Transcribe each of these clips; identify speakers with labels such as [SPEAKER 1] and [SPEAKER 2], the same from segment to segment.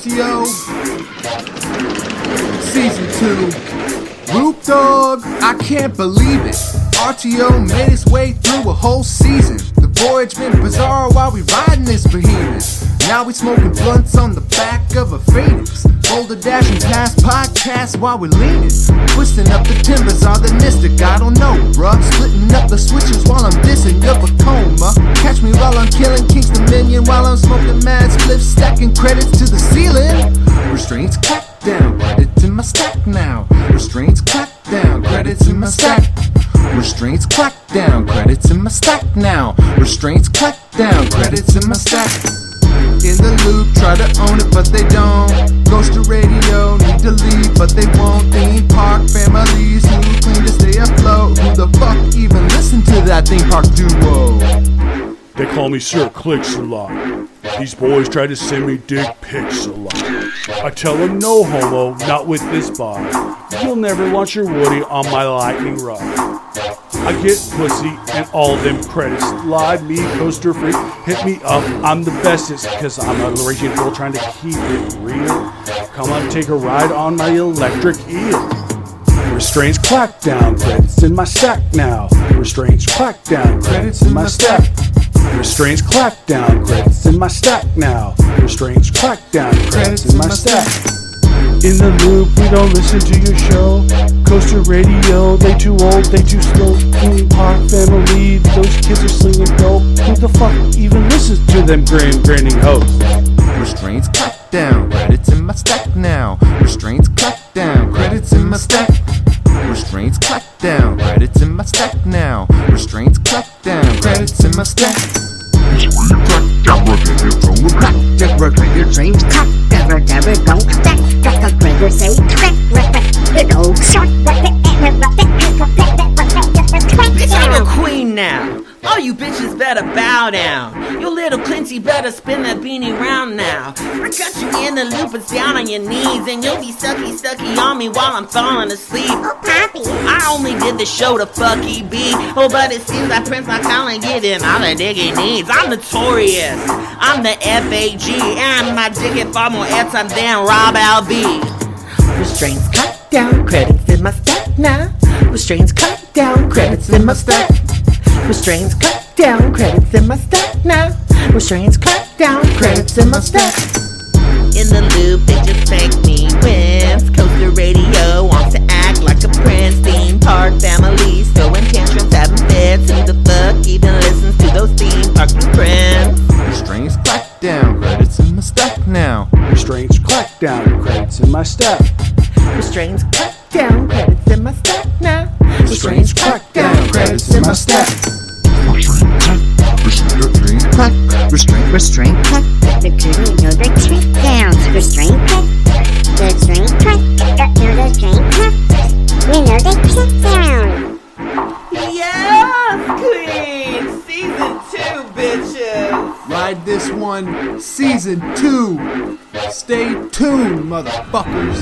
[SPEAKER 1] RTO Season 2. Loop Dog, I can't believe it. RTO made its way through a whole season. The voyage been bizarre while we riding this behemoth. Now we smoking blunts on the back of a Phoenix. Boulder dashing past podcasts while we're leaning. Twisting up the timbers are the mystic, I don't know, bruh. Splitting up the switches while I'm dissing up a coma. Catch me while I'm killing King's Dominion, while I'm smoking mad spliffs, stacking credits to the ceiling. Restraints clap down, credits in my stack now. Restraints clap down, credits in my stack. Restraints clap down, credits in my stack now. Restraints clap down, credits in my stack. In the loop, try to own it, but they don't. Ghost to radio, need to leave, but they won't. Theme park families who claim to stay afloat. Who the fuck even listen to that theme park duo?
[SPEAKER 2] They call me Sir Clicks a lot. These boys try to send me dick pics a lot. I tell them no homo, not with this bar. You'll never launch your Woody on my lightning rod. I get pussy and all them credits. Live me, coaster freak, hit me up. I'm the bestest, cause I'm a raging bull trying to keep it real. Come on, take a ride on my electric eel. Restraints clack down, credits in my stack now. Restraints clack down, credits in my stack. Restraints clack down, credits in my stack now. Restraints clack down, credits in my stack. In the loop, we don't listen to your show. Coaster radio, they too old, they too slow. Theme park family, those kids are slinging dope. Who the fuck even listens to them grinning hoes?
[SPEAKER 1] Restraints clap down, credits in my stack now. Restraints clap down, credits in my stack. Restraints clap down, credits in my stack now. Restraints clap down, credits in my stack.
[SPEAKER 3] Restraints clap down, don't stack. Drop a trigger, say crack, don't short.
[SPEAKER 4] Bitch, I'm a queen now. All you bitches better bow down. Your little Clinty better spin that beanie round now. I got you in the loop, it's down on your knees, and you'll be stucky on me while I'm falling asleep.
[SPEAKER 3] Oh, Poppy.
[SPEAKER 4] I only did the show to fuck EB. Oh, but it seems I Prince my calling getting all the digging needs. I'm notorious. I'm the F.A.G. And my dick get far more airtime than Rob L.B. Restraints cut down, credits in my stack now. Restraints cut down, credits in my stack. Restraints cut down, credits in my stack now. Restraints cut down, credits in my stack. In the loop, they just make me wimps. Coaster radio wants to act like a prince. Theme park families throwing tantrums, having fits. Who the fuck even listens to those theme park blueprints?
[SPEAKER 1] Restraints clap down, credits in my stack now.
[SPEAKER 2] Restraints clack down, credits in my stack.
[SPEAKER 4] Restraints cut down, credits in my stack now.
[SPEAKER 1] Restraints clap down, credits in my stack.
[SPEAKER 3] Restraint cut. The crew know the trick down. Restraint cut. The restraint cut. Know the restraint cut. We know the trick down.
[SPEAKER 4] Yes, Queen! Season 2, bitches!
[SPEAKER 1] Ride this one, Season 2. Stay tuned, motherfuckers.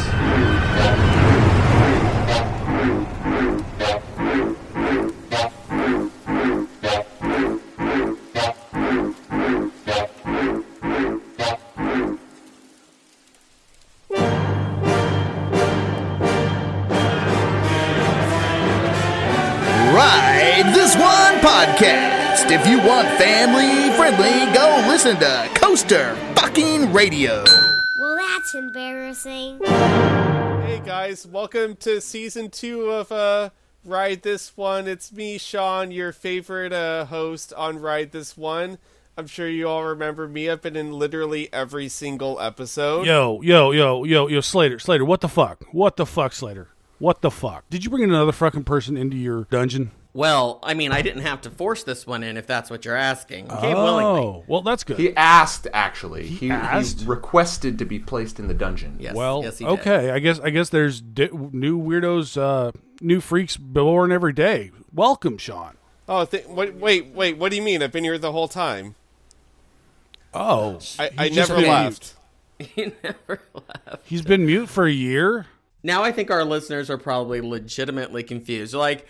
[SPEAKER 5] Ride This One podcast. If you want family friendly, go listen to Coaster fucking Radio.
[SPEAKER 3] Well, that's embarrassing.
[SPEAKER 6] Hey guys, welcome to season 2 of Ride This One. It's me, Shaun, your favorite host on Ride This One. I'm sure you all remember me. I've been in literally every single episode.
[SPEAKER 2] Yo, Slater, what the fuck? What the fuck, Slater? What the fuck? Did you bring another fucking person into your dungeon?
[SPEAKER 4] Well, I mean, I didn't have to force this one in, if that's what you're asking. He came willingly.
[SPEAKER 2] Oh, well, that's good.
[SPEAKER 7] He asked, actually.
[SPEAKER 2] He asked?
[SPEAKER 7] He requested to be placed in the dungeon.
[SPEAKER 4] Yes,
[SPEAKER 2] Well,
[SPEAKER 4] yes, he did.
[SPEAKER 2] okay. I guess there's new weirdos, new freaks born every day. Welcome, Shaun.
[SPEAKER 6] Oh, wait, what do you mean? I've been here the whole time.
[SPEAKER 2] Oh,
[SPEAKER 6] I never left.
[SPEAKER 4] He never left.
[SPEAKER 2] He's been mute for a year.
[SPEAKER 4] Now I think our listeners are probably legitimately confused. Like,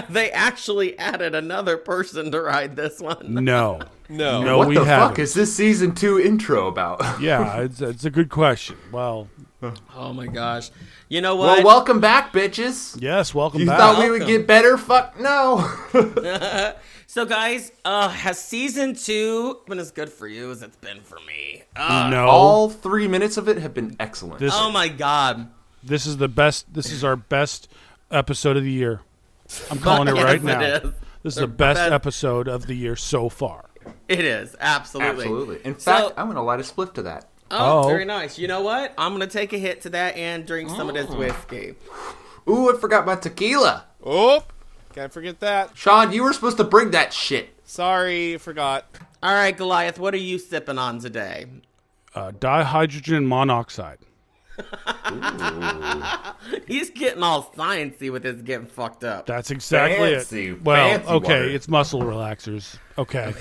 [SPEAKER 4] They actually added another person to ride this one.
[SPEAKER 2] No.
[SPEAKER 6] No.
[SPEAKER 7] What
[SPEAKER 2] we
[SPEAKER 7] the
[SPEAKER 2] haven't.
[SPEAKER 7] fuck is this season 2 intro about?
[SPEAKER 2] Yeah, it's a good question. Well,
[SPEAKER 4] Oh my gosh. You know what?
[SPEAKER 7] Well, welcome back, bitches.
[SPEAKER 2] yes, welcome
[SPEAKER 7] You
[SPEAKER 2] back.
[SPEAKER 7] thought we would
[SPEAKER 4] Welcome.
[SPEAKER 7] get better? Fuck no.
[SPEAKER 4] So guys, has season 2 been as good for you as it's been for me?
[SPEAKER 2] no,
[SPEAKER 7] All 3 minutes of it have been excellent.
[SPEAKER 2] This-
[SPEAKER 4] Oh my god.
[SPEAKER 2] this is the best. This is our best episode of the year. I'm calling it
[SPEAKER 4] Yes,
[SPEAKER 2] right
[SPEAKER 4] it
[SPEAKER 2] now.
[SPEAKER 4] is.
[SPEAKER 2] This is the best episode of the year so far.
[SPEAKER 4] It is, absolutely.
[SPEAKER 7] Absolutely. In
[SPEAKER 4] So-
[SPEAKER 7] fact, I'm going to light a spliff to that.
[SPEAKER 4] Oh,
[SPEAKER 2] Oh.
[SPEAKER 4] very nice. You know what? I'm going to take a hit to that and drink some of this whiskey.
[SPEAKER 7] Ooh, I forgot my tequila.
[SPEAKER 6] Oh, can't forget that.
[SPEAKER 7] Sean, you were supposed to bring that shit.
[SPEAKER 6] Sorry, forgot.
[SPEAKER 4] All right, Goliath, what are you sipping on today?
[SPEAKER 2] Dihydrogen monoxide.
[SPEAKER 4] He's getting all sciencey with his getting fucked up.
[SPEAKER 2] That's exactly
[SPEAKER 7] Fancy,
[SPEAKER 2] it. Well,
[SPEAKER 7] fancy
[SPEAKER 2] okay,
[SPEAKER 7] water.
[SPEAKER 2] it's muscle relaxers. Okay.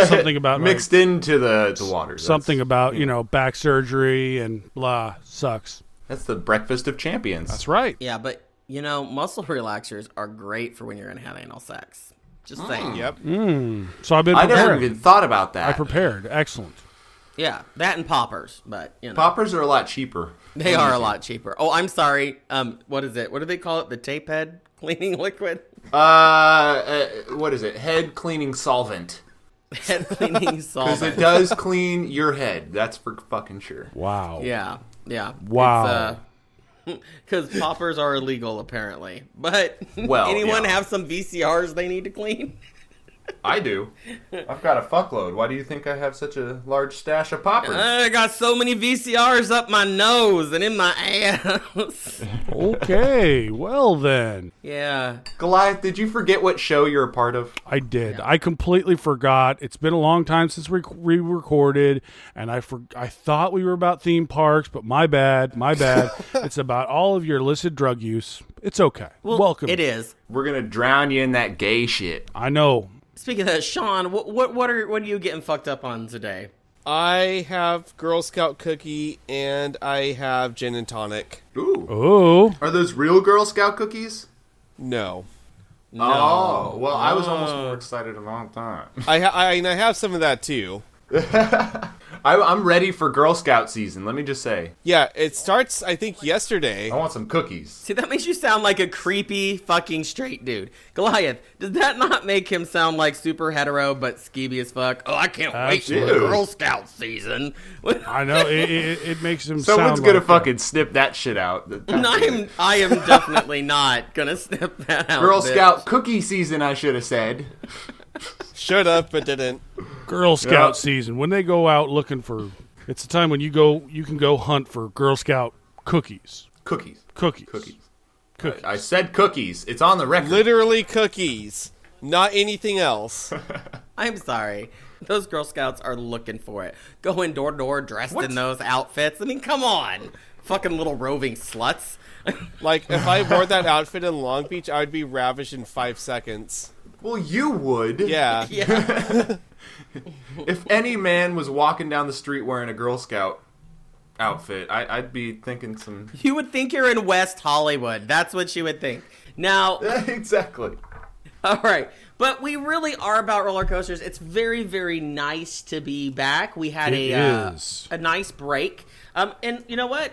[SPEAKER 2] Something about
[SPEAKER 7] Mixed into the water.
[SPEAKER 2] something about back surgery and blah sucks.
[SPEAKER 7] That's the breakfast of champions.
[SPEAKER 2] That's right.
[SPEAKER 4] Yeah, but, muscle relaxers are great for when you're going to have anal sex. Just saying.
[SPEAKER 6] Yep.
[SPEAKER 2] So I've been
[SPEAKER 7] I
[SPEAKER 2] prepared.
[SPEAKER 7] never even thought about that.
[SPEAKER 2] I prepared. Excellent.
[SPEAKER 4] Yeah, that and poppers, but,
[SPEAKER 7] Poppers are a lot cheaper.
[SPEAKER 4] they are a lot cheaper. Oh, I'm sorry. What is it? What do they call it? The tape head cleaning liquid?
[SPEAKER 7] What is it? Head cleaning solvent.
[SPEAKER 4] Head cleaning
[SPEAKER 7] Because
[SPEAKER 4] solvent.
[SPEAKER 7] it does clean your head. That's for fucking sure.
[SPEAKER 2] Wow.
[SPEAKER 4] Yeah.
[SPEAKER 2] Wow.
[SPEAKER 4] Because poppers are illegal, apparently. But
[SPEAKER 7] Well,
[SPEAKER 4] anyone
[SPEAKER 7] yeah.
[SPEAKER 4] have some VCRs they need to clean?
[SPEAKER 7] I do. I've got a fuckload. Why do you think I have such a large stash of poppers?
[SPEAKER 4] I got so many VCRs up my nose and in my ass.
[SPEAKER 2] Okay. Well then,
[SPEAKER 4] Yeah.
[SPEAKER 7] Goliath, did you forget what show you're a part of?
[SPEAKER 2] I did. I completely forgot. It's been a long time since we recorded, and I thought we were about theme parks, but my bad. It's about all of your illicit drug use. It's okay.
[SPEAKER 4] Well,
[SPEAKER 2] Welcome.
[SPEAKER 4] It is.
[SPEAKER 7] We're gonna drown you in that gay shit.
[SPEAKER 2] I know.
[SPEAKER 4] Speaking of that, Sean, what are you getting fucked up on today?
[SPEAKER 6] I have Girl Scout cookie and I have gin and tonic.
[SPEAKER 7] Ooh.
[SPEAKER 2] Oh.
[SPEAKER 7] Are those real Girl Scout cookies?
[SPEAKER 6] No.
[SPEAKER 7] Oh, well, I was almost more excited a long time.
[SPEAKER 6] I have some of that too.
[SPEAKER 7] I'm ready for Girl Scout season, let me just say.
[SPEAKER 6] Yeah, it starts, I think, yesterday.
[SPEAKER 7] I want some cookies.
[SPEAKER 4] See, that makes you sound like a creepy fucking straight dude. Goliath, does that not make him sound like super hetero but skeevy as fuck? Oh, I can't wait for
[SPEAKER 7] Absolutely.
[SPEAKER 4] Girl Scout season.
[SPEAKER 2] I know. It makes him
[SPEAKER 7] Someone's
[SPEAKER 2] sound
[SPEAKER 7] gonna
[SPEAKER 2] like
[SPEAKER 7] fucking snip that shit out.
[SPEAKER 4] I am definitely not gonna snip that out.
[SPEAKER 7] Girl
[SPEAKER 4] bitch.
[SPEAKER 7] Scout cookie season, I should have said.
[SPEAKER 6] Should have, but didn't.
[SPEAKER 2] Girl Scout
[SPEAKER 7] Yeah.
[SPEAKER 2] season. When they go out looking for, it's the time when you can go hunt for Girl Scout cookies.
[SPEAKER 7] Cookies.
[SPEAKER 2] Cookies.
[SPEAKER 7] Cookies. I said cookies. It's on the record.
[SPEAKER 6] Literally cookies. Not anything else.
[SPEAKER 4] I'm sorry. Those Girl Scouts are looking for it. Going door to door dressed
[SPEAKER 7] What?
[SPEAKER 4] in those outfits. I mean, come on. Fucking little roving sluts.
[SPEAKER 6] Like, if I wore that outfit in Long Beach, I would be ravished in 5 seconds.
[SPEAKER 7] Well, you would.
[SPEAKER 6] Yeah.
[SPEAKER 4] Yeah.
[SPEAKER 7] If any man was walking down the street wearing a Girl Scout outfit, I'd be thinking some...
[SPEAKER 4] You would think you're in West Hollywood. That's what you would think. Now,
[SPEAKER 7] Exactly.
[SPEAKER 4] all right. But we really are about roller coasters. It's very, very nice to be back. We had
[SPEAKER 2] It is.
[SPEAKER 4] a nice break. And you know what?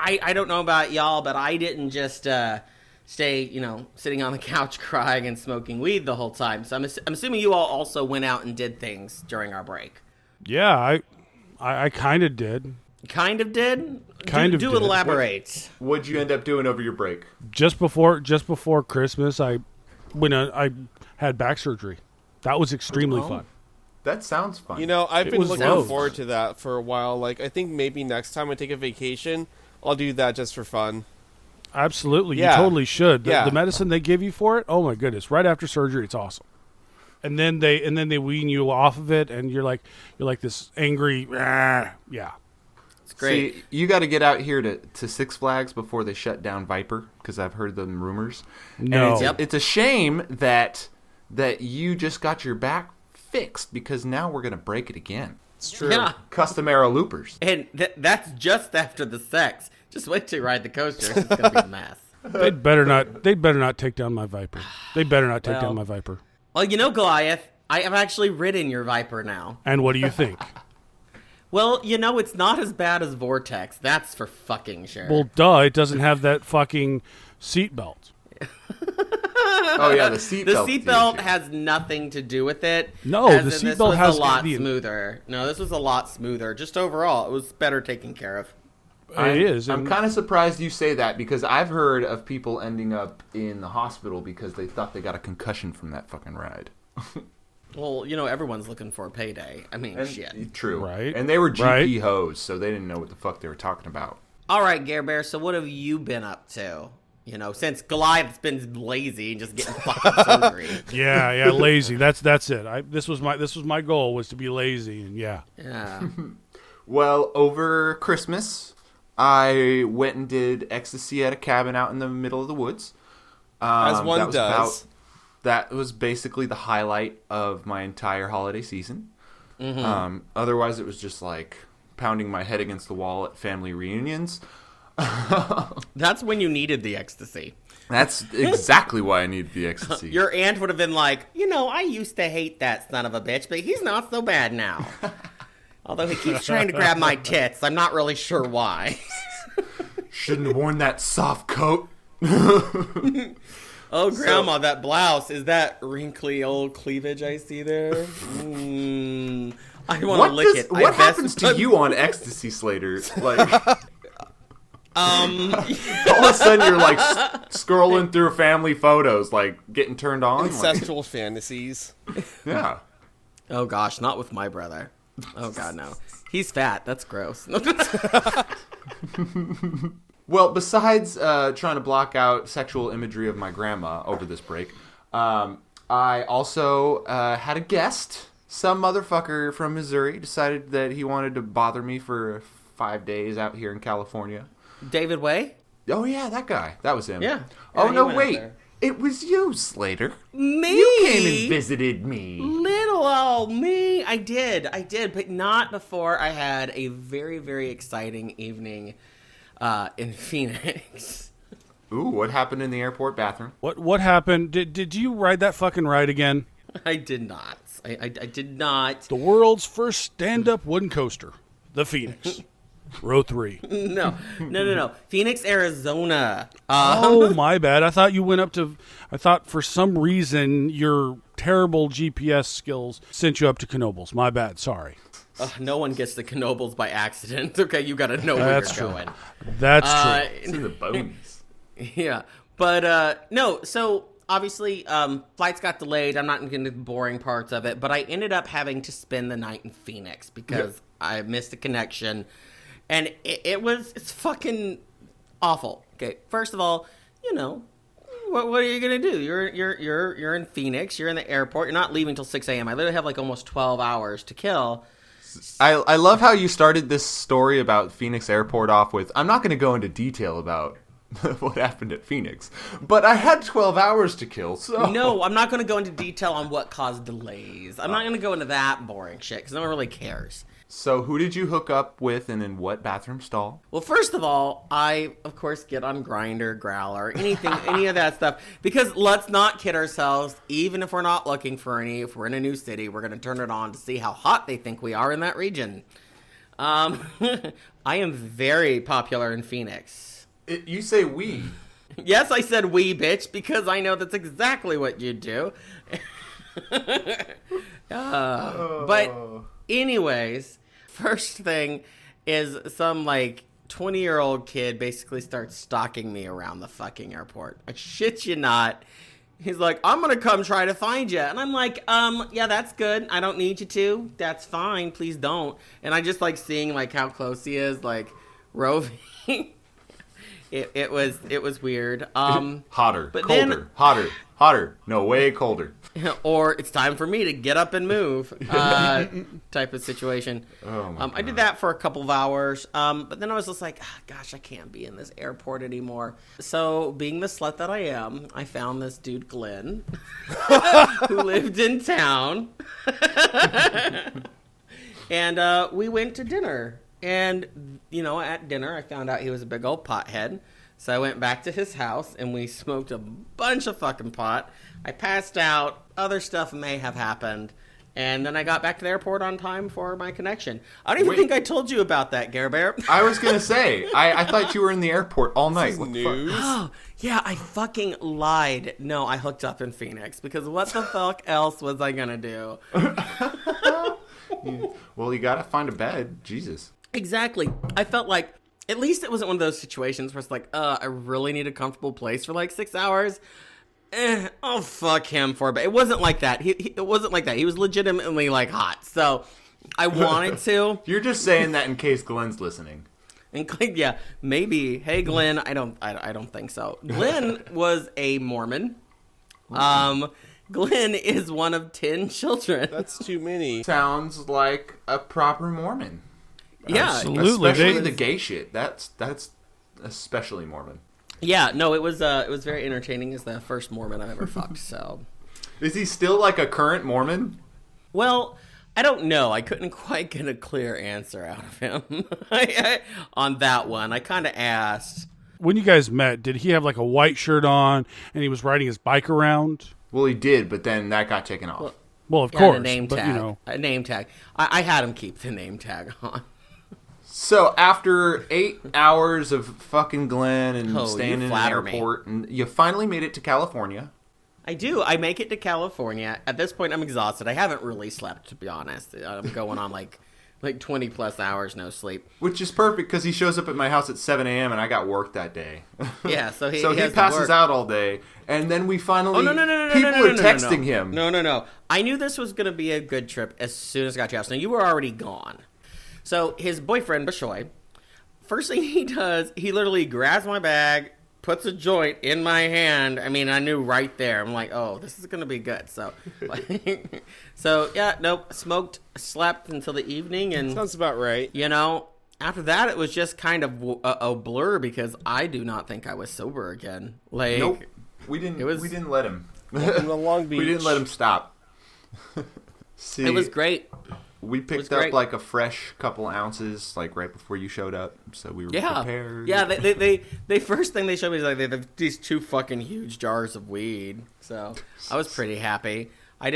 [SPEAKER 4] I don't know about y'all, but I didn't just stay, sitting on the couch crying and smoking weed the whole time. So I'm assuming you all also went out and did things during our break.
[SPEAKER 2] Yeah, I kind of did.
[SPEAKER 4] Kind of did?
[SPEAKER 2] Kind of
[SPEAKER 4] do
[SPEAKER 2] did.
[SPEAKER 4] elaborate.
[SPEAKER 7] What'd you end up doing over your break?
[SPEAKER 2] Just before Christmas, I had back surgery. That was extremely fun.
[SPEAKER 7] That sounds fun.
[SPEAKER 6] You know, I've
[SPEAKER 2] It
[SPEAKER 6] been
[SPEAKER 2] was
[SPEAKER 6] looking
[SPEAKER 2] loads.
[SPEAKER 6] forward to that for a while. Like, I think maybe next time I take a vacation, I'll do that just for fun.
[SPEAKER 2] Absolutely,
[SPEAKER 6] Yeah.
[SPEAKER 2] you totally should.
[SPEAKER 6] Yeah.
[SPEAKER 2] The medicine they give you for it, oh my goodness! Right after surgery, it's awesome. And then they wean you off of it, and you're like this angry. Yeah.
[SPEAKER 4] It's great.
[SPEAKER 7] See, you got to get out here to Six Flags before they shut down Viper, because I've heard them rumors.
[SPEAKER 2] No.
[SPEAKER 7] And it's,
[SPEAKER 4] Yep.
[SPEAKER 7] it's a shame that you just got your back fixed, because now we're going to break it again.
[SPEAKER 6] It's true.
[SPEAKER 4] Yeah.
[SPEAKER 7] Custom Aero loopers.
[SPEAKER 4] And that's just after the sex. Just wait till you ride the coaster. It's going to be a mess.
[SPEAKER 2] They'd better not take down my Viper. They better not take down my Viper.
[SPEAKER 4] Well, you know, Goliath, I have actually ridden your Viper now.
[SPEAKER 2] And what do you think?
[SPEAKER 4] Well, you know, it's not as bad as Vortex. That's for fucking sure.
[SPEAKER 2] Well, duh, it doesn't have that fucking seatbelt.
[SPEAKER 7] Oh yeah, the seatbelt.
[SPEAKER 4] The seatbelt has nothing to do with it.
[SPEAKER 2] No, the seatbelt has
[SPEAKER 4] a lot smoother. No, this was a lot smoother. Just overall, it was better taken care of.
[SPEAKER 2] It is.
[SPEAKER 7] I'm kind of surprised you say that because I've heard of people ending up in the hospital because they thought they got a concussion from that fucking ride.
[SPEAKER 4] Well, you know, everyone's looking for a payday. I mean, shit.
[SPEAKER 7] True.
[SPEAKER 2] Right.
[SPEAKER 7] And they were GP hoes, so they didn't know what the fuck they were talking about.
[SPEAKER 4] All right, Gare Bear, so what have you been up to? You know, since Goliath's been lazy and just getting fucking hungry.
[SPEAKER 2] Yeah, lazy. That's it. This was my goal, was to be lazy, and yeah.
[SPEAKER 7] Well, over Christmas, I went and did ecstasy at a cabin out in the middle of the woods.
[SPEAKER 6] As one does.
[SPEAKER 7] That was basically the highlight of my entire holiday season. Mm-hmm. Otherwise, it was just like pounding my head against the wall at family reunions.
[SPEAKER 4] That's when you needed the ecstasy.
[SPEAKER 7] That's exactly why I needed the ecstasy.
[SPEAKER 4] Your aunt would have been like, you know, I used to hate that son of a bitch, but he's not so bad now. Although he keeps trying to grab my tits. I'm not really sure why.
[SPEAKER 7] Shouldn't have worn that soft coat.
[SPEAKER 4] Oh, Grandma, that blouse. Is that wrinkly old cleavage I see there? I want to lick it.
[SPEAKER 7] What happens to you on ecstasy, Slater? Like, all of a sudden you're like scrolling through family photos, like getting turned on.
[SPEAKER 6] Incestual fantasies.
[SPEAKER 7] Yeah.
[SPEAKER 4] Oh, gosh, not with my brother. Oh, God, no. He's fat. That's gross.
[SPEAKER 7] Well, besides trying to block out sexual imagery of my grandma over this break, I also had a guest. Some motherfucker from Missouri decided that he wanted to bother me for 5 days out here in California.
[SPEAKER 4] David Way?
[SPEAKER 7] Oh, yeah, that guy. That was him.
[SPEAKER 4] Yeah.
[SPEAKER 7] Oh,
[SPEAKER 4] he
[SPEAKER 7] no,
[SPEAKER 4] went out
[SPEAKER 7] wait.
[SPEAKER 4] there.
[SPEAKER 7] It was you, Slater.
[SPEAKER 4] Me?
[SPEAKER 7] You came and visited me.
[SPEAKER 4] Little old me. I did, but not before I had a very, very exciting evening in Phoenix.
[SPEAKER 7] Ooh, what happened in the airport bathroom?
[SPEAKER 2] What happened? Did you ride that fucking ride again?
[SPEAKER 4] I did not. I did not.
[SPEAKER 2] The world's first stand-up wooden coaster, the Phoenix. Row 3.
[SPEAKER 4] No. Phoenix, Arizona.
[SPEAKER 2] Oh, my bad. I thought you went up to... I thought for some reason your terrible GPS skills sent you up to Knoebels. My bad. Sorry.
[SPEAKER 4] No one gets to Knoebels by accident. Okay, you got to know where you're going.
[SPEAKER 2] That's true.
[SPEAKER 7] It's in the bones.
[SPEAKER 4] Yeah. But, no, so... Obviously, flights got delayed. I'm not going to get into the boring parts of it, but I ended up having to spend the night in Phoenix because I missed a connection, and it's fucking awful. Okay, first of all, you know, what are you gonna do? You're in Phoenix. You're in the airport. You're not leaving till 6 a.m. I literally have like almost 12 hours to kill.
[SPEAKER 7] I love how you started this story about Phoenix Airport off with, I'm not going to go into detail about what happened at Phoenix, but I had 12 hours to kill, so...
[SPEAKER 4] No, I'm not going to go into detail on what caused delays. I'm not going to go into that boring shit, because no one really cares.
[SPEAKER 7] So who did you hook up with and in what bathroom stall?
[SPEAKER 4] Well, first of all, I, of course, get on Grindr, Growler, anything, any of that stuff, because let's not kid ourselves, even if we're not looking for any, if we're in a new city, we're going to turn it on to see how hot they think we are in that region. I am very popular in Phoenix.
[SPEAKER 7] You say we.
[SPEAKER 4] Yes, I said we, bitch, because I know that's exactly what you do. But anyways, first thing is some, 20-year-old kid basically starts stalking me around the fucking airport. I shit you not. He's like, I'm going to come try to find you. And I'm like, yeah, that's good. I don't need you to. That's fine. Please don't. And I just seeing, how close he is, roving. It was weird.
[SPEAKER 7] Hotter,
[SPEAKER 4] but
[SPEAKER 7] colder, hotter. No, way colder.
[SPEAKER 4] Or it's time for me to get up and move, type of situation.
[SPEAKER 7] Oh my God.
[SPEAKER 4] I did that for a couple of hours, but then I was just like, gosh, I can't be in this airport anymore. So, being the slut that I am, I found this dude, Glenn, who lived in town, and we went to dinner. And, at dinner, I found out he was a big old pothead. So I went back to his house, and we smoked a bunch of fucking pot. I passed out. Other stuff may have happened. And then I got back to the airport on time for my connection. I don't even think I told you about that, Gare Bear.
[SPEAKER 7] I was going to say, I thought you were in the airport all night. What the fuck?
[SPEAKER 6] News.
[SPEAKER 4] Oh, yeah, I fucking lied. No, I hooked up in Phoenix, because what the fuck else was I going to do?
[SPEAKER 7] Well, you got to find a bed. Jesus.
[SPEAKER 4] Exactly. I felt like, at least it wasn't one of those situations where it's like, I really need a comfortable place for like 6 hours. I'll fuck him for a bit. It wasn't like that. It wasn't like that. He was legitimately like hot. So I wanted to.
[SPEAKER 7] You're just saying that in case Glenn's listening.
[SPEAKER 4] And yeah, maybe. Hey, Glenn. I don't think so. Glenn was a Mormon. Glenn is one of 10 children.
[SPEAKER 6] That's too many.
[SPEAKER 7] Sounds like a proper Mormon.
[SPEAKER 4] Yeah,
[SPEAKER 2] Absolutely.
[SPEAKER 7] Especially the gay shit. That's especially Mormon.
[SPEAKER 4] Yeah, no, it was very entertaining as the first Mormon I've ever fucked. So,
[SPEAKER 7] Is he still like a current Mormon?
[SPEAKER 4] well, I don't know. I couldn't quite get a clear answer out of him on that one. I kind of asked.
[SPEAKER 2] When you guys met, did he have like a white shirt on and he was riding his bike around?
[SPEAKER 7] Well, he did, but then that got taken off.
[SPEAKER 2] Well, of
[SPEAKER 4] He had
[SPEAKER 2] course.
[SPEAKER 4] a name
[SPEAKER 2] but,
[SPEAKER 4] tag.
[SPEAKER 2] you know.
[SPEAKER 4] A name tag. I had him keep the name tag on.
[SPEAKER 7] So after 8 hours of fucking Glenn and
[SPEAKER 4] Oh,
[SPEAKER 7] staying
[SPEAKER 4] you
[SPEAKER 7] in an
[SPEAKER 4] flatter me.
[SPEAKER 7] airport, and you finally made it to California.
[SPEAKER 4] I do. I make it to California. At this point, I'm exhausted. I haven't really slept, to be honest. I'm going on like 20 plus hours no sleep.
[SPEAKER 7] Which is perfect because he shows up at my house at 7 a.m. and I got work that day.
[SPEAKER 4] Yeah, so he
[SPEAKER 7] he
[SPEAKER 4] has to
[SPEAKER 7] passes
[SPEAKER 4] work.
[SPEAKER 7] out all day, and then we finally.
[SPEAKER 4] Oh, no.
[SPEAKER 7] People
[SPEAKER 4] no,
[SPEAKER 7] are texting him.
[SPEAKER 4] No. I knew this was going to be a good trip as soon as I got to your house. Now, you were already gone. So his boyfriend, Busch, first thing he does, he literally grabs my bag, puts a joint in my hand. I mean, I knew right there. I'm like, oh, this is going to be good. So, yeah, nope. Smoked, slept until the evening. And,
[SPEAKER 6] Sounds about right.
[SPEAKER 4] you know, after that, it was just kind of a blur because I do not think I was sober again. Like,
[SPEAKER 7] Nope. We didn't let him.
[SPEAKER 6] Welcome to Long Beach.
[SPEAKER 7] We didn't let him stop. See,
[SPEAKER 4] it was great.
[SPEAKER 7] we picked
[SPEAKER 4] great.
[SPEAKER 7] up like a fresh couple ounces like right before you showed up, so we were prepared.
[SPEAKER 4] Yeah, they first thing they showed me is like they have these 2 fucking huge jars of weed. So I was pretty happy.
[SPEAKER 7] We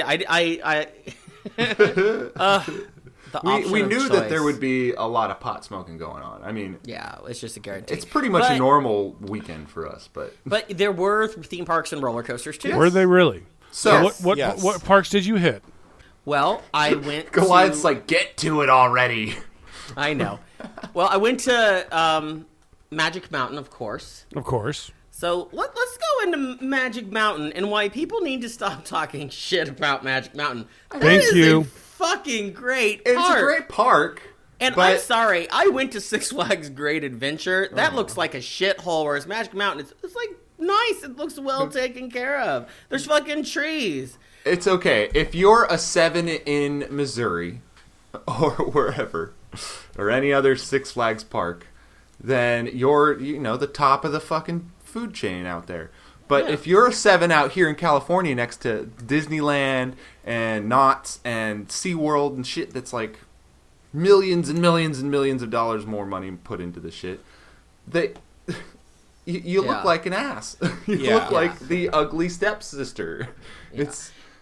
[SPEAKER 7] knew that there would be a lot of pot smoking going on. I mean,
[SPEAKER 4] Yeah, it's just a guarantee.
[SPEAKER 7] it's pretty much a normal weekend for us, but
[SPEAKER 4] But there were theme parks and roller coasters too.
[SPEAKER 2] Were they really?
[SPEAKER 7] so
[SPEAKER 2] What parks did you hit?
[SPEAKER 4] Well, I went
[SPEAKER 7] Goliath's
[SPEAKER 4] to...
[SPEAKER 7] like, get to it already.
[SPEAKER 4] I know. Well, I went to Magic Mountain, of course.
[SPEAKER 2] Of course.
[SPEAKER 4] So let's go into Magic Mountain and why people need to stop talking shit about Magic Mountain.
[SPEAKER 2] Thank you.
[SPEAKER 4] A fucking great
[SPEAKER 7] It's
[SPEAKER 4] park.
[SPEAKER 7] a great park.
[SPEAKER 4] And
[SPEAKER 7] but
[SPEAKER 4] I'm sorry, I went to Six Flags Great Adventure. That looks like a shithole, whereas Magic Mountain, it's like nice. It looks well taken care of. There's fucking trees.
[SPEAKER 7] It's okay. If you're a 7 in Missouri or wherever, or any other Six Flags park, then you're, the top of the fucking food chain out there. But
[SPEAKER 4] Yeah.
[SPEAKER 7] if you're a 7 out here in California next to Disneyland and Knott and SeaWorld and shit that's like millions and millions and millions of dollars more money put into the shit, you look
[SPEAKER 4] Yeah.
[SPEAKER 7] like an ass. You
[SPEAKER 6] Yeah.
[SPEAKER 7] look like the ugly stepsister.
[SPEAKER 4] Yeah.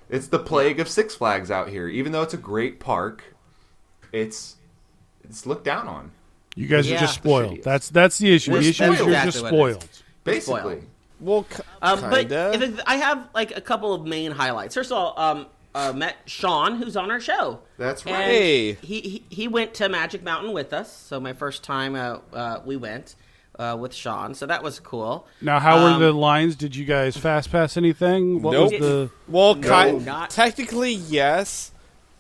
[SPEAKER 7] It's the plague of Six Flags out here. Even though it's a great park, it's looked down on.
[SPEAKER 2] You guys
[SPEAKER 4] Yeah.
[SPEAKER 2] are just spoiled.
[SPEAKER 7] Shittiest.
[SPEAKER 2] That's the issue.
[SPEAKER 4] We're
[SPEAKER 2] The issue is
[SPEAKER 4] spoiled.
[SPEAKER 2] you're just
[SPEAKER 4] Exactly what it is.
[SPEAKER 2] spoiled.
[SPEAKER 7] Basically.
[SPEAKER 6] Well,
[SPEAKER 4] But
[SPEAKER 6] kinda.
[SPEAKER 4] I have like a couple of main highlights. First of all, met Shaun, who's on our show.
[SPEAKER 7] That's right.
[SPEAKER 4] And
[SPEAKER 6] Hey.
[SPEAKER 4] he went to Magic Mountain with us. So my first time we went with Shaun. So that was cool.
[SPEAKER 2] Now, how were the lines? Did you guys fast pass anything? What
[SPEAKER 6] Nope.
[SPEAKER 2] was the?
[SPEAKER 6] Well,
[SPEAKER 4] not-
[SPEAKER 6] technically yes,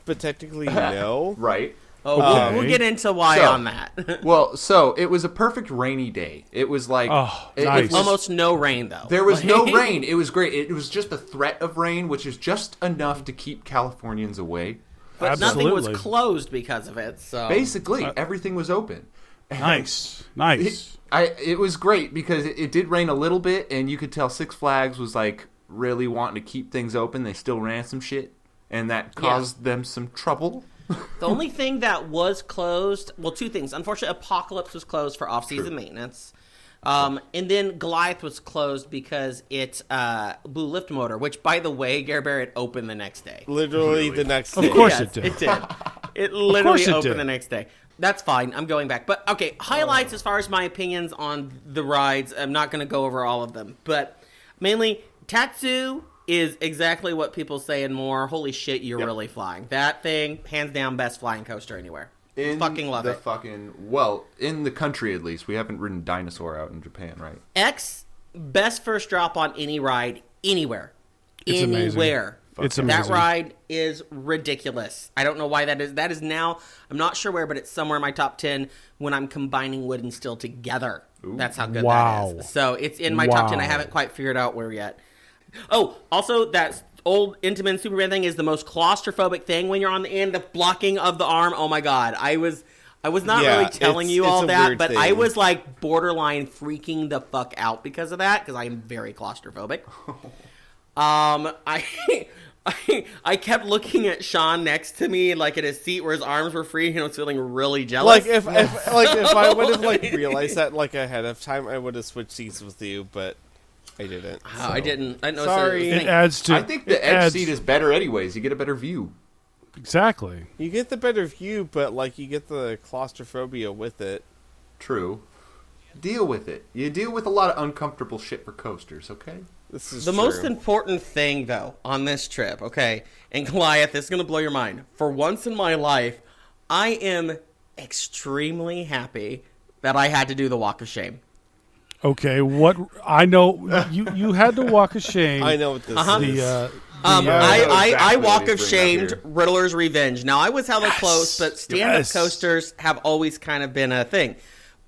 [SPEAKER 6] but technically no.
[SPEAKER 7] Right.
[SPEAKER 4] Oh, we'll get into why
[SPEAKER 7] So-
[SPEAKER 4] on that.
[SPEAKER 7] Well, so it was a perfect rainy day. It was like
[SPEAKER 2] Oh,
[SPEAKER 7] it
[SPEAKER 2] nice.
[SPEAKER 7] was-
[SPEAKER 4] Almost no rain though.
[SPEAKER 7] There was no rain. It was great. It was just the threat of rain, which is just enough to keep Californians away.
[SPEAKER 4] But nothing
[SPEAKER 2] Absolutely.
[SPEAKER 4] was closed because of it. So
[SPEAKER 7] Basically, everything was open.
[SPEAKER 2] Nice.
[SPEAKER 7] It was great because it did rain a little bit, and you could tell Six Flags was like really wanting to keep things open. They still ran some shit, and that caused them some trouble.
[SPEAKER 4] the only thing that was closed, well, 2 things. Unfortunately, Apocalypse was closed for off-season maintenance. And then Goliath was closed because it blew lift motor, which, by the way, Gare Barrett opened the next day.
[SPEAKER 6] Literally the next day.
[SPEAKER 2] Of course
[SPEAKER 4] Yes,
[SPEAKER 2] it did.
[SPEAKER 4] It did. It literally
[SPEAKER 2] it
[SPEAKER 4] opened
[SPEAKER 2] did.
[SPEAKER 4] the next day. That's fine. I'm going back. But, okay, highlights as far as my opinions on the rides. I'm not going to go over all of them. But mainly, Tatsu is exactly what people say and more. Holy shit, you're really flying. That thing, hands down, best flying coaster anywhere. Fucking love it.
[SPEAKER 7] In the country at least. We haven't ridden Dinosaur out in Japan, right?
[SPEAKER 4] X, best first drop on any ride, anywhere.
[SPEAKER 2] It's amazing.
[SPEAKER 4] Anywhere.
[SPEAKER 2] It's amazing.
[SPEAKER 4] That ride is ridiculous. I don't know why that is. That is now, I'm not sure where, but it's somewhere in my top 10 when I'm combining wood and steel together. Ooh. That's how good that is. So it's in my top 10. I haven't quite figured out where yet. Oh, also that old Intamin Superman thing is the most claustrophobic thing when you're on the end, the blocking of the arm. Oh my God. I was not really telling you all that, but I was like borderline freaking the fuck out because of that, because I am very claustrophobic. I kept looking at Shaun next to me, like at his seat where his arms were free, and I was feeling really jealous.
[SPEAKER 6] Like if I would have like realized that like ahead of time, I would have switched seats with you, but I didn't.
[SPEAKER 4] Oh, I didn't. I know.
[SPEAKER 6] Sorry.
[SPEAKER 2] It adds to.
[SPEAKER 7] I think the edge seat is better anyways. You get a better view.
[SPEAKER 2] Exactly.
[SPEAKER 6] You get the better view, but like you get the claustrophobia with it.
[SPEAKER 7] True. Deal with it. You deal with a lot of uncomfortable shit for coasters, okay?
[SPEAKER 6] This is
[SPEAKER 4] the
[SPEAKER 6] true.
[SPEAKER 4] most important thing, though, on this trip, okay, and Goliath, this is going to blow your mind. For once in my life, I am extremely happy that I had to do the walk of shame.
[SPEAKER 2] Okay, what I know, you had to walk of shame.
[SPEAKER 6] I know what this is.
[SPEAKER 4] I walk of shamed Riddler's Revenge. Now, I was hella close, but stand-up coasters have always kind of been a thing.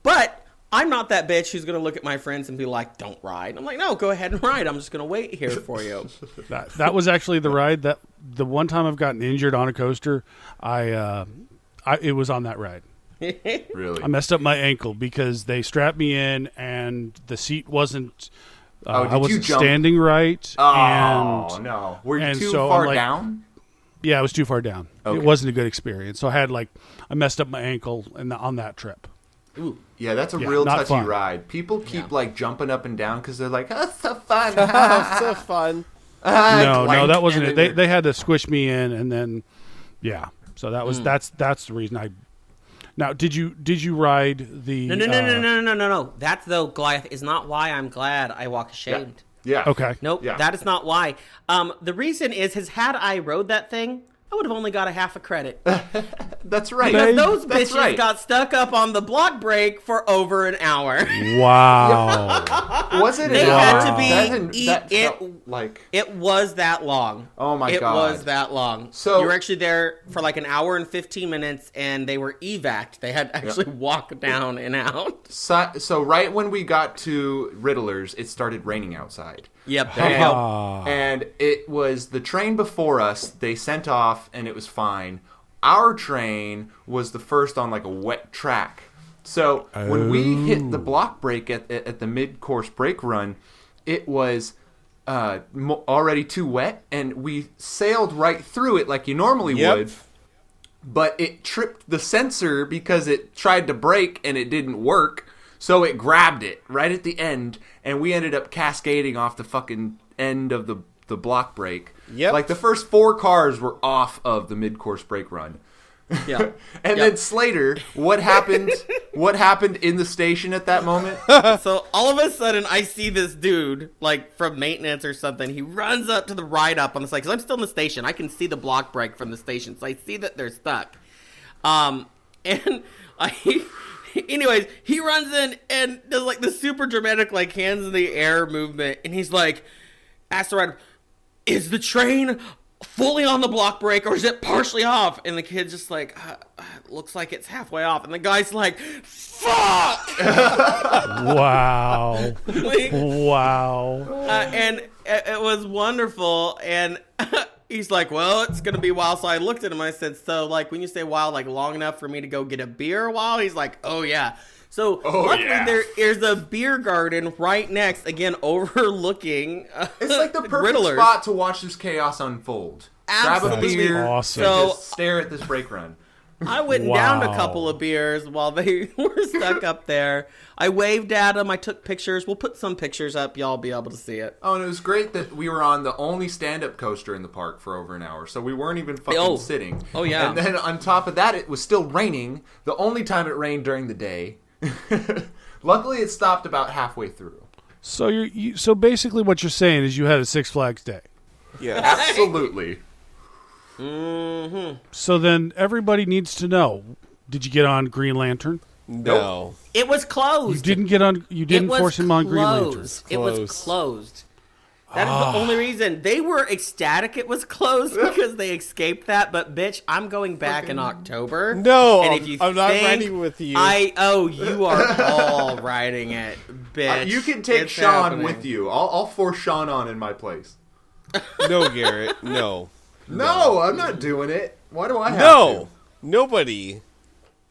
[SPEAKER 4] But I'm not that bitch who's going to look at my friends and be like, don't ride. I'm like, no, go ahead and ride. I'm just going to wait here for you.
[SPEAKER 2] That was actually the ride that the one time I've gotten injured on a coaster, it was on that ride.
[SPEAKER 7] Really?
[SPEAKER 2] I messed up my ankle because they strapped me in and the seat wasn't. I wasn't standing right.
[SPEAKER 7] No! Were you too far down?
[SPEAKER 2] Yeah, I was too far down. Okay. It wasn't a good experience. So I messed up my ankle on that trip.
[SPEAKER 7] Ooh. Yeah, that's a real touchy
[SPEAKER 2] fun.
[SPEAKER 7] ride. People keep like jumping up and down because they're like, "Oh, it's so fun!
[SPEAKER 6] So fun!"
[SPEAKER 2] No, that wasn't it. They had to squish me in, and then So that was that's the reason I. Now, did you ride the?
[SPEAKER 4] No. That though, Goliath, is not why I'm glad I walk ashamed.
[SPEAKER 7] Yeah.
[SPEAKER 2] Okay.
[SPEAKER 4] Nope.
[SPEAKER 7] Yeah.
[SPEAKER 4] That is not why. The reason is had I rode that thing, I would have only got a half a credit.
[SPEAKER 7] That's right.
[SPEAKER 4] Because those bitches got stuck up on the block break for over an hour.
[SPEAKER 2] Wow.
[SPEAKER 7] Was it?
[SPEAKER 4] They had to be. It was that long.
[SPEAKER 7] Oh my god.
[SPEAKER 4] It was that long.
[SPEAKER 7] So
[SPEAKER 4] you were actually there for like an hour and 15 minutes, and they were evac'd. They had to actually walk down and out.
[SPEAKER 7] So right when we got to Riddler's, it started raining outside.
[SPEAKER 4] Yep.
[SPEAKER 7] And it was the train before us. They sent off, and it was fine. Our train was the first on like a wet track. So when we hit the block break at the mid-course brake run, it was already too wet, and we sailed right through it like you normally would. But it tripped the sensor because it tried to brake and it didn't work. So it grabbed it right at the end, and we ended up cascading off the fucking end of the block break.
[SPEAKER 6] Yep.
[SPEAKER 7] Like the first 4 cars were off of the mid-course brake run.
[SPEAKER 4] Yeah.
[SPEAKER 7] And then Slater, what happened? What happened in the station at that moment?
[SPEAKER 4] So all of a sudden, I see this dude, like from maintenance or something. He runs up to the ride up on the side because I'm still in the station. I can see the block break from the station, so I see that they're stuck. Anyways, he runs in and does like the super dramatic like hands in the air movement, and he's like, asks the rider, "Is the train fully on the block break or is it partially off?" And the kid's just like, "Looks like it's halfway off." And the guy's like, "Fuck!"
[SPEAKER 2] Wow. Wow.
[SPEAKER 4] And it was wonderful. And he's like, "Well, it's going to be a while." So I looked at him and I said, "So, like, when you say while, like, long enough for me to go get a beer a while?" He's like, "Oh, yeah." So, luckily, there's a beer garden right next, again, overlooking
[SPEAKER 7] It's like the perfect
[SPEAKER 4] Riddler's.
[SPEAKER 7] spot to watch this chaos unfold.
[SPEAKER 4] Absolutely.
[SPEAKER 7] Grab a beer
[SPEAKER 2] awesome.
[SPEAKER 7] and
[SPEAKER 4] So,
[SPEAKER 7] just stare at this brake run.
[SPEAKER 4] I went and downed a couple of beers while they were stuck up there. I waved at them. I took pictures. We'll put some pictures up. Y'all be able to see it.
[SPEAKER 7] Oh, and it was great that we were on the only stand-up coaster in the park for over an hour, so we weren't even fucking sitting.
[SPEAKER 4] Oh, yeah.
[SPEAKER 7] And then on top of that, it was still raining. The only time it rained during the day. Luckily, it stopped about halfway through.
[SPEAKER 2] So so basically what you're saying is you had a Six Flags day.
[SPEAKER 6] Yeah.
[SPEAKER 7] Absolutely.
[SPEAKER 4] Mm-hmm.
[SPEAKER 2] So then everybody needs to know, did you get on Green Lantern?
[SPEAKER 6] No.
[SPEAKER 4] It was closed.
[SPEAKER 2] You didn't get on. You didn't force him on Green Lantern.
[SPEAKER 4] It was closed. That is the only reason. They were ecstatic it was closed because they escaped that. But bitch, I'm going back in October.
[SPEAKER 6] No,
[SPEAKER 4] and if you
[SPEAKER 6] I'm not
[SPEAKER 4] think
[SPEAKER 6] riding with you.
[SPEAKER 4] you are all riding it, bitch.
[SPEAKER 7] You can take
[SPEAKER 4] It's
[SPEAKER 7] Shaun
[SPEAKER 4] happening.
[SPEAKER 7] with you. I'll force Shaun on in my place.
[SPEAKER 6] No, Garrett. No.
[SPEAKER 7] No, I'm not doing it. Why do I have
[SPEAKER 6] No.
[SPEAKER 7] to?
[SPEAKER 6] Nobody.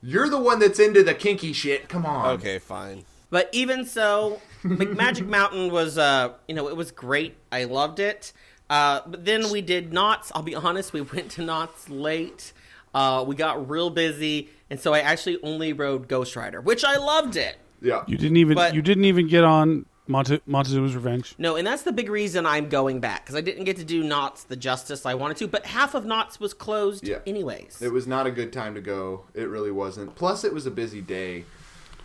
[SPEAKER 7] You're the one that's into the kinky shit. Come on.
[SPEAKER 6] Okay, fine.
[SPEAKER 4] But even so, Magic Mountain was, it was great. I loved it. But then we did Knott's. I'll be honest, we went to Knott's late. We got real busy, and so I actually only rode Ghost Rider, which I loved it.
[SPEAKER 7] Yeah.
[SPEAKER 2] You didn't even get on Montezuma's Revenge.
[SPEAKER 4] No, and that's the big reason I'm going back, because I didn't get to do Knott's the justice I wanted to, but half of Knott's was closed anyways.
[SPEAKER 7] It was not a good time to go. It really wasn't. Plus, it was a busy day.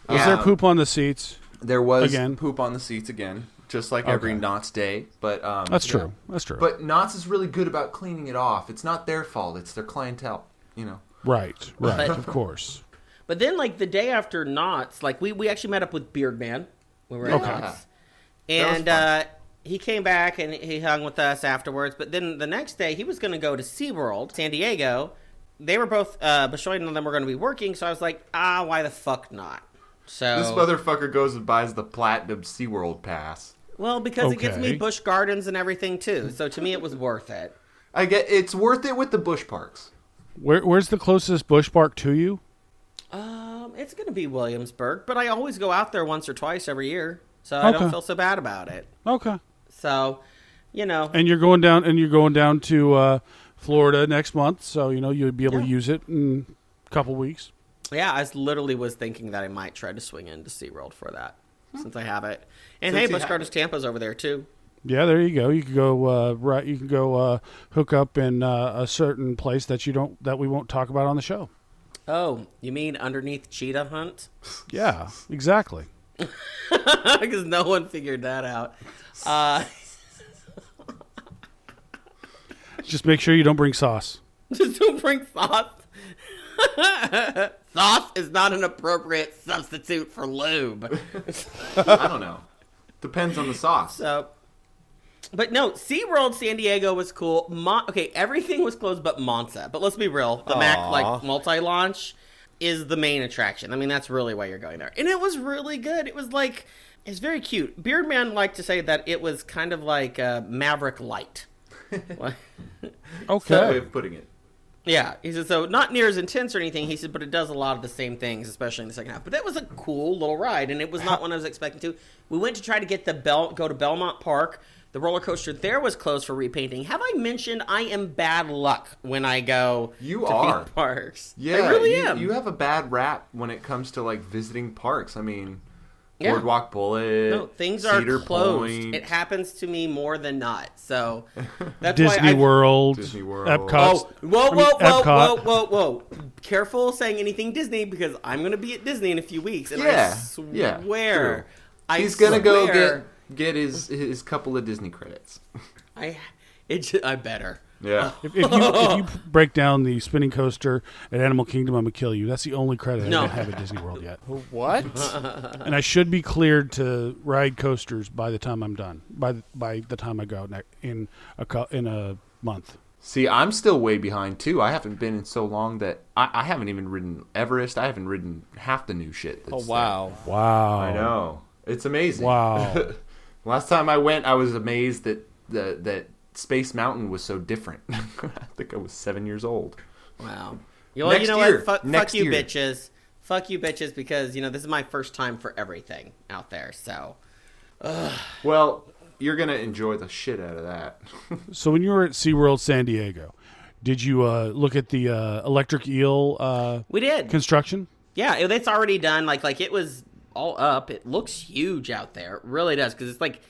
[SPEAKER 2] Was there poop on the seats?
[SPEAKER 7] There was
[SPEAKER 2] Again?
[SPEAKER 7] poop on the seats again, just like every Knott's day. But
[SPEAKER 2] That's true. That's true.
[SPEAKER 7] But Knott's is really good about cleaning it off. It's not their fault. It's their clientele.
[SPEAKER 2] Right.
[SPEAKER 4] But-
[SPEAKER 2] Of course.
[SPEAKER 4] But then, the day after Knott's, we actually met up with Beardman. We were at Knott's. And he came back and he hung with us afterwards. But then the next day, he was going to go to SeaWorld, San Diego. They were both, Bashoy and them were going to be working. So I was like, why the fuck not? So
[SPEAKER 7] This motherfucker goes and buys the platinum SeaWorld pass.
[SPEAKER 4] Well, because it gets me
[SPEAKER 2] Okay.
[SPEAKER 4] Busch Gardens and everything, too. So to me, it was worth it.
[SPEAKER 7] I get it's worth it with the Busch parks.
[SPEAKER 2] Where's the closest Busch park to you?
[SPEAKER 4] It's going to be Williamsburg. But I always go out there once or twice every year. So I don't feel so bad about it.
[SPEAKER 2] Okay.
[SPEAKER 4] So,
[SPEAKER 2] And you're going down to Florida next month, so you'll be able to use it in a couple weeks.
[SPEAKER 4] Yeah, I literally was thinking that I might try to swing into SeaWorld for that, since I have it. And
[SPEAKER 7] Since
[SPEAKER 4] hey,
[SPEAKER 7] you
[SPEAKER 4] Busch
[SPEAKER 7] have
[SPEAKER 4] Gardens Tampa's over there, too.
[SPEAKER 2] Yeah, there you go. You can go You can go hook up in a certain place that we won't talk about on the show.
[SPEAKER 4] Oh, you mean underneath Cheetah Hunt?
[SPEAKER 2] Yeah, exactly.
[SPEAKER 4] Because no one figured that out.
[SPEAKER 2] Just make sure you don't bring sauce.
[SPEAKER 4] Just don't bring sauce. Sauce is not an appropriate substitute for lube.
[SPEAKER 7] I don't know. Depends on the sauce.
[SPEAKER 4] So, but no, SeaWorld San Diego was cool. Everything was closed but Monza. But let's be real. The Mac multi-launch is the main attraction. I mean, that's really why you're going there. And it was really good. It was it's very cute. Beardman liked to say that it was kind of like Maverick Light.
[SPEAKER 2] Okay.
[SPEAKER 7] That's the way of putting it.
[SPEAKER 4] Yeah, he said, so not near as intense or anything, he said, but it does a lot of the same things, especially in the second half. But that was a cool little ride, and it was not one I was expecting to. We went to try to get go to Belmont Park. The roller coaster there was closed for repainting. Have I mentioned I am bad luck when I go to theme parks?
[SPEAKER 7] Yeah,
[SPEAKER 4] I really am.
[SPEAKER 7] You have a bad rap when it comes to visiting parks. I mean,
[SPEAKER 4] Yeah.
[SPEAKER 7] Boardwalk Bullet.
[SPEAKER 4] No, things
[SPEAKER 7] Cedar
[SPEAKER 4] are closed.
[SPEAKER 7] Point.
[SPEAKER 4] It happens to me more than not. So that's
[SPEAKER 2] Disney
[SPEAKER 4] why
[SPEAKER 2] World,
[SPEAKER 7] Disney World.
[SPEAKER 2] Epcot.
[SPEAKER 4] Whoa. Careful saying anything Disney because I'm going to be at Disney in a few weeks. And I swear.
[SPEAKER 7] True. He's going to go get his couple of Disney credits.
[SPEAKER 4] I better.
[SPEAKER 7] Yeah.
[SPEAKER 2] If you break down the spinning coaster at Animal Kingdom, I'm going to kill you. That's the only credit I don't have at Disney World yet.
[SPEAKER 6] What?
[SPEAKER 2] And I should be cleared to ride coasters by the time I'm done. By the time I go out in a month.
[SPEAKER 7] See, I'm still way behind, too. I haven't been in so long that I haven't even ridden Everest. I haven't ridden half the new shit. That's
[SPEAKER 6] wow.
[SPEAKER 2] Wow.
[SPEAKER 7] I know. It's amazing.
[SPEAKER 2] Wow.
[SPEAKER 7] Last time I went, I was amazed that that Space Mountain was so different. I think I was 7 years old.
[SPEAKER 4] Wow.
[SPEAKER 7] Next year.
[SPEAKER 4] What?
[SPEAKER 7] Next
[SPEAKER 4] Fuck you,
[SPEAKER 7] year.
[SPEAKER 4] bitches. Fuck you, bitches, because, this is my first time for everything out there, so.
[SPEAKER 7] Well, you're going to enjoy the shit out of that.
[SPEAKER 2] So when you were at SeaWorld San Diego, Did you look at the electric eel
[SPEAKER 4] We did.
[SPEAKER 2] construction?
[SPEAKER 4] Yeah, it's already done. Like it was all up. It looks huge out there. It really does, because it's like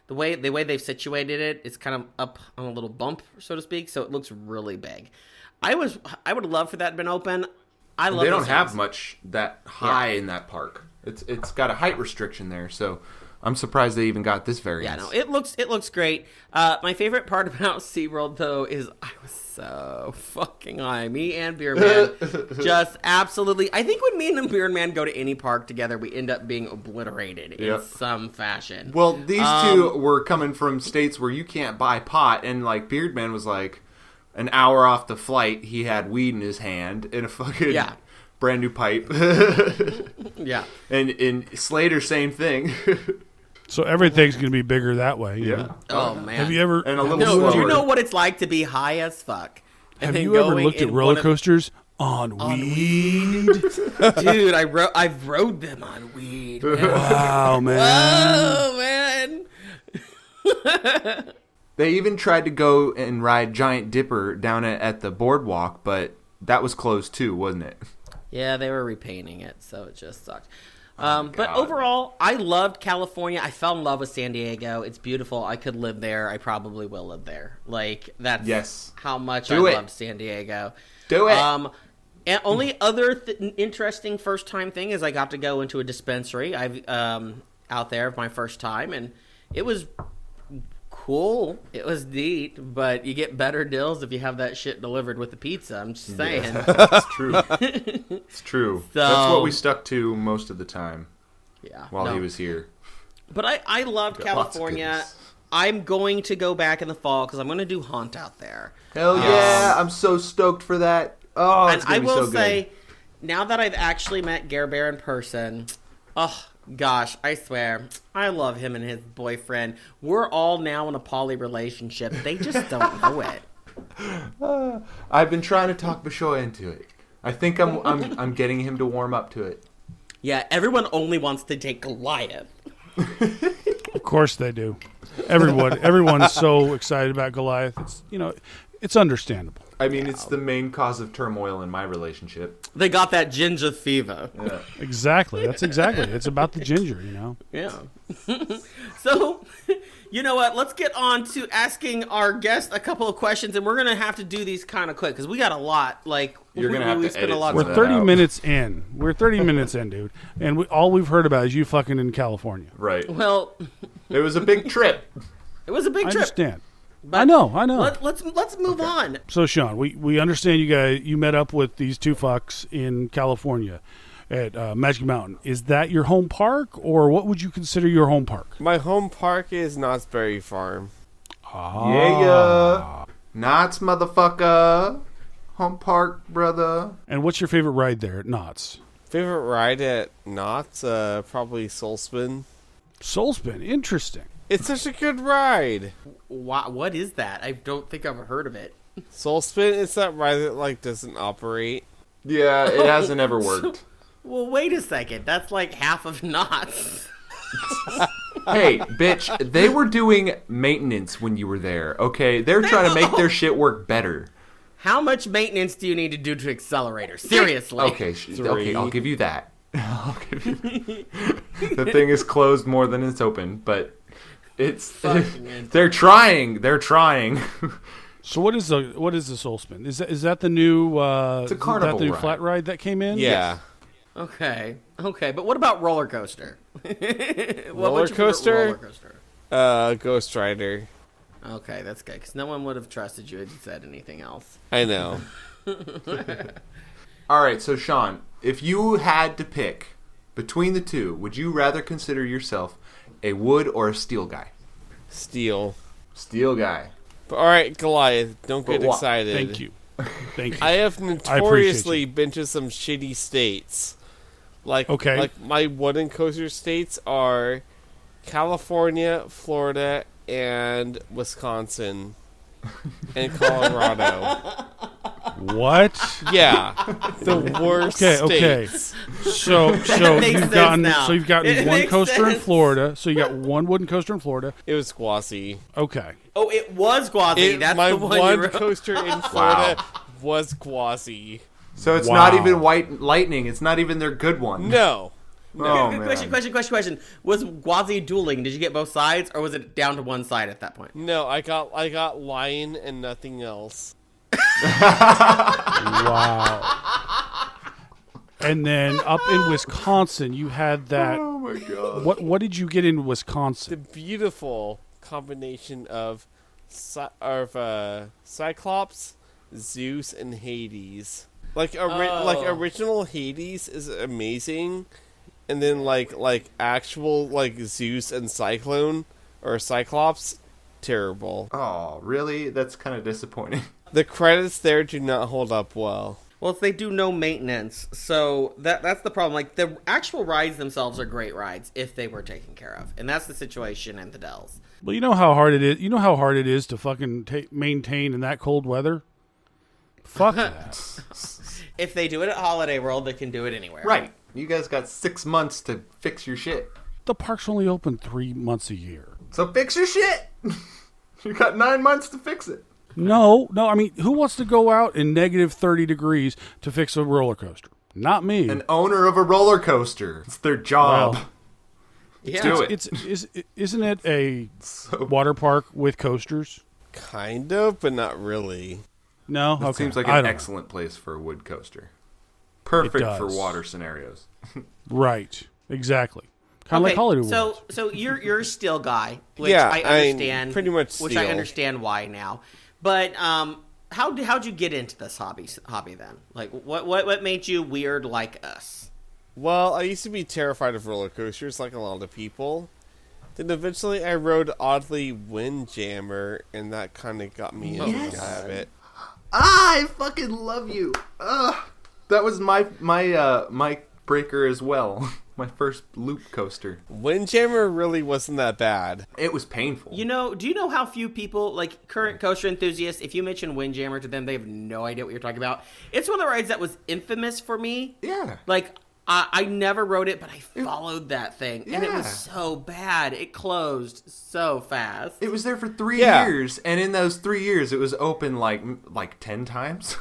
[SPEAKER 4] the way they've situated it. It's kind of up on a little bump, so to speak. So it looks really big. I would love for that to been open. I love.
[SPEAKER 7] They don't
[SPEAKER 4] those
[SPEAKER 7] have
[SPEAKER 4] things.
[SPEAKER 7] much that high in that park. It's got a height restriction there, so I'm surprised they even got this variance.
[SPEAKER 4] Yeah, no, it looks great. My favorite part about SeaWorld, though, is I was so fucking high. Me and Beer Man just absolutely. I think when me and Beer Man go to any park together, we end up being obliterated in some fashion.
[SPEAKER 7] Well, these two were coming from states where you can't buy pot, and like Beardman was like an hour off the flight, he had weed in his hand in a fucking brand new pipe.
[SPEAKER 4] Yeah.
[SPEAKER 7] And Slater, same thing.
[SPEAKER 2] So everything's going to be bigger that way. You know?
[SPEAKER 4] Oh man.
[SPEAKER 2] Have you ever?
[SPEAKER 7] And a little
[SPEAKER 4] No,
[SPEAKER 7] slower.
[SPEAKER 4] do you know what it's like to be high as fuck?
[SPEAKER 2] Have you ever looked at roller coasters on weed?
[SPEAKER 4] Dude, I've rode them on weed. Man.
[SPEAKER 2] Wow, man.
[SPEAKER 4] Oh man.
[SPEAKER 7] They even tried to go and ride Giant Dipper down at the boardwalk, but that was closed too, wasn't it?
[SPEAKER 4] Yeah, they were repainting it, so it just sucked. But overall, I loved California. I fell in love with San Diego. It's beautiful. I could live there. I probably will live there. Like, that's how much I loved San Diego.
[SPEAKER 7] Do it.
[SPEAKER 4] And only other interesting first-time thing is I got to go into a dispensary out there for my first time, and it was cool. It was neat, but you get better deals if you have that shit delivered with the pizza. I'm just saying.
[SPEAKER 7] Yeah, that's true. It's true.
[SPEAKER 4] So,
[SPEAKER 7] that's what we stuck to most of the time.
[SPEAKER 4] Yeah.
[SPEAKER 7] While he was here.
[SPEAKER 4] But I loved California. I'm going to go back in the fall because I'm going to do Haunt out there.
[SPEAKER 7] Hell yeah! I'm so stoked for that. Oh, it's
[SPEAKER 4] and I
[SPEAKER 7] gonna be so
[SPEAKER 4] will
[SPEAKER 7] good.
[SPEAKER 4] say, now that I've actually met Gare Bear in person, oh gosh, I swear, I love him and his boyfriend. We're all now in a poly relationship. They just don't know it.
[SPEAKER 7] I've been trying to talk Bishoy into it. I think I'm getting him to warm up to it.
[SPEAKER 4] Yeah, everyone only wants to take Goliath.
[SPEAKER 2] Of course they do. Everyone's so excited about Goliath. It's understandable.
[SPEAKER 7] I mean, it's the main cause of turmoil in my relationship.
[SPEAKER 4] They got that ginger fever.
[SPEAKER 7] Yeah.
[SPEAKER 2] Exactly. That's exactly. It's about the ginger, you know.
[SPEAKER 4] Yeah. So, you know what? Let's get on to asking our guest a couple of questions, and we're gonna have to do these kind of quick because we got a lot. Like,
[SPEAKER 7] you're gonna have to
[SPEAKER 4] spend
[SPEAKER 7] edit
[SPEAKER 4] a lot.
[SPEAKER 2] We're 30 minutes in. We're 30 minutes in, dude, and all we've heard about is you fucking in California.
[SPEAKER 7] Right.
[SPEAKER 4] Well,
[SPEAKER 7] it was a big trip.
[SPEAKER 4] It was a big trip.
[SPEAKER 2] I understand. I know.
[SPEAKER 4] Let's move on.
[SPEAKER 2] So, Shaun, we understand you met up with these two fucks in California at Magic Mountain. Is that your home park, or what would you consider your home park?
[SPEAKER 6] My home park is Knott's Berry Farm.
[SPEAKER 7] Yeah. Knott's, motherfucker. Home park, brother.
[SPEAKER 2] And what's your favorite ride there at Knott's?
[SPEAKER 6] Favorite ride at Knott's? Probably Soul Spin.
[SPEAKER 2] Soul Spin, interesting.
[SPEAKER 6] It's such a good ride.
[SPEAKER 4] What is that? I don't think I've heard of it.
[SPEAKER 6] Soul Spin is that ride that doesn't operate.
[SPEAKER 7] Yeah, it hasn't ever worked.
[SPEAKER 4] Well, wait a second. That's like half of Knott's.
[SPEAKER 7] Hey, bitch, they were doing maintenance when you were there, okay? They're trying to make their shit work better.
[SPEAKER 4] How much maintenance do you need to do to accelerator? Seriously.
[SPEAKER 7] Okay, I'll give you that. The thing is closed more than it's open, but they're trying.
[SPEAKER 2] So what is the Soul Spin? Is that the new
[SPEAKER 7] it's a carnival
[SPEAKER 2] the new
[SPEAKER 7] ride.
[SPEAKER 2] flat ride that came in?
[SPEAKER 6] Yeah.
[SPEAKER 4] Okay, but what about roller coaster?
[SPEAKER 6] Roller coaster? Ghost Rider.
[SPEAKER 4] Okay, that's good, because no one would have trusted you if you said anything else.
[SPEAKER 6] I know.
[SPEAKER 7] All right, so Shaun, if you had to pick between the two, would you rather consider yourself a wood or a steel guy?
[SPEAKER 6] Steel.
[SPEAKER 7] Steel guy.
[SPEAKER 6] But, all right, Goliath, don't get excited.
[SPEAKER 2] Thank you.
[SPEAKER 6] I have notoriously been to some shitty states. Like my wooden coaster states are California, Florida, and Wisconsin, and Colorado.
[SPEAKER 2] What?
[SPEAKER 6] Yeah, the worst
[SPEAKER 2] Okay.
[SPEAKER 6] states.
[SPEAKER 2] So
[SPEAKER 4] makes
[SPEAKER 2] you've
[SPEAKER 4] sense now.
[SPEAKER 2] gotten
[SPEAKER 4] It
[SPEAKER 2] one
[SPEAKER 4] makes
[SPEAKER 2] coaster in
[SPEAKER 4] sense.
[SPEAKER 2] Florida. So you got one wooden coaster in Florida.
[SPEAKER 6] It was Guazi.
[SPEAKER 2] Okay.
[SPEAKER 4] Oh, it was Gwazi. That's
[SPEAKER 6] My
[SPEAKER 4] the one you
[SPEAKER 6] one
[SPEAKER 4] wrote.
[SPEAKER 6] coaster in Florida was Guazi.
[SPEAKER 7] So it's
[SPEAKER 2] Wow.
[SPEAKER 7] not even White Lightning. It's not even their good one.
[SPEAKER 6] No.
[SPEAKER 7] Oh,
[SPEAKER 4] Good
[SPEAKER 7] man.
[SPEAKER 4] question. Was Gwazi dueling? Did you get both sides, or was it down to one side at that point?
[SPEAKER 6] No, I got lion and nothing else.
[SPEAKER 2] Wow. And then up in Wisconsin, you had that.
[SPEAKER 7] Oh my god.
[SPEAKER 2] What did you get in
[SPEAKER 6] The
[SPEAKER 2] Wisconsin?
[SPEAKER 6] beautiful combination of Cyclops, Zeus, and Hades. Like original Hades is amazing, and then like actual like Zeus and Cyclone or Cyclops, terrible.
[SPEAKER 7] Oh, really? That's kind of disappointing.
[SPEAKER 6] The credits there do not hold up well.
[SPEAKER 4] Well, they do no maintenance, so that's the problem. Like, the actual rides themselves are great rides if they were taken care of, and that's the situation in the Dells.
[SPEAKER 2] Well, you know how hard it is. You know how hard it is to fucking maintain in that cold weather. Fuck that.
[SPEAKER 4] If they do it at Holiday World, they can do it anywhere.
[SPEAKER 7] Right. You guys got 6 months to fix your shit.
[SPEAKER 2] The park's only open 3 months a year.
[SPEAKER 7] So fix your shit. You got 9 months to fix it.
[SPEAKER 2] No. I mean, who wants to go out in negative 30 degrees to fix a roller coaster? Not me.
[SPEAKER 7] An owner of a roller coaster. It's their job.
[SPEAKER 2] Well,
[SPEAKER 4] Yeah.
[SPEAKER 7] Do it.
[SPEAKER 2] Isn't it a water park with coasters?
[SPEAKER 6] Kind of, but not really.
[SPEAKER 2] No,
[SPEAKER 7] It
[SPEAKER 2] okay.
[SPEAKER 7] seems like
[SPEAKER 2] I
[SPEAKER 7] an
[SPEAKER 2] don't know.
[SPEAKER 7] excellent place for a wood coaster. Perfect for
[SPEAKER 2] does.
[SPEAKER 7] water scenarios.
[SPEAKER 2] Right. Exactly. Kind of like Holiday World.
[SPEAKER 4] So you're a steel guy, which
[SPEAKER 6] Yeah,
[SPEAKER 4] I
[SPEAKER 6] I'm
[SPEAKER 4] understand.
[SPEAKER 6] pretty much
[SPEAKER 4] which I
[SPEAKER 6] steel.
[SPEAKER 4] understand why now. But how'd you get into this hobby then? Like, what made you weird like us?
[SPEAKER 6] Well, I used to be terrified of roller coasters, like a lot of people. Then eventually I rode Oddly Windjammer, and that kind of got me into the habit.
[SPEAKER 7] I fucking love you. That was my breaker as well. My first loop coaster.
[SPEAKER 6] Windjammer really wasn't that bad.
[SPEAKER 7] It was painful.
[SPEAKER 4] Do you know how few people, like current coaster enthusiasts, if you mention Windjammer to them, they have no idea what you're talking about. It's one of the rides that was infamous for me.
[SPEAKER 7] Yeah.
[SPEAKER 4] Like, I never rode it, but I followed that thing, and it was
[SPEAKER 7] Yeah.
[SPEAKER 4] so bad. It closed so fast.
[SPEAKER 7] It was there for 3
[SPEAKER 6] Yeah.
[SPEAKER 7] years, and in those 3 years, it was open like 10 times.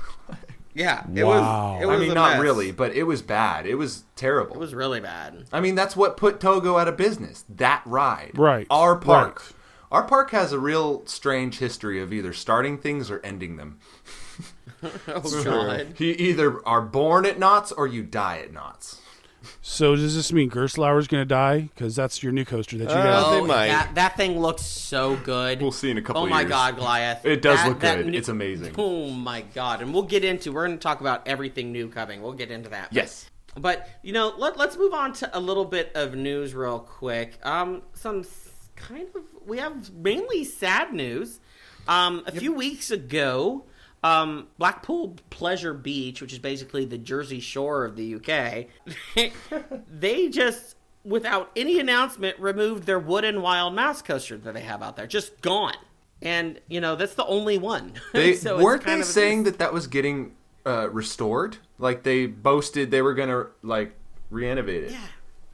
[SPEAKER 4] Yeah,
[SPEAKER 2] Wow.
[SPEAKER 4] It was
[SPEAKER 7] I mean,
[SPEAKER 4] a
[SPEAKER 7] not
[SPEAKER 4] mess.
[SPEAKER 7] really, but it was bad. It was terrible.
[SPEAKER 4] It was really bad.
[SPEAKER 7] I mean, that's what put Togo out of business. That ride.
[SPEAKER 2] Right.
[SPEAKER 7] Our park.
[SPEAKER 2] Right.
[SPEAKER 7] Our park has a real strange history of either starting things or ending them.
[SPEAKER 4] Oh, God.
[SPEAKER 7] You either are born at Knott's or you die at Knott's.
[SPEAKER 2] So does this mean Gerstlauer's going to die? Because that's your new coaster that you got.
[SPEAKER 6] They might.
[SPEAKER 4] That thing looks so good.
[SPEAKER 7] We'll see in a couple
[SPEAKER 4] Oh my
[SPEAKER 7] years.
[SPEAKER 4] God, Goliath!
[SPEAKER 7] It does
[SPEAKER 4] That-
[SPEAKER 7] look
[SPEAKER 4] that
[SPEAKER 7] good.
[SPEAKER 4] new-
[SPEAKER 7] It's amazing.
[SPEAKER 4] Oh my God! And we're going to talk about everything new coming. We'll get into that.
[SPEAKER 7] Yes.
[SPEAKER 4] But let's move on to a little bit of news real quick. We have mainly sad news. A few weeks ago, Blackpool Pleasure Beach, which is basically the Jersey Shore of the UK, they just, without any announcement, removed their wooden wild mouse coaster that they have out there. Just gone. And, that's the only one.
[SPEAKER 7] They
[SPEAKER 4] So it's
[SPEAKER 7] weren't
[SPEAKER 4] kind
[SPEAKER 7] they
[SPEAKER 4] of a-
[SPEAKER 7] saying that was getting restored? Like they boasted they were gonna re-innovate it.
[SPEAKER 4] Yeah.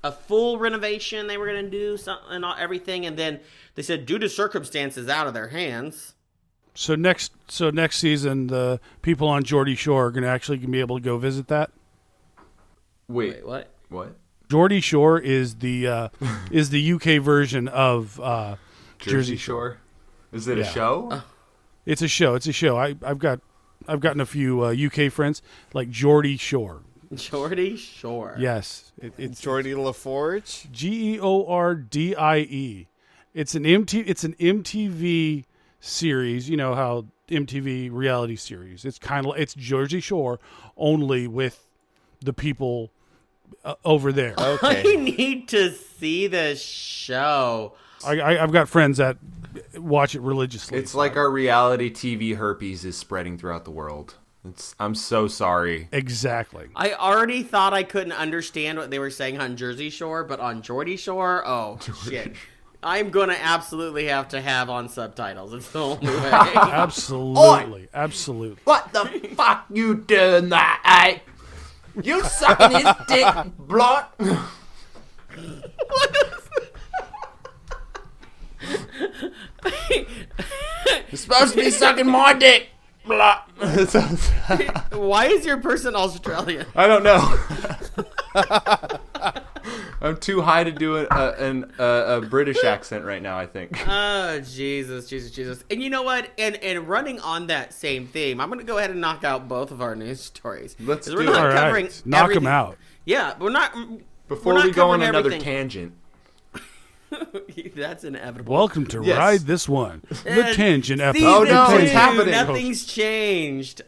[SPEAKER 4] A full renovation they were going to do, and everything, and then they said, due to circumstances out of their hands.
[SPEAKER 2] So next season, the people on Geordie Shore are going to actually be able to go visit that.
[SPEAKER 7] Wait,
[SPEAKER 4] What?
[SPEAKER 7] what?
[SPEAKER 2] Geordie Shore is the UK version of
[SPEAKER 7] Jersey Shore? Is it a
[SPEAKER 2] Yeah.
[SPEAKER 7] show?
[SPEAKER 2] It's a show. I've gotten a few UK friends like Geordie Shore.
[SPEAKER 4] Geordie Shore.
[SPEAKER 2] Yes, it's
[SPEAKER 6] Geordie LaForge?
[SPEAKER 2] Geordie. It's an MTV series. You know how MTV reality series. It's Jersey Shore only with the people over there.
[SPEAKER 4] I need to see this show.
[SPEAKER 2] I've got friends that watch it religiously.
[SPEAKER 7] It's like our reality TV herpes is spreading throughout the world. I'm so sorry.
[SPEAKER 2] Exactly.
[SPEAKER 4] I already thought I couldn't understand what they were saying on Jersey Shore, but on Geordie Shore, oh, shit. I'm going to absolutely have to have on subtitles. It's the only way.
[SPEAKER 2] Absolutely. Absolutely.
[SPEAKER 7] What the fuck you doing that, eh? You sucking his dick, blot? You're supposed to be sucking my dick, blot.
[SPEAKER 4] Why is your person Australian?
[SPEAKER 7] I don't know. I'm too high to do a British accent right now, I think.
[SPEAKER 4] Oh, Jesus. And you know what? And running on that same theme, I'm going to go ahead and knock out both of our news stories.
[SPEAKER 7] Let's do
[SPEAKER 4] we're
[SPEAKER 7] it.
[SPEAKER 4] not
[SPEAKER 2] All
[SPEAKER 4] covering
[SPEAKER 2] right. Knock them out.
[SPEAKER 4] Yeah, we're not.
[SPEAKER 7] Before
[SPEAKER 4] we're not
[SPEAKER 7] we go on
[SPEAKER 4] covering
[SPEAKER 7] another
[SPEAKER 4] everything.
[SPEAKER 7] tangent.
[SPEAKER 4] That's inevitable.
[SPEAKER 2] Welcome to
[SPEAKER 7] Yes.
[SPEAKER 2] Ride This One, the tangent episode.
[SPEAKER 7] Oh, no,
[SPEAKER 4] Season
[SPEAKER 7] it's
[SPEAKER 4] 2,
[SPEAKER 7] happening.
[SPEAKER 4] Nothing's changed.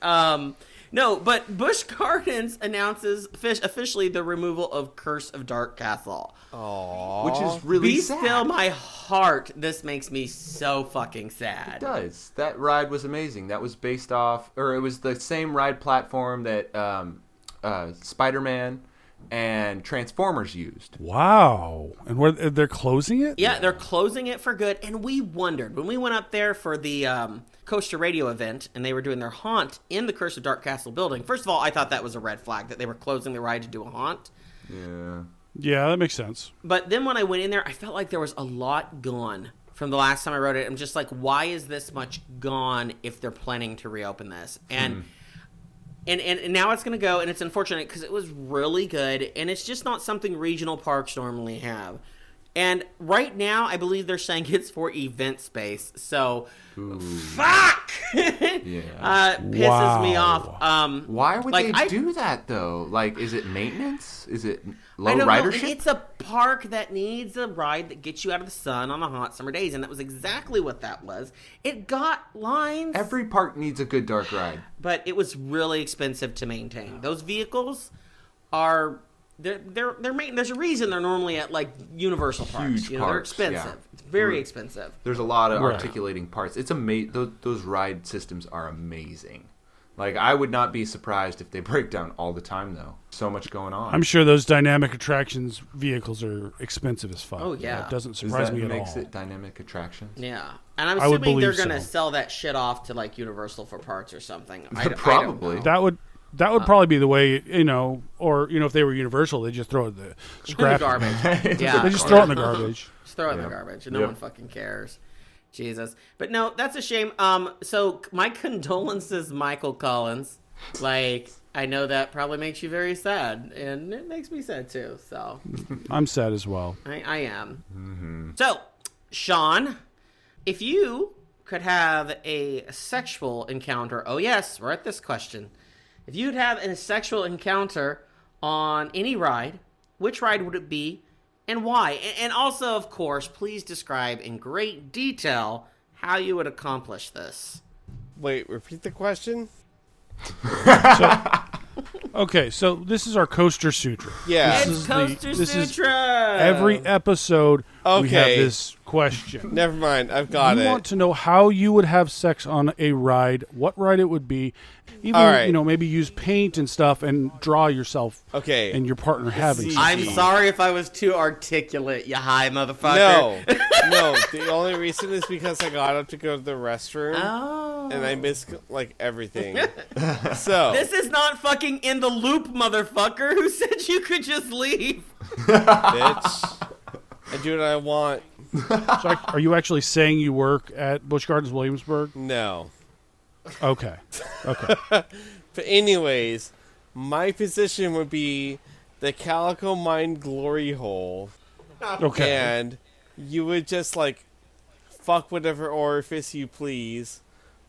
[SPEAKER 4] No, but Busch Gardens announces officially the removal of Curse of Dark Castle.
[SPEAKER 7] Which is really
[SPEAKER 4] Be
[SPEAKER 7] sad.
[SPEAKER 4] still my heart. This makes me so fucking sad.
[SPEAKER 7] It does. That ride was amazing. That was based off, or it was the same ride platform that Spider-Man and Transformers used.
[SPEAKER 2] Wow. And they're closing it?
[SPEAKER 4] Yeah, they're closing it for good. And we wondered when we went up there for the Coaster Radio event and they were doing their haunt in the Curse of Dark Castle building. First of all, I thought that was a red flag that they were closing the ride to do a haunt.
[SPEAKER 7] Yeah.
[SPEAKER 2] Yeah, that makes sense.
[SPEAKER 4] But then when I went in there, I felt like there was a lot gone from the last time I rode it. I'm just like, why is this much gone if they're planning to reopen this? And now it's going to go, and it's unfortunate because it was really good, and it's just not something regional parks normally have. And right now, I believe they're saying it's for event space. So, fuck! Pisses me off.
[SPEAKER 7] Why would
[SPEAKER 4] like,
[SPEAKER 7] they do that, though? Like, is it maintenance? Is it low
[SPEAKER 4] I don't know.
[SPEAKER 7] ridership?
[SPEAKER 4] It's a park that needs a ride that gets you out of the sun on the hot summer days, and that was exactly what that was. It got lines.
[SPEAKER 7] Every park needs a good dark ride.
[SPEAKER 4] But it was really expensive to maintain. Those vehicles are they're there's a reason they're normally at like Universal parks.
[SPEAKER 7] Huge
[SPEAKER 4] They're
[SPEAKER 7] parks,
[SPEAKER 4] expensive.
[SPEAKER 7] yeah.
[SPEAKER 4] It's very expensive.
[SPEAKER 7] There's a lot of
[SPEAKER 2] Right.
[SPEAKER 7] articulating parts. It's amazing. Those ride systems are amazing. Like, I would not be surprised if they break down all the time, though. So much going on.
[SPEAKER 2] I'm sure those dynamic attractions vehicles are expensive as fuck.
[SPEAKER 4] Oh, yeah.
[SPEAKER 2] That doesn't
[SPEAKER 7] Is
[SPEAKER 2] surprise
[SPEAKER 7] that
[SPEAKER 2] me at
[SPEAKER 7] makes
[SPEAKER 2] all.
[SPEAKER 7] it dynamic attractions?
[SPEAKER 4] Yeah, and I'm
[SPEAKER 2] I would
[SPEAKER 4] assuming they're
[SPEAKER 2] believe
[SPEAKER 4] gonna
[SPEAKER 2] so.
[SPEAKER 4] sell that shit off to like Universal for parts or something.
[SPEAKER 7] Probably.
[SPEAKER 4] I don't know.
[SPEAKER 2] That would probably be the way, or if they were Universal, they just throw it in the
[SPEAKER 4] In the
[SPEAKER 2] scrap.
[SPEAKER 4] garbage. Yeah,
[SPEAKER 2] They just throw it in the garbage.
[SPEAKER 4] Just throw it in the
[SPEAKER 7] Yeah.
[SPEAKER 4] garbage. And no
[SPEAKER 7] Yep.
[SPEAKER 4] one fucking cares. Jesus. But no, that's a shame. So my condolences, Michael Collins. Like, I know that probably makes you very sad, and it makes me sad too. So
[SPEAKER 2] I'm sad as well.
[SPEAKER 4] I am. So, Shaun, if you could have a sexual encounter, oh yes, we're at this question. If you'd have a sexual encounter on any ride, which ride would it be and why? And also, of course, please describe in great detail how you would accomplish this.
[SPEAKER 6] Wait, repeat the question?
[SPEAKER 2] Okay, so this is our Coaster Sutra.
[SPEAKER 6] Yeah.
[SPEAKER 2] This
[SPEAKER 4] It's
[SPEAKER 2] is
[SPEAKER 4] Coaster
[SPEAKER 2] this is
[SPEAKER 4] Sutra!
[SPEAKER 2] every episode we have
[SPEAKER 6] Okay.
[SPEAKER 2] this question.
[SPEAKER 6] Never mind, I've got
[SPEAKER 2] You
[SPEAKER 6] it.
[SPEAKER 2] want to know how you would have sex on a ride, what ride it would be, even,
[SPEAKER 6] All right.
[SPEAKER 2] maybe use paint and stuff and draw yourself
[SPEAKER 6] Okay.
[SPEAKER 2] and your partner having sex.
[SPEAKER 4] I'm sorry if I was too articulate, you high motherfucker.
[SPEAKER 6] No. The only reason is because I got up to go to the restroom
[SPEAKER 4] Oh.
[SPEAKER 6] and I missed like everything. So
[SPEAKER 4] This is not fucking In the Loop, motherfucker. Who said you could just leave?
[SPEAKER 6] bitch, I do what I want.
[SPEAKER 2] So are you actually saying you work at Busch Gardens Williamsburg?
[SPEAKER 6] No.
[SPEAKER 2] Okay.
[SPEAKER 6] But anyways, my position would be the Calico Mine glory hole.
[SPEAKER 2] Okay.
[SPEAKER 6] And you would just like fuck whatever orifice you please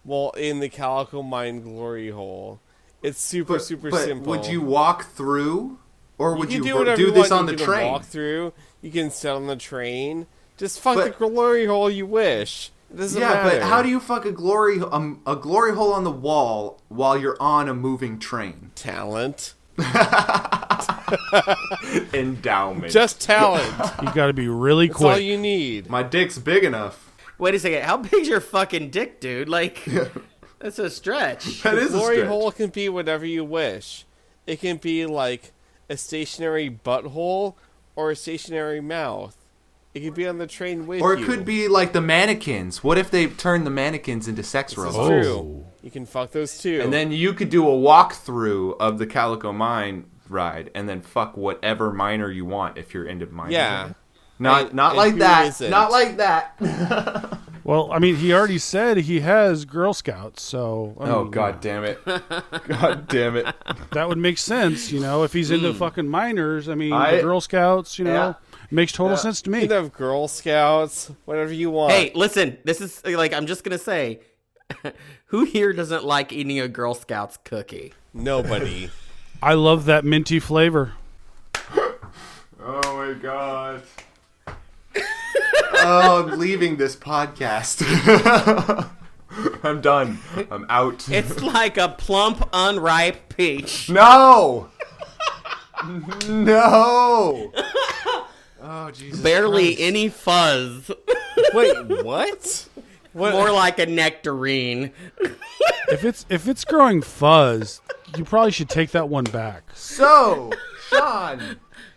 [SPEAKER 6] while in the Calico Mine glory hole. It's super
[SPEAKER 7] But
[SPEAKER 6] simple.
[SPEAKER 7] would you walk through? Or would
[SPEAKER 6] can
[SPEAKER 7] you
[SPEAKER 6] whatever
[SPEAKER 7] do
[SPEAKER 6] you
[SPEAKER 7] this
[SPEAKER 6] want.
[SPEAKER 7] on the
[SPEAKER 6] You can
[SPEAKER 7] train?
[SPEAKER 6] walk through. You can sit on the train. Just fuck the
[SPEAKER 7] But-
[SPEAKER 6] glory hole you wish. It doesn't
[SPEAKER 7] Yeah,
[SPEAKER 6] matter.
[SPEAKER 7] but how do you fuck a glory hole on the wall while you're on a moving train?
[SPEAKER 6] Talent.
[SPEAKER 7] Endowment.
[SPEAKER 6] Just talent.
[SPEAKER 2] You got to be really
[SPEAKER 6] That's all
[SPEAKER 2] quick.
[SPEAKER 6] you need.
[SPEAKER 7] My dick's big enough.
[SPEAKER 4] Wait a second. How big's your fucking dick, dude? Like, that's a stretch.
[SPEAKER 7] That is a
[SPEAKER 6] Glory
[SPEAKER 7] stretch.
[SPEAKER 6] hole can be whatever you wish. It can be like a stationary butthole or a stationary mouth. It could be on the train with
[SPEAKER 7] Or
[SPEAKER 6] you.
[SPEAKER 7] it could be like the mannequins. What if they turn the mannequins into sex
[SPEAKER 6] This is
[SPEAKER 7] robots?
[SPEAKER 6] true. You can fuck those too.
[SPEAKER 7] And then you could do a walkthrough of the Calico Mine ride, and then fuck whatever miner you want if you're into mining.
[SPEAKER 6] yeah.
[SPEAKER 7] Not
[SPEAKER 6] And
[SPEAKER 7] like
[SPEAKER 6] who
[SPEAKER 7] that.
[SPEAKER 6] isn't?
[SPEAKER 7] Not like that.
[SPEAKER 2] Well, I mean, he already said he has Girl Scouts, so... I
[SPEAKER 7] Oh,
[SPEAKER 2] mean,
[SPEAKER 7] god damn it. God damn it.
[SPEAKER 2] that would make sense, if he's into fucking miners. I mean,
[SPEAKER 7] I-
[SPEAKER 2] the Girl Scouts,
[SPEAKER 7] Yeah.
[SPEAKER 2] makes total sense to
[SPEAKER 6] You
[SPEAKER 2] me.
[SPEAKER 6] can have Girl Scouts, whatever you want.
[SPEAKER 8] Hey, listen, this is, I'm just going to say, who here doesn't like eating a Girl Scouts cookie?
[SPEAKER 6] Nobody.
[SPEAKER 2] I love that minty flavor.
[SPEAKER 7] Oh my god. Oh, I'm leaving this podcast. I'm done. I'm out.
[SPEAKER 8] It's like a plump, unripe peach.
[SPEAKER 7] No! No! Oh, Jesus
[SPEAKER 8] Barely
[SPEAKER 7] Christ.
[SPEAKER 8] any fuzz.
[SPEAKER 6] Wait, what? What?
[SPEAKER 8] More like a nectarine.
[SPEAKER 2] If it's growing fuzz, you probably should take that one back.
[SPEAKER 7] So,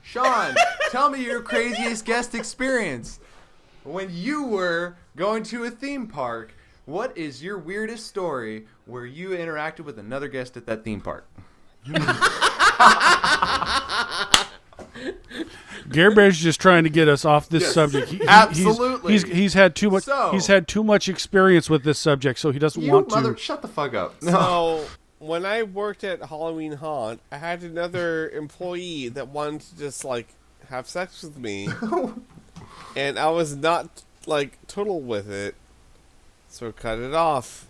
[SPEAKER 7] Shaun, tell me your craziest guest experience. When you were going to a theme park, what is your weirdest story where you interacted with another guest at that theme park?
[SPEAKER 2] Gare Bear's just trying to get us off this subject.
[SPEAKER 7] Absolutely.
[SPEAKER 2] He's had too much.
[SPEAKER 7] So-
[SPEAKER 2] he's had too much experience with this subject, so he doesn't want to.
[SPEAKER 7] Shut the fuck up.
[SPEAKER 6] So, when I worked at Halloween Haunt, I had another employee that wanted to just, have sex with me. And I was not, total with it. So cut it off.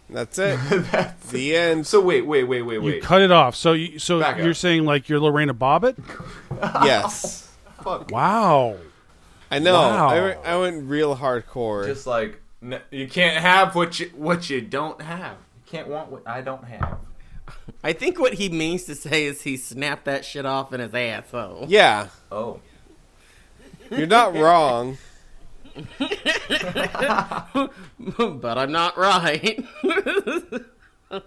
[SPEAKER 6] That's it. That's the end.
[SPEAKER 7] So wait.
[SPEAKER 2] You cut it off. So
[SPEAKER 7] Back
[SPEAKER 2] you're
[SPEAKER 7] up.
[SPEAKER 2] saying you're Lorena Bobbitt?
[SPEAKER 6] Yes.
[SPEAKER 7] Fuck.
[SPEAKER 2] Wow.
[SPEAKER 6] I know.
[SPEAKER 2] Wow.
[SPEAKER 6] I went real hardcore.
[SPEAKER 7] Just you can't have what you don't have. You can't want what I don't have.
[SPEAKER 8] I think what he means to say is he snapped that shit off in his asshole.
[SPEAKER 6] Yeah.
[SPEAKER 7] Oh.
[SPEAKER 6] You're not wrong.
[SPEAKER 8] But I'm not right. All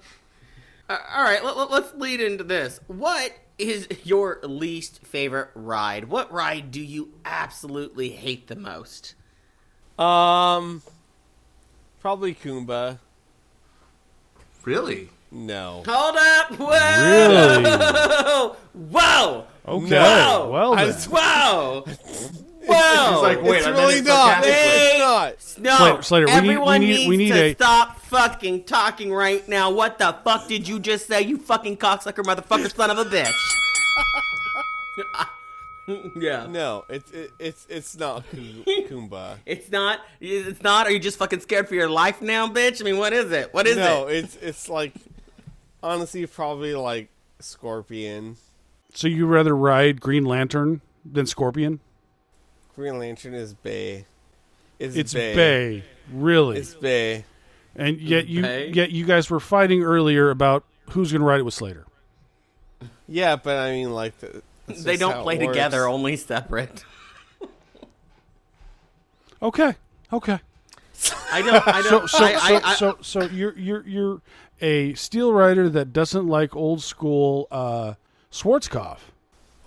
[SPEAKER 8] right, let's lead into this. What is your least favorite ride? What ride do you absolutely hate the most?
[SPEAKER 6] Probably Kumba.
[SPEAKER 7] Really?
[SPEAKER 6] No.
[SPEAKER 8] Hold up! Whoa!
[SPEAKER 2] Really?
[SPEAKER 8] Whoa!
[SPEAKER 2] Okay.
[SPEAKER 8] Whoa!
[SPEAKER 2] Well then.
[SPEAKER 8] Whoa! Whoa!
[SPEAKER 7] He's like, wait,
[SPEAKER 6] It's
[SPEAKER 7] I meant
[SPEAKER 6] really
[SPEAKER 7] it
[SPEAKER 6] not.
[SPEAKER 7] sarcastically.
[SPEAKER 6] It's not.
[SPEAKER 8] No,
[SPEAKER 2] Slater,
[SPEAKER 8] everyone
[SPEAKER 2] we
[SPEAKER 8] needs
[SPEAKER 2] need
[SPEAKER 8] to
[SPEAKER 2] a-
[SPEAKER 8] stop fucking talking right now. What the fuck did you just say, you fucking cocksucker motherfucker son of a bitch? Yeah.
[SPEAKER 6] No, it's not Kumba.
[SPEAKER 8] It's not. Are you just fucking scared for your life now, bitch? I mean, what is it? What is
[SPEAKER 6] No,
[SPEAKER 8] it?
[SPEAKER 6] it's honestly probably Scorpion.
[SPEAKER 2] So you rather ride Green Lantern than Scorpion?
[SPEAKER 6] Green Lantern is Bay.
[SPEAKER 2] It's Bay. Really?
[SPEAKER 6] It's Bay.
[SPEAKER 2] And yet
[SPEAKER 8] Bay?
[SPEAKER 2] you guys were fighting earlier about who's going to ride it with Slater.
[SPEAKER 6] Yeah, but I mean that's
[SPEAKER 8] They
[SPEAKER 6] just
[SPEAKER 8] don't
[SPEAKER 6] how it
[SPEAKER 8] play
[SPEAKER 6] works.
[SPEAKER 8] together, only separate.
[SPEAKER 2] Okay.
[SPEAKER 8] I don't.
[SPEAKER 2] So you're a steel rider that doesn't like old school Schwarzkopf.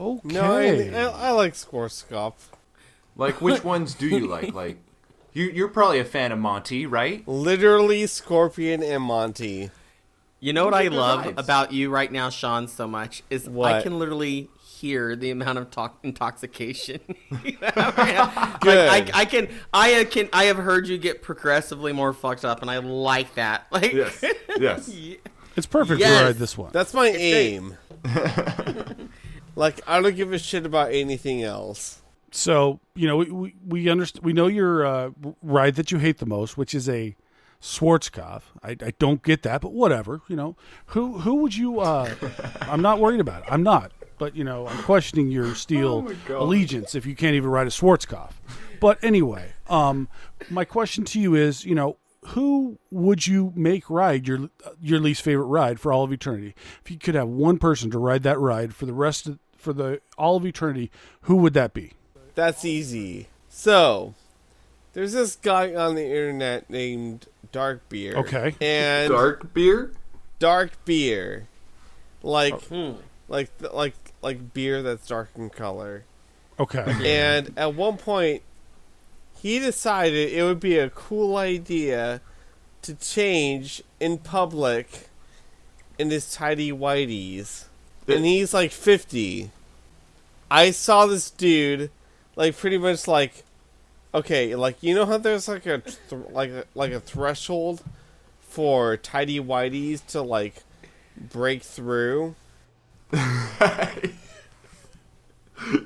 [SPEAKER 2] Okay.
[SPEAKER 6] No, I like Schwarzkopf.
[SPEAKER 7] Which ones do you like? You're probably a fan of Monty, right?
[SPEAKER 6] Literally Scorpion and Monty.
[SPEAKER 8] You know what I
[SPEAKER 7] are good
[SPEAKER 8] love
[SPEAKER 7] rides.
[SPEAKER 8] about you right now, Sean, so much is I
[SPEAKER 6] What?
[SPEAKER 8] can literally hear the amount of intoxication.
[SPEAKER 6] Good.
[SPEAKER 8] I have heard you get progressively more fucked up, and I like that.
[SPEAKER 7] Yes.
[SPEAKER 2] It's perfect
[SPEAKER 8] Yes.
[SPEAKER 2] to ride this one.
[SPEAKER 6] That's my aim. I don't give a shit about anything else.
[SPEAKER 2] So we understand. We know your ride that you hate the most, which is a Schwarzkopf. I don't get that, but whatever. Who would you? I'm not worried about it. I'm not. But I'm questioning your steel allegiance if you can't even ride a Schwarzkopf. But anyway, my question to you is, who would you make ride your least favorite ride for all of eternity? If you could have one person to ride that ride for all of eternity, who would that be?
[SPEAKER 6] That's easy. So, there's this guy on the internet named Dark Beer.
[SPEAKER 2] Okay.
[SPEAKER 6] And
[SPEAKER 7] Dark beer?
[SPEAKER 6] Dark Beer. Like beer that's dark in color.
[SPEAKER 2] Okay.
[SPEAKER 6] And at one point, he decided it would be a cool idea to change in public in his tidy whities. And he's like 50. I saw this dude, like pretty much like, okay, like you know how there's like a threshold for tidy whities to like break through.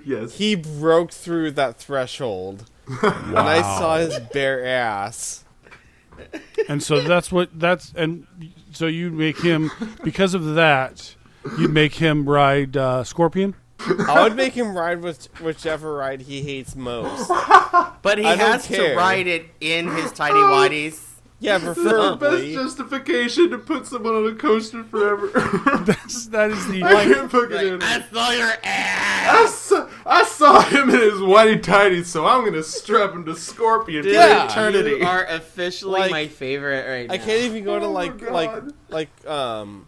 [SPEAKER 7] Yes.
[SPEAKER 6] He broke through that threshold, and I saw his bare ass.
[SPEAKER 2] And so so you make him, because of that, you'd make him ride Scorpion?
[SPEAKER 6] I would make him ride whichever ride he hates most.
[SPEAKER 8] But he
[SPEAKER 6] I don't
[SPEAKER 8] has to
[SPEAKER 6] care.
[SPEAKER 8] ride it in his tidy whities.
[SPEAKER 6] Yeah, preferably.
[SPEAKER 7] Best justification to put someone on a coaster forever.
[SPEAKER 2] That is the...
[SPEAKER 7] I can't fucking do it.
[SPEAKER 8] I saw your ass.
[SPEAKER 7] I saw him in his whitey tighties, so I'm gonna strap him to Scorpion for
[SPEAKER 6] Yeah.
[SPEAKER 7] eternity.
[SPEAKER 8] You are officially
[SPEAKER 6] Like,
[SPEAKER 8] my favorite right now.
[SPEAKER 6] I can't even go to
[SPEAKER 7] God.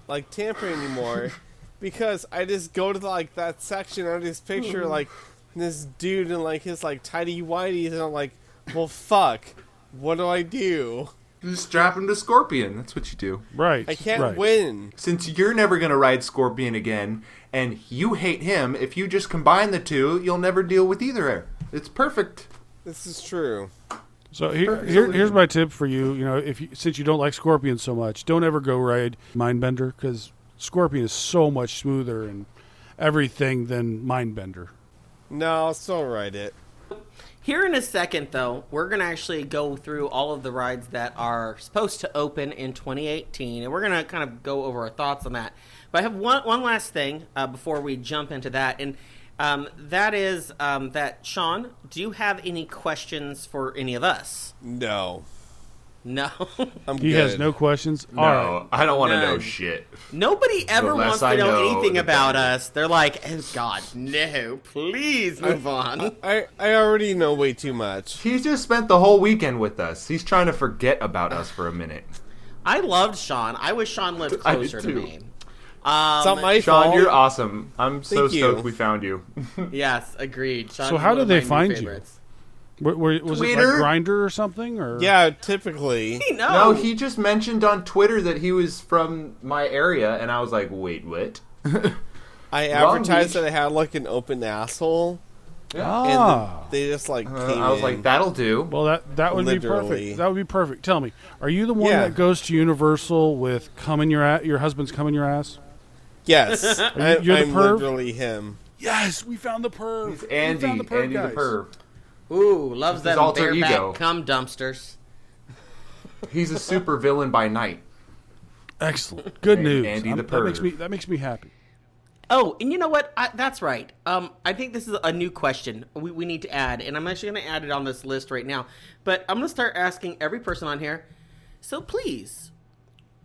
[SPEAKER 6] like Tampa anymore because I just go to like that section. I just picture like this dude in like his like tidy whities, and I'm like, well, fuck, what do I do?
[SPEAKER 7] Just strap him to Scorpion. That's what you do.
[SPEAKER 2] Right.
[SPEAKER 6] I can't
[SPEAKER 2] right.
[SPEAKER 6] win.
[SPEAKER 7] Since you're never gonna ride Scorpion again, and you hate him, if you just combine the two, you'll never deal with either. It's perfect.
[SPEAKER 6] This is true.
[SPEAKER 2] So here's my tip for you. You know, since you don't like Scorpion so much, don't ever go ride Mindbender, because Scorpion is so much smoother and everything than Mindbender.
[SPEAKER 6] No, I'll still ride it.
[SPEAKER 8] Here in a second, though, we're going to actually go through all of the rides that are supposed to open in 2018, and we're going to kind of go over our thoughts on that. But I have one last thing before we jump into that, and that is that, Shaun, do you have any questions for any of us?
[SPEAKER 6] No,
[SPEAKER 8] No.
[SPEAKER 6] I'm
[SPEAKER 2] He
[SPEAKER 6] good.
[SPEAKER 2] has no questions.
[SPEAKER 7] No,
[SPEAKER 2] All right.
[SPEAKER 7] I don't want to know
[SPEAKER 8] None.
[SPEAKER 7] shit.
[SPEAKER 8] Nobody ever
[SPEAKER 7] The less
[SPEAKER 8] wants to
[SPEAKER 7] I
[SPEAKER 8] know
[SPEAKER 7] know,
[SPEAKER 8] anything
[SPEAKER 7] the
[SPEAKER 8] about
[SPEAKER 7] better.
[SPEAKER 8] us. They're like, oh, God, no, please move on.
[SPEAKER 6] I already know way too much.
[SPEAKER 7] He just spent the whole weekend with us. He's trying to forget about us for a minute.
[SPEAKER 8] I loved Shaun. I wish Shaun lived
[SPEAKER 7] I did
[SPEAKER 8] closer to
[SPEAKER 7] too.
[SPEAKER 8] me.
[SPEAKER 6] It's not my
[SPEAKER 7] Sean,
[SPEAKER 6] fault.
[SPEAKER 7] you're awesome. I'm so
[SPEAKER 6] Thank you.
[SPEAKER 7] stoked we found you.
[SPEAKER 8] Yes, agreed. Shaun
[SPEAKER 2] So
[SPEAKER 8] is
[SPEAKER 2] how
[SPEAKER 8] one
[SPEAKER 2] did
[SPEAKER 8] of
[SPEAKER 2] they
[SPEAKER 8] my new
[SPEAKER 2] find you?
[SPEAKER 8] favorites.
[SPEAKER 2] Was it
[SPEAKER 7] Twitter?
[SPEAKER 2] like Grindr or something? Or
[SPEAKER 6] Yeah, typically.
[SPEAKER 7] No, he just mentioned on Twitter that he was from my area, and I was like, wait, what?
[SPEAKER 6] I
[SPEAKER 7] Long
[SPEAKER 6] advertised
[SPEAKER 7] Beach.
[SPEAKER 6] that I had like an open asshole,
[SPEAKER 2] Ah.
[SPEAKER 6] and they just like came
[SPEAKER 7] I was
[SPEAKER 6] in.
[SPEAKER 7] like, that'll do.
[SPEAKER 2] Well, that would be
[SPEAKER 6] Literally.
[SPEAKER 2] perfect. That would be perfect. Tell me, are you the one
[SPEAKER 6] Yeah.
[SPEAKER 2] that goes to Universal with your husband's cum in your ass?
[SPEAKER 6] Yes,
[SPEAKER 2] you're the
[SPEAKER 6] I'm
[SPEAKER 2] perv?
[SPEAKER 6] literally him.
[SPEAKER 2] Yes, we found the perv.
[SPEAKER 7] It's
[SPEAKER 2] We
[SPEAKER 7] Andy,
[SPEAKER 2] found the perv
[SPEAKER 7] Andy
[SPEAKER 2] guys.
[SPEAKER 7] the perv.
[SPEAKER 8] Ooh, loves
[SPEAKER 7] It's his
[SPEAKER 8] them
[SPEAKER 7] alter
[SPEAKER 8] bareback
[SPEAKER 7] ego.
[SPEAKER 8] cum dumpsters.
[SPEAKER 7] He's a super villain by night.
[SPEAKER 2] Excellent. Good news.
[SPEAKER 7] Andy the
[SPEAKER 2] That makes me happy.
[SPEAKER 8] Oh, and you know what? That's right. I think this is a new question we need to add, and I'm actually going to add it on this list right now. But I'm going to start asking every person on here. So please,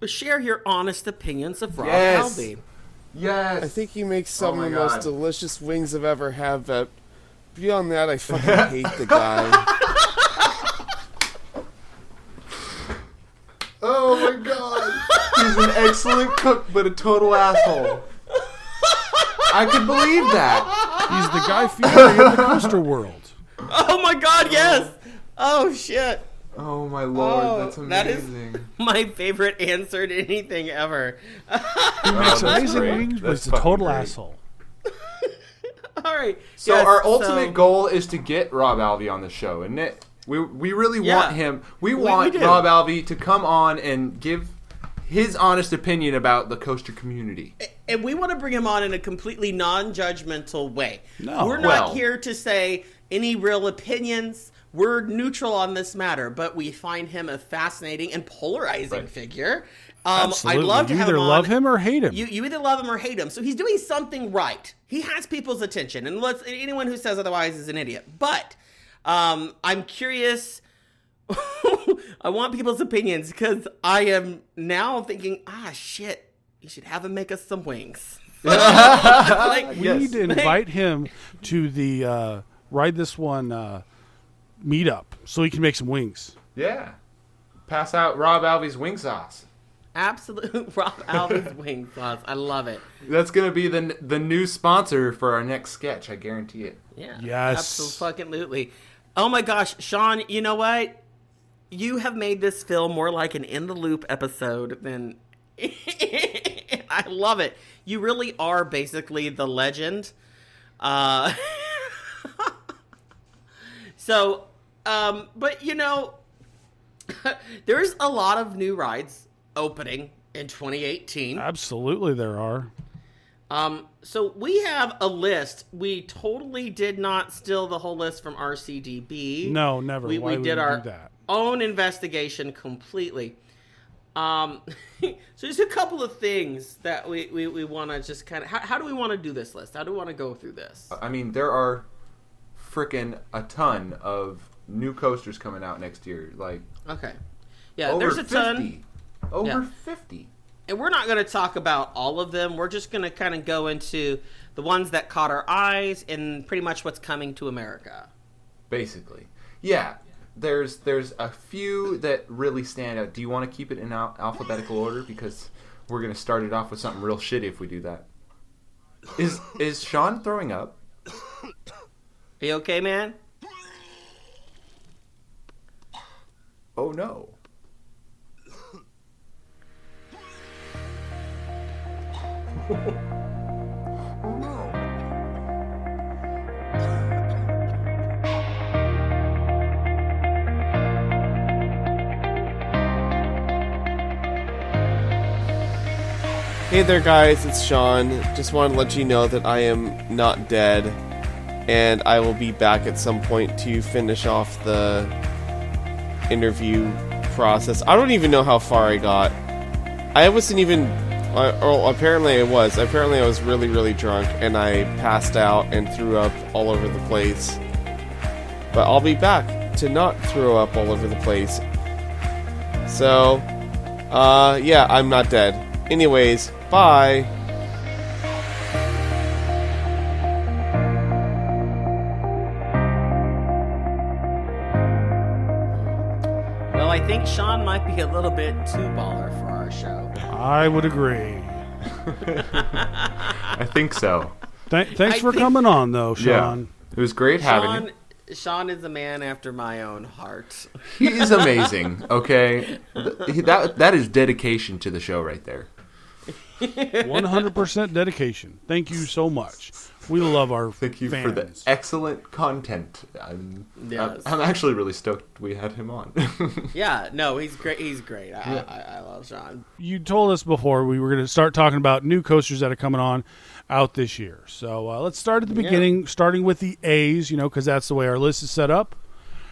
[SPEAKER 8] share your honest opinions of Rob
[SPEAKER 7] Yes.
[SPEAKER 8] Halby.
[SPEAKER 7] Yes.
[SPEAKER 6] I think he makes some
[SPEAKER 7] Oh
[SPEAKER 6] of the
[SPEAKER 7] my
[SPEAKER 6] most
[SPEAKER 7] God.
[SPEAKER 6] delicious wings I've ever had. But beyond that, I fucking hate the guy.
[SPEAKER 7] Oh my god. He's an excellent cook, but a total asshole. I could believe that.
[SPEAKER 2] He's the Guy Fieri of the coaster world.
[SPEAKER 8] Oh my God, yes! Oh shit!
[SPEAKER 7] Oh my lord,
[SPEAKER 8] Oh,
[SPEAKER 7] that's
[SPEAKER 8] that is-
[SPEAKER 7] amazing.
[SPEAKER 8] My favorite answer to anything ever.
[SPEAKER 2] He makes
[SPEAKER 7] that's
[SPEAKER 2] amazing
[SPEAKER 7] great.
[SPEAKER 2] wings, but
[SPEAKER 7] That's
[SPEAKER 2] he's a total
[SPEAKER 7] fucking great.
[SPEAKER 2] asshole.
[SPEAKER 8] All right.
[SPEAKER 7] So
[SPEAKER 8] yes,
[SPEAKER 7] our ultimate goal is to get Rob Alvey on the show, isn't it? We really
[SPEAKER 8] Yeah.
[SPEAKER 7] want him. We want
[SPEAKER 8] do.
[SPEAKER 7] Rob Alvey to come on and give his honest opinion about the coaster community.
[SPEAKER 8] And we want to bring him on in a completely non-judgmental way.
[SPEAKER 2] No.
[SPEAKER 8] We're not
[SPEAKER 7] Well-
[SPEAKER 8] here to say any real opinions. We're neutral on this matter, but we find him a fascinating and polarizing
[SPEAKER 7] Right.
[SPEAKER 8] figure.
[SPEAKER 2] Absolutely.
[SPEAKER 8] I'd love to
[SPEAKER 2] you
[SPEAKER 8] have
[SPEAKER 2] either
[SPEAKER 8] him on.
[SPEAKER 2] love him or hate him.
[SPEAKER 8] You either love him or hate him. So he's doing something right. He has people's attention, and anyone who says otherwise is an idiot. But I'm curious. I want people's opinions because I am now thinking, shit, you should have him make us some wings. Like,
[SPEAKER 2] we need to invite him to the Ride This One meetup so he can make some wings.
[SPEAKER 7] Yeah. Pass out Rob Alvey's wing sauce.
[SPEAKER 8] Absolute Rob Alvin's wing sauce. I love it.
[SPEAKER 7] That's gonna be the new sponsor for our next sketch. I guarantee it.
[SPEAKER 8] Yeah.
[SPEAKER 2] Yes.
[SPEAKER 8] Absolutely. Oh my gosh, Shaun, you know what? You have made this feel more like an In the Loop episode than... I love it. You really are basically the legend. But you know, there's a lot of new rides opening in 2018.
[SPEAKER 2] Absolutely, there are.
[SPEAKER 8] So we have a list. We totally did not steal the whole list from RCDB.
[SPEAKER 2] No, never.
[SPEAKER 8] We
[SPEAKER 2] Why would
[SPEAKER 8] did
[SPEAKER 2] we
[SPEAKER 8] our
[SPEAKER 2] do that?
[SPEAKER 8] own investigation completely. So there's a couple of things that we want to just kind of... How do we want to do this list? How do we want to go through this?
[SPEAKER 7] I mean, there are frickin' a ton of new coasters coming out next year. Like,
[SPEAKER 8] Okay. Yeah,
[SPEAKER 7] over
[SPEAKER 8] there's a
[SPEAKER 7] 50.
[SPEAKER 8] ton.
[SPEAKER 7] Over
[SPEAKER 8] Yeah.
[SPEAKER 7] 50.
[SPEAKER 8] And we're not going to talk about all of them. We're just going to kind of go into the ones that caught our eyes and pretty much what's coming to America.
[SPEAKER 7] Basically. Yeah. There's a few that really stand out. Do you want to keep it in alphabetical order? Because we're going to start it off with something real shitty if we do that. Is Shaun throwing up?
[SPEAKER 8] Are you okay, man?
[SPEAKER 7] Oh, no. Oh, no.
[SPEAKER 6] Hey there, guys, it's Shaun. Just wanted to let you know that I am not dead, and I will be back at some point to finish off the interview process. I don't even know how far I got. I wasn't even... apparently I was. Apparently I was really, really drunk, and I passed out and threw up all over the place. But I'll be back to not throw up all over the place. So, yeah, I'm not dead. Anyways, bye.
[SPEAKER 8] Well, I think Shaun might be a little bit too baller for our show.
[SPEAKER 2] I would agree.
[SPEAKER 7] I think so.
[SPEAKER 2] Thanks for coming on, though, Shaun.
[SPEAKER 7] It was great having you.
[SPEAKER 8] Shaun is a man after my own heart.
[SPEAKER 7] He's amazing, okay? That is dedication to the show right there.
[SPEAKER 2] 100% dedication. Thank you so much. We love our
[SPEAKER 7] Thank you
[SPEAKER 2] fans.
[SPEAKER 7] for the excellent content. I'm actually really stoked we had him on.
[SPEAKER 8] Yeah, no, he's great. He's great. I love Shaun.
[SPEAKER 2] You told us before we were going to start talking about new coasters that are coming on out this year. So let's start at the beginning, starting with the A's, because that's the way our list is set up.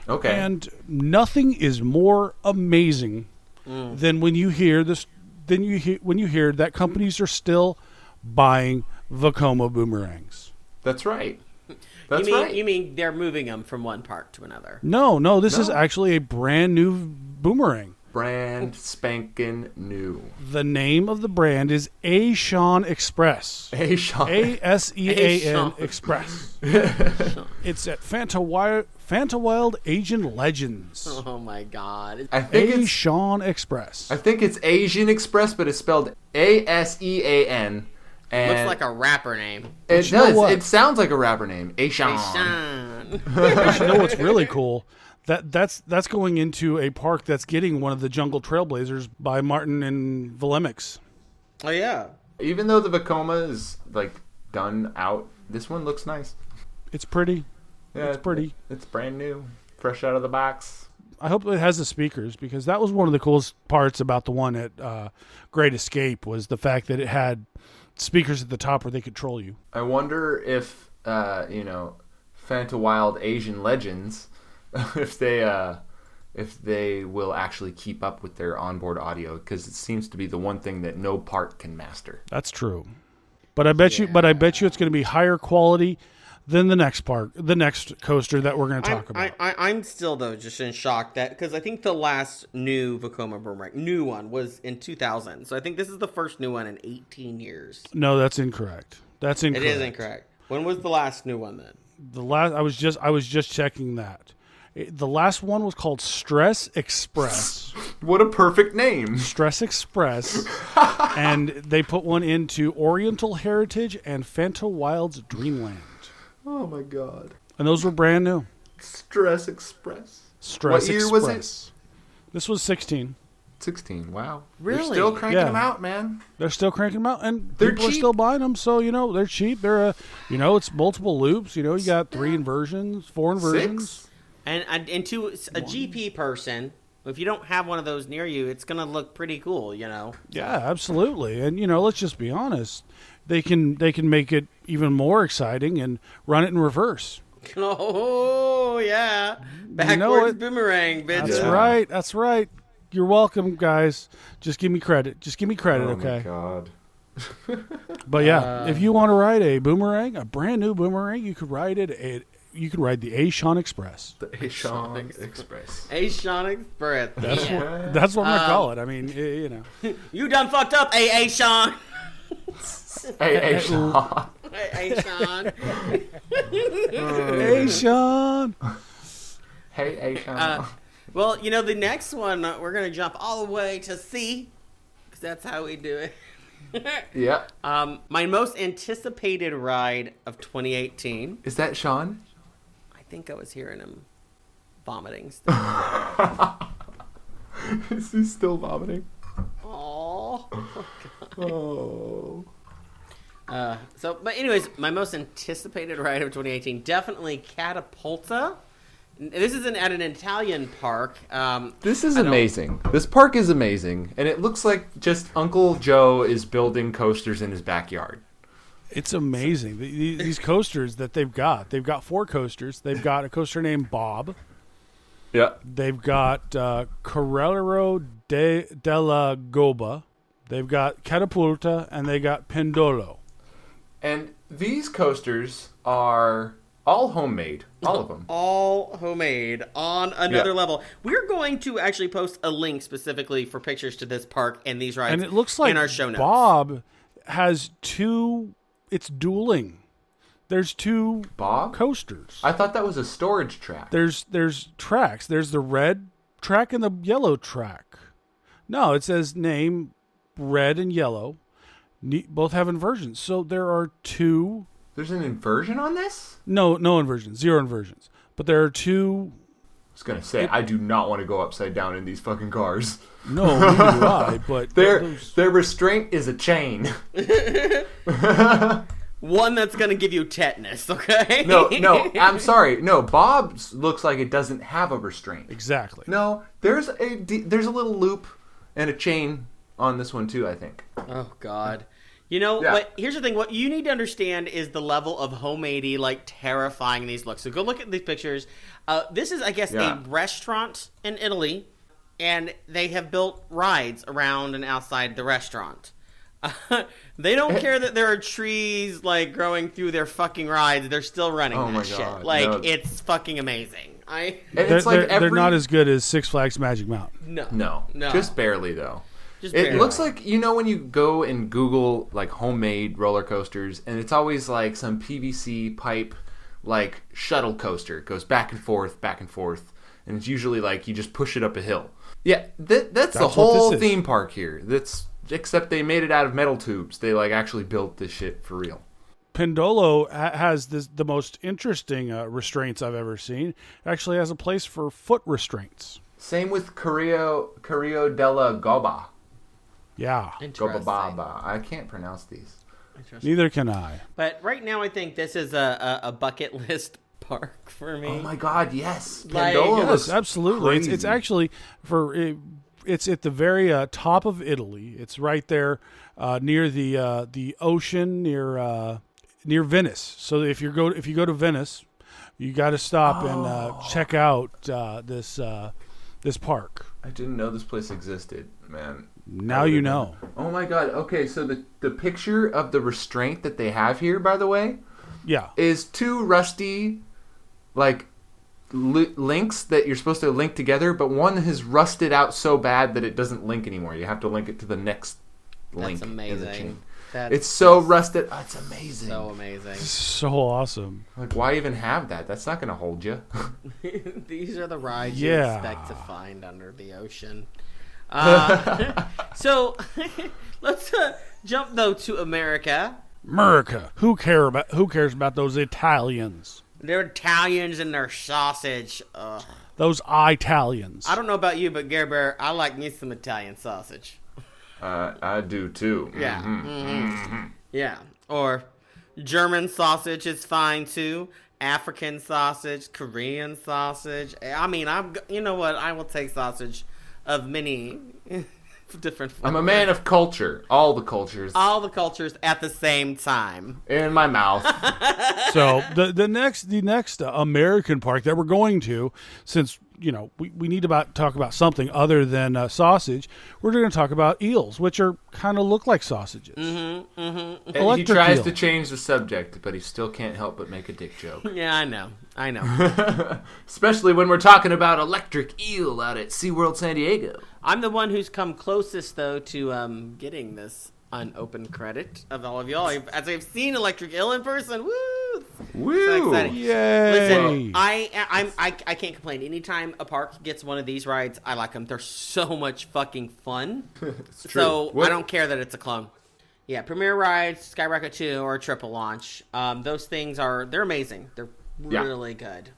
[SPEAKER 7] Okay.
[SPEAKER 2] And nothing is more amazing than when you hear this. When you hear that companies are still buying Vekoma boomerangs.
[SPEAKER 7] That's right.
[SPEAKER 8] You mean they're moving them from one park to another?
[SPEAKER 2] No, this is actually a brand new boomerang.
[SPEAKER 7] Brand spanking new.
[SPEAKER 2] The name of the brand is ASEAN Express.
[SPEAKER 7] ASEAN.
[SPEAKER 2] ASEAN Express. It's at Fantawild Asian Legends.
[SPEAKER 8] Oh my God!
[SPEAKER 7] I think
[SPEAKER 2] ASEAN Express.
[SPEAKER 7] I think it's Asian Express, but it's spelled ASEAN. And
[SPEAKER 8] looks like a rapper name.
[SPEAKER 7] It does. It sounds like a rapper name. ASEAN.
[SPEAKER 2] You know what's really cool? That's going into a park that's getting one of the Jungle Trailblazers by Martin and Volemics.
[SPEAKER 8] Oh yeah.
[SPEAKER 7] Even though the Vekoma is like done out, this one looks nice.
[SPEAKER 2] It's pretty.
[SPEAKER 7] Yeah,
[SPEAKER 2] it's pretty.
[SPEAKER 7] It's brand new, fresh out of the box.
[SPEAKER 2] I hope it has the speakers, because that was one of the coolest parts about the one at Great Escape, was the fact that it had speakers at the top where they could control you.
[SPEAKER 7] I wonder if Fantawild Asian Legends, if they will actually keep up with their onboard audio, because it seems to be the one thing that no park can master.
[SPEAKER 2] That's true. But I bet you it's going to be higher quality than the next coaster that we're going to talk about.
[SPEAKER 8] I'm still, though, just in shock that, because I think the last new Vekoma boomerang, was in 2000. So I think this is the first new one in 18 years.
[SPEAKER 2] No, that's incorrect. It
[SPEAKER 8] is incorrect. When was the last new one then?
[SPEAKER 2] I was just checking that. The last one was called Stress Express.
[SPEAKER 7] What a perfect name.
[SPEAKER 2] Stress Express. And they put one into Oriental Heritage and Fantawild's Dreamland.
[SPEAKER 7] Oh my god.
[SPEAKER 2] And those were brand new.
[SPEAKER 7] Stress Express.
[SPEAKER 2] Stress
[SPEAKER 7] What year
[SPEAKER 2] Express.
[SPEAKER 7] was it?
[SPEAKER 2] This was 16.
[SPEAKER 7] 16. Wow.
[SPEAKER 8] Really?
[SPEAKER 7] They're still cranking
[SPEAKER 2] Yeah.
[SPEAKER 7] them out, man.
[SPEAKER 2] They're still cranking them out, and
[SPEAKER 7] They're
[SPEAKER 2] people are
[SPEAKER 7] cheap.
[SPEAKER 2] still buying them. So they're cheap. They're it's multiple loops. You got 3 inversions, 4 inversions.
[SPEAKER 7] 6?
[SPEAKER 8] And to a GP person, if you don't have one of those near you, it's gonna look pretty cool.
[SPEAKER 2] Yeah, absolutely. And let's just be honest. They can make it even more exciting and run it in reverse.
[SPEAKER 8] Oh yeah,
[SPEAKER 2] You
[SPEAKER 8] backwards
[SPEAKER 2] know it.
[SPEAKER 8] boomerang, bitch.
[SPEAKER 2] That's right. That's right. You're welcome, guys. Just give me credit.
[SPEAKER 7] Oh
[SPEAKER 2] okay?
[SPEAKER 7] my god.
[SPEAKER 2] But yeah, if you want to ride a boomerang, a brand new boomerang, you could ride it. You can ride the ASEAN Express.
[SPEAKER 7] The Shaun Express.
[SPEAKER 8] Shaun Express.
[SPEAKER 2] That's what I'm gonna call it. I mean,
[SPEAKER 8] You done fucked up, Shaun.
[SPEAKER 7] Hey, Shaun.
[SPEAKER 8] Shaun.
[SPEAKER 2] ASEAN.
[SPEAKER 7] Hey, Shaun.
[SPEAKER 8] Well, the next one, we're going to jump all the way to C, because that's how we do it.
[SPEAKER 7] Yep.
[SPEAKER 8] My most anticipated ride of 2018.
[SPEAKER 7] Is that Shaun?
[SPEAKER 8] I think I was hearing him vomiting still.
[SPEAKER 7] Is he still vomiting?
[SPEAKER 8] Oh.
[SPEAKER 7] Oh.
[SPEAKER 8] But anyways, my most anticipated ride of 2018, definitely Catapulta. This is at an Italian park.
[SPEAKER 7] This is amazing. This park is amazing, and it looks like just Uncle Joe is building coasters in his backyard.
[SPEAKER 2] It's amazing. These coasters that they've got 4 coasters. They've got a coaster named Bob.
[SPEAKER 7] Yeah.
[SPEAKER 2] They've got Correro della Goba. They've got Catapulta, and they got Pendolo.
[SPEAKER 7] And these coasters are all homemade. All of them.
[SPEAKER 8] All homemade on another level. We're going to actually post a link specifically for pictures to this park and these rides
[SPEAKER 2] And it looks like
[SPEAKER 8] in our show notes.
[SPEAKER 2] Bob has 2. It's dueling. There's 2
[SPEAKER 7] Bob?
[SPEAKER 2] coasters.
[SPEAKER 7] I thought that was a storage track.
[SPEAKER 2] There's tracks. There's the red track and the yellow track. No, it says name red and yellow. Both have inversions. So there are 2.
[SPEAKER 7] There's an inversion on this?
[SPEAKER 2] No inversions. 0 inversions. But there are 2.
[SPEAKER 7] I was going to say, I do not want to go upside down in these fucking cars.
[SPEAKER 2] No, neither do I. But
[SPEAKER 7] Their restraint is a chain.
[SPEAKER 8] One that's going to give you tetanus, okay?
[SPEAKER 7] No, I'm sorry. No, Bob's looks like it doesn't have a restraint.
[SPEAKER 2] Exactly.
[SPEAKER 7] No, there's a little loop and a chain on this one too, I think.
[SPEAKER 8] Oh, God. What? Here's the thing. What you need to understand is the level of homemadey, terrifying these look. So go look at these pictures. This is, I guess, a restaurant in Italy, and they have built rides around and outside the restaurant. They don't care that there are trees growing through their fucking rides. They're still running that shit.
[SPEAKER 7] No.
[SPEAKER 8] It's fucking amazing.
[SPEAKER 2] They're not as good as Six Flags Magic Mountain.
[SPEAKER 8] No.
[SPEAKER 7] Just barely though.
[SPEAKER 8] It
[SPEAKER 7] looks like, when you go and Google homemade roller coasters, and it's always some PVC pipe shuttle coaster. It goes back and forth, and it's usually you just push it up a hill. Yeah, that's the whole theme park here. Except they made it out of metal tubes. They actually built this shit for real.
[SPEAKER 2] Pendolo has the most interesting restraints I've ever seen. It actually has a place for foot restraints.
[SPEAKER 7] Same with Carrillo della Goba.
[SPEAKER 2] Yeah.
[SPEAKER 8] Interesting.
[SPEAKER 7] Goba. I can't pronounce these.
[SPEAKER 2] Neither can I.
[SPEAKER 8] But right now, I think this is a bucket list park for me.
[SPEAKER 7] Oh my god, yes. Pendolo
[SPEAKER 2] Yes,
[SPEAKER 7] looks
[SPEAKER 2] absolutely.
[SPEAKER 7] crazy.
[SPEAKER 2] It's actually it's at the very top of Italy. It's right there near the ocean, near Venice. So if you go to Venice, you got to stop and check out this park.
[SPEAKER 7] I didn't know this place existed, man.
[SPEAKER 2] Now you know.
[SPEAKER 7] Oh my god. Okay, so the picture of the restraint that they have here, by the way,
[SPEAKER 2] Yeah.
[SPEAKER 7] is 2 rusty links that you're supposed to link together, but one has rusted out so bad that it doesn't link anymore. You have to link it to the next link.
[SPEAKER 8] That's
[SPEAKER 7] in the
[SPEAKER 8] amazing.
[SPEAKER 7] chain.
[SPEAKER 8] That's
[SPEAKER 7] It's so rusted. Oh, it's amazing.
[SPEAKER 8] so amazing.
[SPEAKER 2] So awesome.
[SPEAKER 7] Why even have that? That's not going to hold you.
[SPEAKER 8] These are the rides you
[SPEAKER 2] Yeah.
[SPEAKER 8] expect to find under the ocean. So let's jump though to America.
[SPEAKER 2] America. Who cares about those Italians?
[SPEAKER 8] They're Italians and their sausage. Ugh.
[SPEAKER 2] Those Italians.
[SPEAKER 8] I don't know about you, but Gare Bear, I like me some Italian sausage.
[SPEAKER 7] I do too.
[SPEAKER 8] Yeah. Yeah. Or German sausage is fine too. African sausage, Korean sausage. I mean, you know what? I will take sausage of many different flavors.
[SPEAKER 7] I'm a man of culture. All the cultures.
[SPEAKER 8] All the cultures at the same time.
[SPEAKER 7] In my mouth.
[SPEAKER 2] So the next American park that we're going to, since we need to talk about something other than sausage, we're going to talk about eels, which are kind of look like sausages.
[SPEAKER 7] He tries to change the subject, but he still can't help but make a dick joke.
[SPEAKER 8] Yeah, I know.
[SPEAKER 7] Especially when we're talking about electric eel out at SeaWorld San Diego.
[SPEAKER 8] I'm the one who's come closest, though, to getting this unopened credit of all of y'all. As I've seen electric eel in person. Woo!
[SPEAKER 7] Woo!
[SPEAKER 8] So exciting.
[SPEAKER 2] Yay!
[SPEAKER 8] Listen, I can't complain. Anytime a park gets one of these rides, I like them. They're so much fucking fun.
[SPEAKER 7] It's true.
[SPEAKER 8] So
[SPEAKER 7] What?
[SPEAKER 8] I don't care that it's a clone. Yeah, Premier Rides, Skyrocket 2, or Triple Launch. Those things they're amazing. They're really good.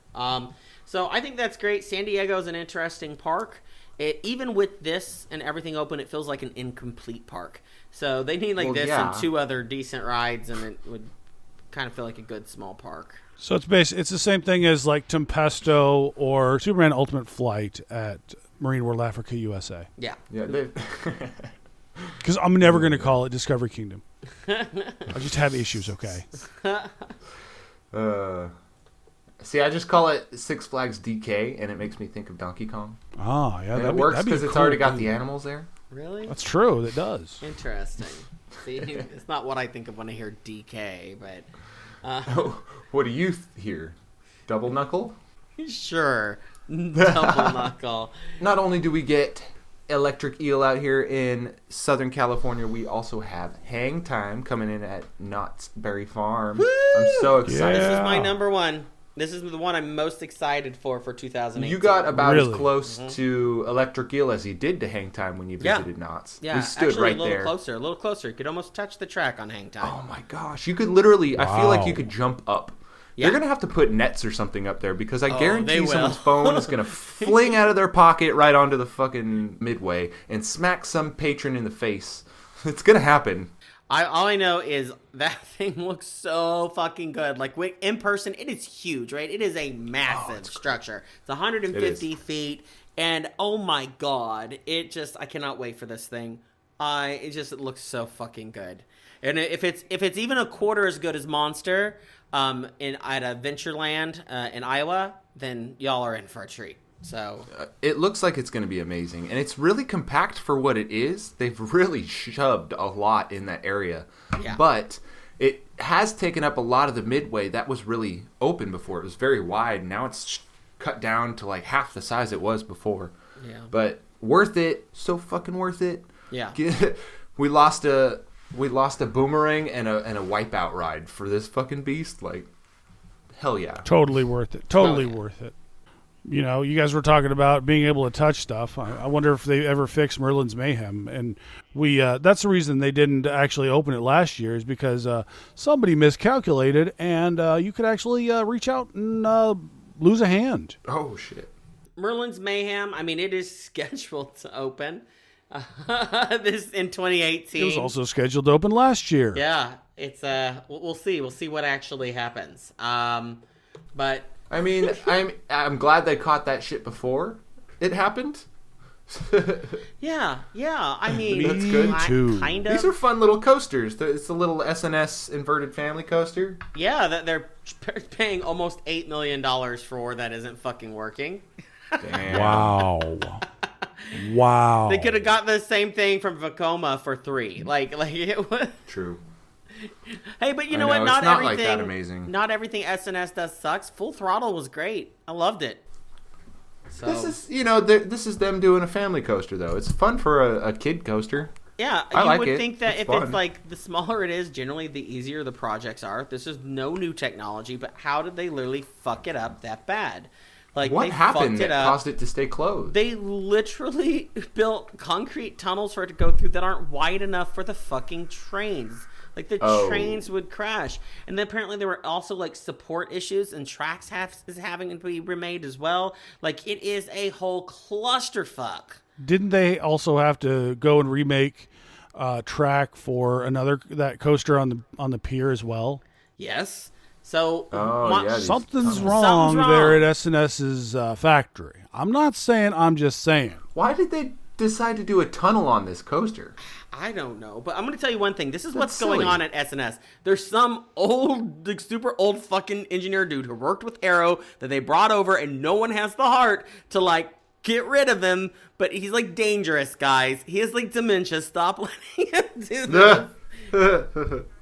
[SPEAKER 8] So I think that's great. San Diego is an interesting park. Even with this and everything open, it feels like an incomplete park. So they need and 2 other decent rides, and it would kind of feel like a good small park.
[SPEAKER 2] So it's the same thing as like Tempesto or Superman Ultimate Flight at Marine World Africa, USA.
[SPEAKER 8] Yeah.
[SPEAKER 7] Yeah.
[SPEAKER 2] Because I'm never going to call it Discovery Kingdom. I just have issues, okay?
[SPEAKER 7] See, I just call it Six Flags DK, and it makes me think of Donkey Kong.
[SPEAKER 2] Oh, yeah.
[SPEAKER 7] And it works because it's already got the animals there.
[SPEAKER 8] Really?
[SPEAKER 2] That's true. It does.
[SPEAKER 8] Interesting. See, it's not what I think of when I hear DK, but...
[SPEAKER 7] What do you hear? Double Knuckle?
[SPEAKER 8] Sure. Double Knuckle.
[SPEAKER 7] Not only do we get electric eel out here in Southern California, we also have HangTime coming in at Knott's Berry Farm.
[SPEAKER 8] Woo!
[SPEAKER 7] I'm so excited.
[SPEAKER 8] This is my number one. This is the one I'm most excited for 2018.
[SPEAKER 7] You got about as
[SPEAKER 2] Really?
[SPEAKER 7] close to electric eel as you did to HangTime when you visited Knott's.
[SPEAKER 8] Yeah,
[SPEAKER 7] we stood
[SPEAKER 8] actually,
[SPEAKER 7] right
[SPEAKER 8] a little
[SPEAKER 7] there.
[SPEAKER 8] A little closer. You could almost touch the track on HangTime.
[SPEAKER 7] Oh my gosh, you could literally, I feel like
[SPEAKER 2] Wow.
[SPEAKER 7] you could jump up.
[SPEAKER 8] Yeah.
[SPEAKER 7] They're going to have to put nets or something up there because I
[SPEAKER 8] they
[SPEAKER 7] guarantee
[SPEAKER 8] will.
[SPEAKER 7] someone's phone is going to fling out of their pocket right onto the fucking midway and smack some patron in the face. It's going to happen.
[SPEAKER 8] All I know is that thing looks so fucking good. Like, in person, it is huge, right? It is a massive structure. It's 150 feet, and oh my god, I cannot wait for this thing. It looks so fucking good. And if it's even a quarter as good as Monster at Adventureland in Iowa, then y'all are in for a treat. So
[SPEAKER 7] it looks like it's going to be amazing, and it's really compact for what it is. They've really shoved a lot in that area, but it has taken up a lot of the midway that was really open before. It was very wide. Now it's cut down to like half the size it was before.
[SPEAKER 8] Yeah,
[SPEAKER 7] but worth it. So fucking worth it.
[SPEAKER 8] Yeah,
[SPEAKER 7] we lost a boomerang and a wipeout ride for this fucking beast. Like, hell yeah,
[SPEAKER 2] Totally worth it. Totally worth it. You know, you guys were talking about being able to touch stuff. I wonder if they ever fix Merlin's Mayhem. And that's the reason they didn't actually open it last year, is because somebody miscalculated, and you could actually reach out and lose a hand.
[SPEAKER 7] Oh shit.
[SPEAKER 8] Merlin's Mayhem. I mean, it is scheduled to open this in 2018.
[SPEAKER 2] It was also scheduled to open last year.
[SPEAKER 8] Yeah, it's we'll see. We'll see what actually happens. But
[SPEAKER 7] I mean, I'm glad they caught that shit before it happened.
[SPEAKER 8] yeah. I mean,
[SPEAKER 7] That's good,
[SPEAKER 2] too.
[SPEAKER 8] Kind of.
[SPEAKER 7] These are fun little coasters. It's a little SNS inverted family coaster.
[SPEAKER 8] Yeah, that they're paying almost $8 million for that isn't fucking working.
[SPEAKER 7] Damn.
[SPEAKER 2] Wow.
[SPEAKER 8] They could have got the same thing from Vekoma for $3. Like it was.
[SPEAKER 7] True.
[SPEAKER 8] Hey, but you know
[SPEAKER 7] I
[SPEAKER 8] what?
[SPEAKER 7] know,
[SPEAKER 8] Not
[SPEAKER 7] it's not
[SPEAKER 8] everything.
[SPEAKER 7] like that amazing.
[SPEAKER 8] Not everything SNS does sucks. Full Throttle was great. I loved it. So
[SPEAKER 7] This is them doing a family coaster though. It's fun for a kid coaster.
[SPEAKER 8] yeah,
[SPEAKER 7] I
[SPEAKER 8] you
[SPEAKER 7] like
[SPEAKER 8] would
[SPEAKER 7] it.
[SPEAKER 8] think that
[SPEAKER 7] It's
[SPEAKER 8] if
[SPEAKER 7] fun.
[SPEAKER 8] it's like the smaller it is, generally the easier the projects are. This is no new technology, but how did they literally fuck it up that bad? Like,
[SPEAKER 7] What
[SPEAKER 8] they
[SPEAKER 7] happened
[SPEAKER 8] fucked it
[SPEAKER 7] that
[SPEAKER 8] up.
[SPEAKER 7] caused it to stay closed?
[SPEAKER 8] They literally built concrete tunnels for it to go through that aren't wide enough for the fucking trains. Like, the trains would crash. And then apparently there were also, like, support issues, and tracks is having to be remade as well. Like, it is a whole clusterfuck.
[SPEAKER 2] Didn't they also have to go and remake track for that coaster on the pier as well?
[SPEAKER 8] Yes. So
[SPEAKER 2] something's wrong there at S&S's factory. I'm not saying, I'm just saying.
[SPEAKER 7] Why did they decide to do a tunnel on this coaster?
[SPEAKER 8] I don't know, but I'm going to tell you one thing. This is
[SPEAKER 7] That's
[SPEAKER 8] what's
[SPEAKER 7] silly.
[SPEAKER 8] going on at S&S. There's some old, like, super old fucking engineer dude who worked with Arrow that they brought over, and no one has the heart to, like, get rid of him. But he's, like, dangerous, guys. He has, like, dementia. Stop letting him do this.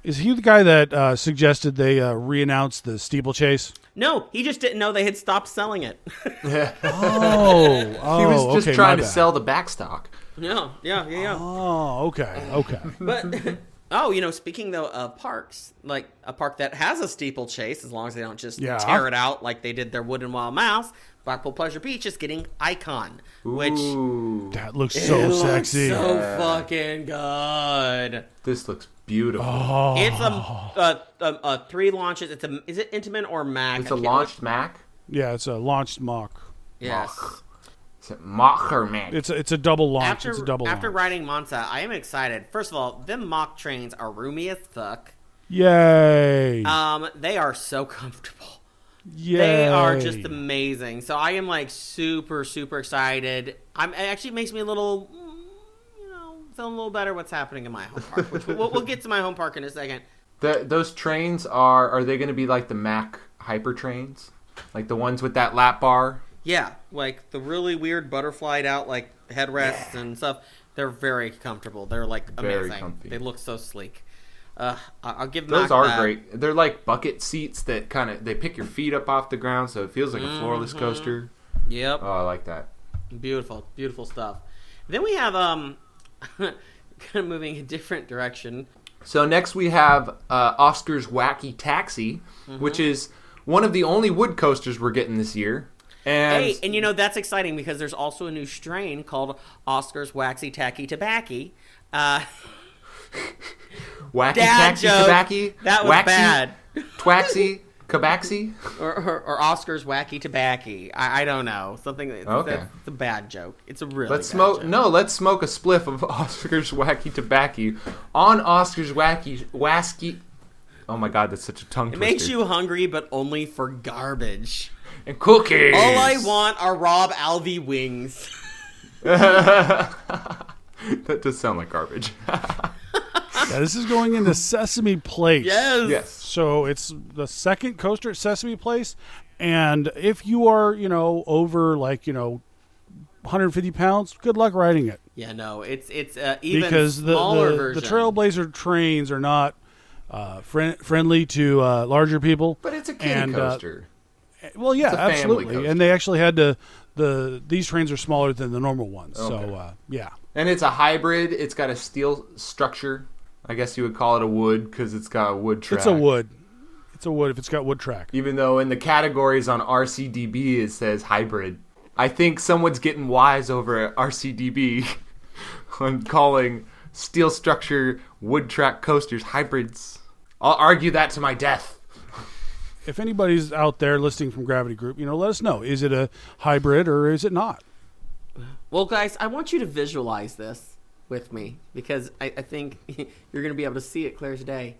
[SPEAKER 2] Is he the guy that suggested they re-announce the steeplechase?
[SPEAKER 8] No, he just didn't know they had stopped selling it.
[SPEAKER 2] Oh,
[SPEAKER 7] He was just
[SPEAKER 2] okay,
[SPEAKER 7] trying
[SPEAKER 2] my
[SPEAKER 7] to
[SPEAKER 2] bad.
[SPEAKER 7] sell the backstock.
[SPEAKER 8] Yeah.
[SPEAKER 2] Oh, okay.
[SPEAKER 8] But, speaking, though, of parks, like a park that has a steeplechase, as long as they don't just
[SPEAKER 2] Yeah.
[SPEAKER 8] tear it out like they did their Wood and Wild Mouse, Blackpool Pleasure Beach is getting Icon, which
[SPEAKER 7] Ooh,
[SPEAKER 2] That looks so sexy.
[SPEAKER 8] so fucking good.
[SPEAKER 7] this looks beautiful.
[SPEAKER 2] Oh.
[SPEAKER 8] It's a 3 launches. Is it Intamin or Mac?
[SPEAKER 7] It's a launched Mac.
[SPEAKER 2] Yeah, it's a launched mock.
[SPEAKER 8] Yes.
[SPEAKER 7] Is it Mach or Mac?
[SPEAKER 2] It's a double launch.
[SPEAKER 8] After
[SPEAKER 2] It's a double
[SPEAKER 8] after
[SPEAKER 2] launch.
[SPEAKER 8] riding Monza, I am excited. First of all, them mock trains are roomy as fuck.
[SPEAKER 2] Yay!
[SPEAKER 8] They are so comfortable.
[SPEAKER 2] Yay!
[SPEAKER 8] They are just amazing. So I am like super, super excited. It actually makes me a little, feeling a little better what's happening in my home park. Which we'll get to my home park in a second.
[SPEAKER 7] Those trains are they going to be like the Mac hyper trains? Like the ones with that lap bar?
[SPEAKER 8] Yeah, like the really weird butterflied out like headrests and stuff. They're very comfortable. They're like amazing.
[SPEAKER 7] Very comfy.
[SPEAKER 8] They look so sleek. I'll give
[SPEAKER 7] Those
[SPEAKER 8] Mac
[SPEAKER 7] are
[SPEAKER 8] that.
[SPEAKER 7] great. They're like bucket seats that they pick your feet up off the ground, so it feels like a floorless coaster.
[SPEAKER 8] Yep.
[SPEAKER 7] Oh, I like that.
[SPEAKER 8] Beautiful, beautiful stuff. Then we have kind of moving a different direction.
[SPEAKER 7] So next we have Oscar's Wacky Taxi, which is one of the only wood coasters we're getting this year. And
[SPEAKER 8] That's exciting because there's also a new strain called Oscar's Waxy Tacky Tobacco.
[SPEAKER 7] Wacky
[SPEAKER 8] Dad
[SPEAKER 7] Taxi
[SPEAKER 8] joke.
[SPEAKER 7] Tobacco?
[SPEAKER 8] That was bad.
[SPEAKER 7] Twaxy? Kabaxi?
[SPEAKER 8] Or Oscar's Wacky Tobacco. I don't know. Something
[SPEAKER 7] Okay.
[SPEAKER 8] that's a bad joke. It's a really
[SPEAKER 7] Let's
[SPEAKER 8] bad
[SPEAKER 7] smoke.
[SPEAKER 8] joke.
[SPEAKER 7] No, let's smoke a spliff of Oscar's Wacky Tobacco on Oscar's Wasky. Oh my God, that's such a tongue
[SPEAKER 8] It
[SPEAKER 7] twister.
[SPEAKER 8] makes you hungry, but only for garbage.
[SPEAKER 7] And cookies.
[SPEAKER 8] All I want are Rob Alvey wings.
[SPEAKER 7] That does sound like garbage.
[SPEAKER 2] Yeah, this is going into Sesame Place.
[SPEAKER 8] Yes.
[SPEAKER 7] Yes.
[SPEAKER 2] So it's the second coaster at Sesame Place, and if you are, over 150 pounds, good luck riding it.
[SPEAKER 8] Yeah, no, it's even
[SPEAKER 2] Because
[SPEAKER 8] smaller
[SPEAKER 2] the
[SPEAKER 8] version.
[SPEAKER 2] Trailblazer trains are not friendly to larger people.
[SPEAKER 7] But it's a kiddie
[SPEAKER 2] And,
[SPEAKER 7] coaster.
[SPEAKER 2] Well, yeah,
[SPEAKER 7] It's a family
[SPEAKER 2] absolutely.
[SPEAKER 7] coaster.
[SPEAKER 2] And they actually had these trains are smaller than the normal ones.
[SPEAKER 7] Okay.
[SPEAKER 2] So, yeah.
[SPEAKER 7] And it's a hybrid. It's got a steel structure. I guess you would call it a wood because it's got a wood track.
[SPEAKER 2] It's a wood. It's a wood if it's got wood track.
[SPEAKER 7] Even though in the categories on RCDB it says hybrid. I think someone's getting wise over at RCDB on calling steel structure wood track coasters hybrids. I'll argue that to my death.
[SPEAKER 2] If anybody's out there listening from Gravity Group, let us know. Is it a hybrid or is it not?
[SPEAKER 8] Well, guys, I want you to visualize this with me because I think you're going to be able to see it clear as day.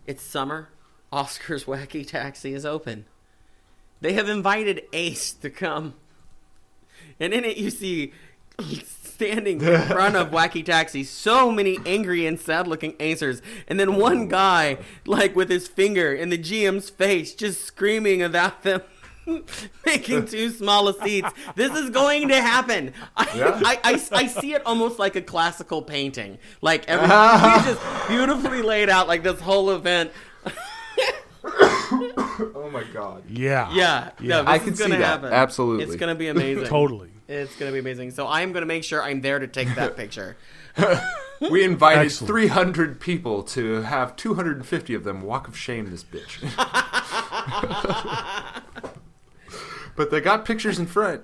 [SPEAKER 8] It's summer. Oscar's Wacky Taxi is open. They have invited Ace to come. And in it you see standing in front of Wacky Taxi so many angry and sad looking acers, and then one guy with his finger in the GM's face just screaming about them making too small a seats. This is going to happen. I see it almost like a classical painting. Everything's just beautifully laid out this whole event.
[SPEAKER 7] Oh my God.
[SPEAKER 2] Yeah.
[SPEAKER 8] Yeah. No, this
[SPEAKER 7] I
[SPEAKER 8] is
[SPEAKER 7] can see
[SPEAKER 8] gonna
[SPEAKER 7] that.
[SPEAKER 8] happen.
[SPEAKER 7] Absolutely.
[SPEAKER 8] It's going to be amazing.
[SPEAKER 2] Totally.
[SPEAKER 8] It's going to be amazing. So I'm going to make sure I'm there to take that picture.
[SPEAKER 7] We invited
[SPEAKER 2] Excellent.
[SPEAKER 7] 300 people to have 250 of them walk of shame this bitch. But they got pictures in front.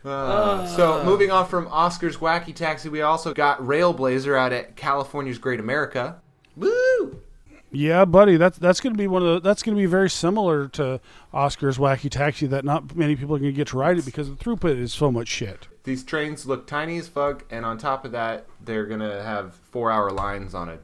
[SPEAKER 7] So moving on from Oscar's Wacky Taxi, we also got Railblazer out at California's Great America.
[SPEAKER 8] Woo!
[SPEAKER 2] Yeah, buddy, that's going to be that's going to be very similar to Oscar's Wacky Taxi. That not many people are going to get to ride it because the throughput is so much shit.
[SPEAKER 7] These trains look tiny as fuck, and on top of that, they're going to have 4-hour lines on it.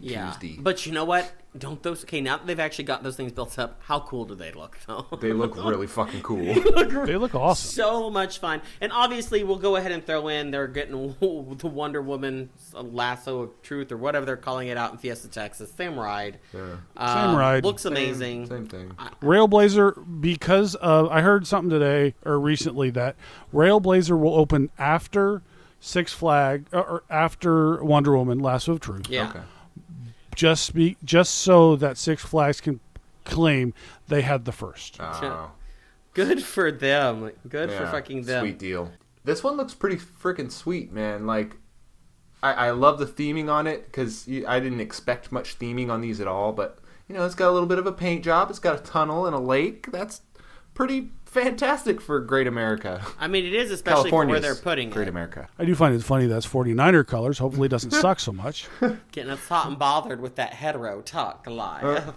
[SPEAKER 8] Yeah,
[SPEAKER 7] Tuesday.
[SPEAKER 8] but you know what? Don't those... Okay, now that they've actually got those things built up, how cool do they look, though?
[SPEAKER 7] They look really fucking cool.
[SPEAKER 2] They look awesome.
[SPEAKER 8] So much fun. And obviously, we'll go ahead and throw in, they're getting the Wonder Woman lasso of truth, or whatever they're calling it out in Fiesta, Texas. Same ride.
[SPEAKER 7] Yeah.
[SPEAKER 2] Same ride.
[SPEAKER 8] Looks amazing.
[SPEAKER 7] Same thing.
[SPEAKER 2] Railblazer, because of... I heard something today, or recently, that Railblazer will open after Six Flags, or after Wonder Woman, Lasso of Truth.
[SPEAKER 8] Yeah.
[SPEAKER 7] Okay.
[SPEAKER 2] Just so that Six Flags can claim they had the first.
[SPEAKER 7] Oh.
[SPEAKER 8] Good for them. Good for
[SPEAKER 7] Yeah,
[SPEAKER 8] fucking them.
[SPEAKER 7] Sweet deal. This one looks pretty freaking sweet, man. Like, I love the theming on it, because I didn't expect much theming on these at all, but, you know, it's got a little bit of a paint job. It's got a tunnel and a lake. That's pretty fantastic for Great America.
[SPEAKER 8] I mean, it is, especially for where they're putting
[SPEAKER 7] Great
[SPEAKER 8] it.
[SPEAKER 7] America.
[SPEAKER 2] I do find it funny that's 49er colors. Hopefully it doesn't suck so much.
[SPEAKER 8] Getting us hot and bothered with that hetero talk, Goliath.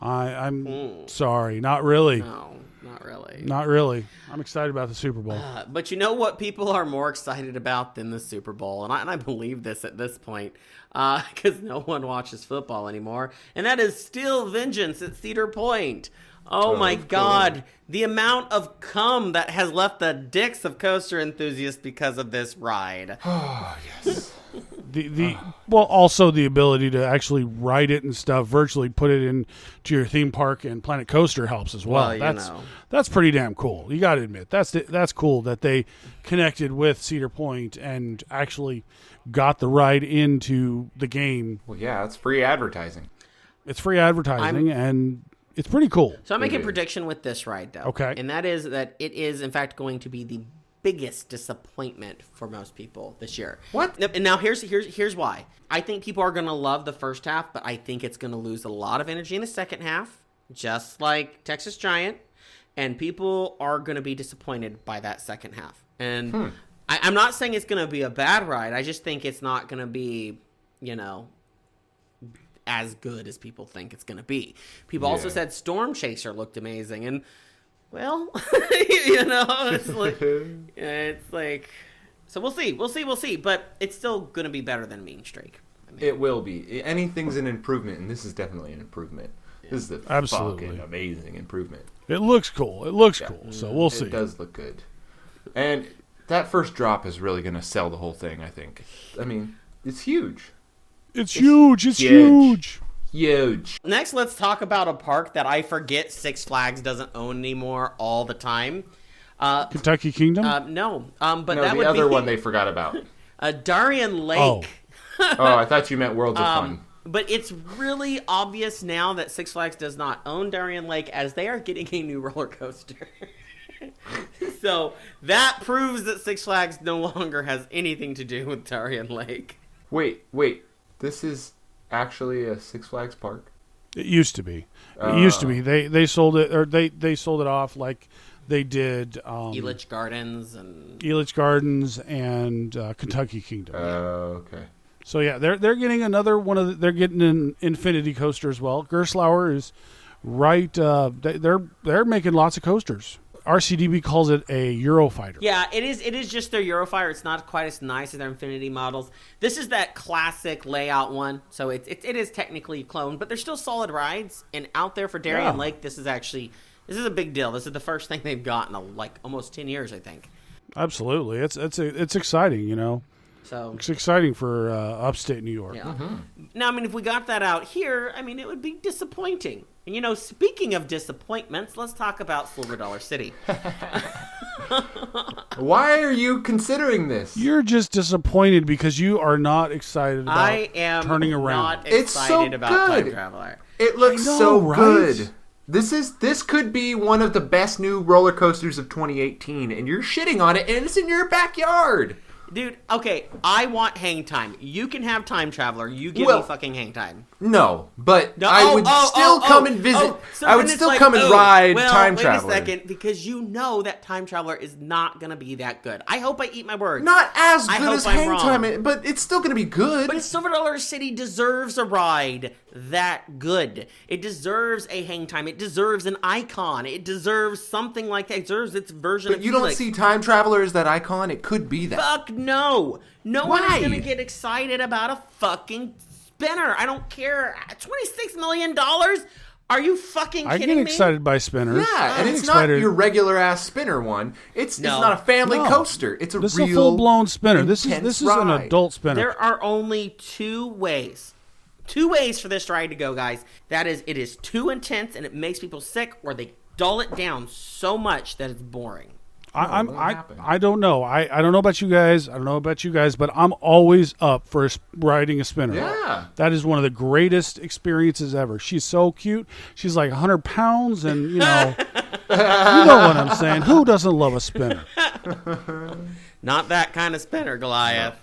[SPEAKER 2] I'm sorry. Not really.
[SPEAKER 8] No, not really.
[SPEAKER 2] Not really. I'm excited about the Super Bowl.
[SPEAKER 8] But you know what people are more excited about than the Super Bowl? And I believe this at this point, because no one watches football anymore. And that is still Vengeance at Cedar Point. Oh my God. The amount of cum that has left the dicks of coaster enthusiasts because of this ride.
[SPEAKER 7] Oh, yes.
[SPEAKER 2] Well, also the ability to actually ride it and stuff, virtually put it into your theme park and Planet Coaster helps as well. That's pretty damn cool. You got to admit that's cool that they connected with Cedar Point and actually got the ride into the game.
[SPEAKER 7] Well, yeah, it's free advertising.
[SPEAKER 2] It's free advertising and it's pretty cool.
[SPEAKER 8] So I'm making a prediction with this ride, though.
[SPEAKER 2] Okay.
[SPEAKER 8] And that is that it is, in fact, going to be the biggest disappointment for most people this year.
[SPEAKER 7] What?
[SPEAKER 8] And now here's why. I think people are going to love the first half, but I think it's going to lose a lot of energy in the second half, just like Texas Giant. And people are going to be disappointed by that second half. And I'm not saying it's going to be a bad ride. I just think it's not going to be, you know, as good as people think it's going to be. People also said Storm Chaser looked amazing, and well, you know, it's like, so we'll see, but it's still going to be better than Mean Streak. I mean,
[SPEAKER 7] It will be. Anything's an improvement, and this is definitely an improvement. This is a fucking amazing improvement.
[SPEAKER 2] It looks cool. It looks cool. So we'll see.
[SPEAKER 7] It does look good. And that first drop is really going to sell the whole thing, I think. I mean, it's huge.
[SPEAKER 2] It's huge. It's huge.
[SPEAKER 7] Huge.
[SPEAKER 8] Next, let's talk about a park that I forget Six Flags doesn't own anymore all the time.
[SPEAKER 2] Kentucky Kingdom?
[SPEAKER 8] No. But
[SPEAKER 7] No,
[SPEAKER 8] that
[SPEAKER 7] the
[SPEAKER 8] would
[SPEAKER 7] other
[SPEAKER 8] be
[SPEAKER 7] one they forgot about.
[SPEAKER 8] Darien Lake.
[SPEAKER 2] Oh.
[SPEAKER 7] Oh, I thought you meant Worlds of Fun.
[SPEAKER 8] But it's really obvious now that Six Flags does not own Darien Lake, as they are getting a new roller coaster. So that proves that Six Flags no longer has anything to do with Darien Lake.
[SPEAKER 7] Wait. This is actually a Six Flags park?
[SPEAKER 2] It used to be. It used to be. They sold it, or they sold it off like they did
[SPEAKER 8] Elitch Gardens and
[SPEAKER 2] Kentucky Kingdom.
[SPEAKER 7] Okay.
[SPEAKER 2] So yeah, they're getting another one of they're getting an Infinity coaster as well. Gerstlauer is right. They're making lots of coasters. RCDB calls it a Eurofighter.
[SPEAKER 8] yeah, it is just their Eurofighter. It's not quite as nice as their Infinity models. This is that classic layout one, so it is technically cloned, but they're still solid rides. And out there for Darien Lake, this is a big deal. This is the first thing they've gotten in like almost 10 years, I think.
[SPEAKER 2] Absolutely, it's exciting, you know.
[SPEAKER 8] So
[SPEAKER 2] It's exciting for upstate New York.
[SPEAKER 8] yeah. Now, I mean, if we got that out here, I mean, it would be disappointing. And, you know, speaking of disappointments, let's talk about Silver Dollar City.
[SPEAKER 7] Why are you considering this?
[SPEAKER 2] You're just disappointed because you are not excited about
[SPEAKER 8] I am
[SPEAKER 2] turning around.
[SPEAKER 8] not
[SPEAKER 7] It's so
[SPEAKER 8] excited about Time
[SPEAKER 7] good.
[SPEAKER 8] Traveler.
[SPEAKER 7] It looks
[SPEAKER 2] I know,
[SPEAKER 7] so
[SPEAKER 2] right?
[SPEAKER 7] good. This could be one of the best new roller coasters of 2018, and you're shitting on it, and it's in your backyard.
[SPEAKER 8] Dude, okay, I want hang time. You can have Time Traveler. You give me fucking hang time.
[SPEAKER 7] No, but
[SPEAKER 8] No,
[SPEAKER 7] I would still come and visit.
[SPEAKER 8] So
[SPEAKER 7] I would
[SPEAKER 8] then it's
[SPEAKER 7] still
[SPEAKER 8] like,
[SPEAKER 7] come and ride
[SPEAKER 8] well,
[SPEAKER 7] Time
[SPEAKER 8] wait
[SPEAKER 7] Traveler.
[SPEAKER 8] a second, because you know that Time Traveler is not going to be that good. I hope I eat my words.
[SPEAKER 7] Not as
[SPEAKER 8] I
[SPEAKER 7] good
[SPEAKER 8] hope
[SPEAKER 7] as
[SPEAKER 8] I'm
[SPEAKER 7] Hang
[SPEAKER 8] wrong.
[SPEAKER 7] Time, but it's still going to be good.
[SPEAKER 8] But Silver Dollar City deserves a ride that good. It deserves a hang time. It deserves an icon. It deserves something like that. It deserves its version
[SPEAKER 7] But
[SPEAKER 8] of
[SPEAKER 7] you don't
[SPEAKER 8] Helix.
[SPEAKER 7] see Time Traveler as that icon. It could be that.
[SPEAKER 8] Fuck no. No one
[SPEAKER 7] Why?
[SPEAKER 8] is going to get excited about a fucking spinner. I don't care. $26 million? Are you fucking
[SPEAKER 2] I
[SPEAKER 8] kidding
[SPEAKER 2] get
[SPEAKER 8] me?
[SPEAKER 2] excited by spinners.
[SPEAKER 7] Yeah, and
[SPEAKER 2] I'm
[SPEAKER 7] it's not
[SPEAKER 2] excited.
[SPEAKER 7] your regular ass spinner one. It's
[SPEAKER 8] No.
[SPEAKER 7] not a family
[SPEAKER 2] No.
[SPEAKER 7] coaster. It's a
[SPEAKER 2] This
[SPEAKER 7] real
[SPEAKER 2] is a full blown spinner. This
[SPEAKER 7] intense
[SPEAKER 2] is an
[SPEAKER 7] ride.
[SPEAKER 2] adult spinner.
[SPEAKER 8] There are only two ways. Two ways for this ride to go, guys. That is, it is too intense and it makes people sick, or they dull it down so much that it's boring.
[SPEAKER 2] I
[SPEAKER 7] won't happen.
[SPEAKER 2] don't know. I don't know about you guys. But I'm always up for riding a spinner.
[SPEAKER 7] Yeah.
[SPEAKER 2] That is one of the greatest experiences ever. She's so cute. She's like 100 pounds, and you know what I'm saying. Who doesn't love a spinner?
[SPEAKER 8] Not that kind of spinner, Goliath.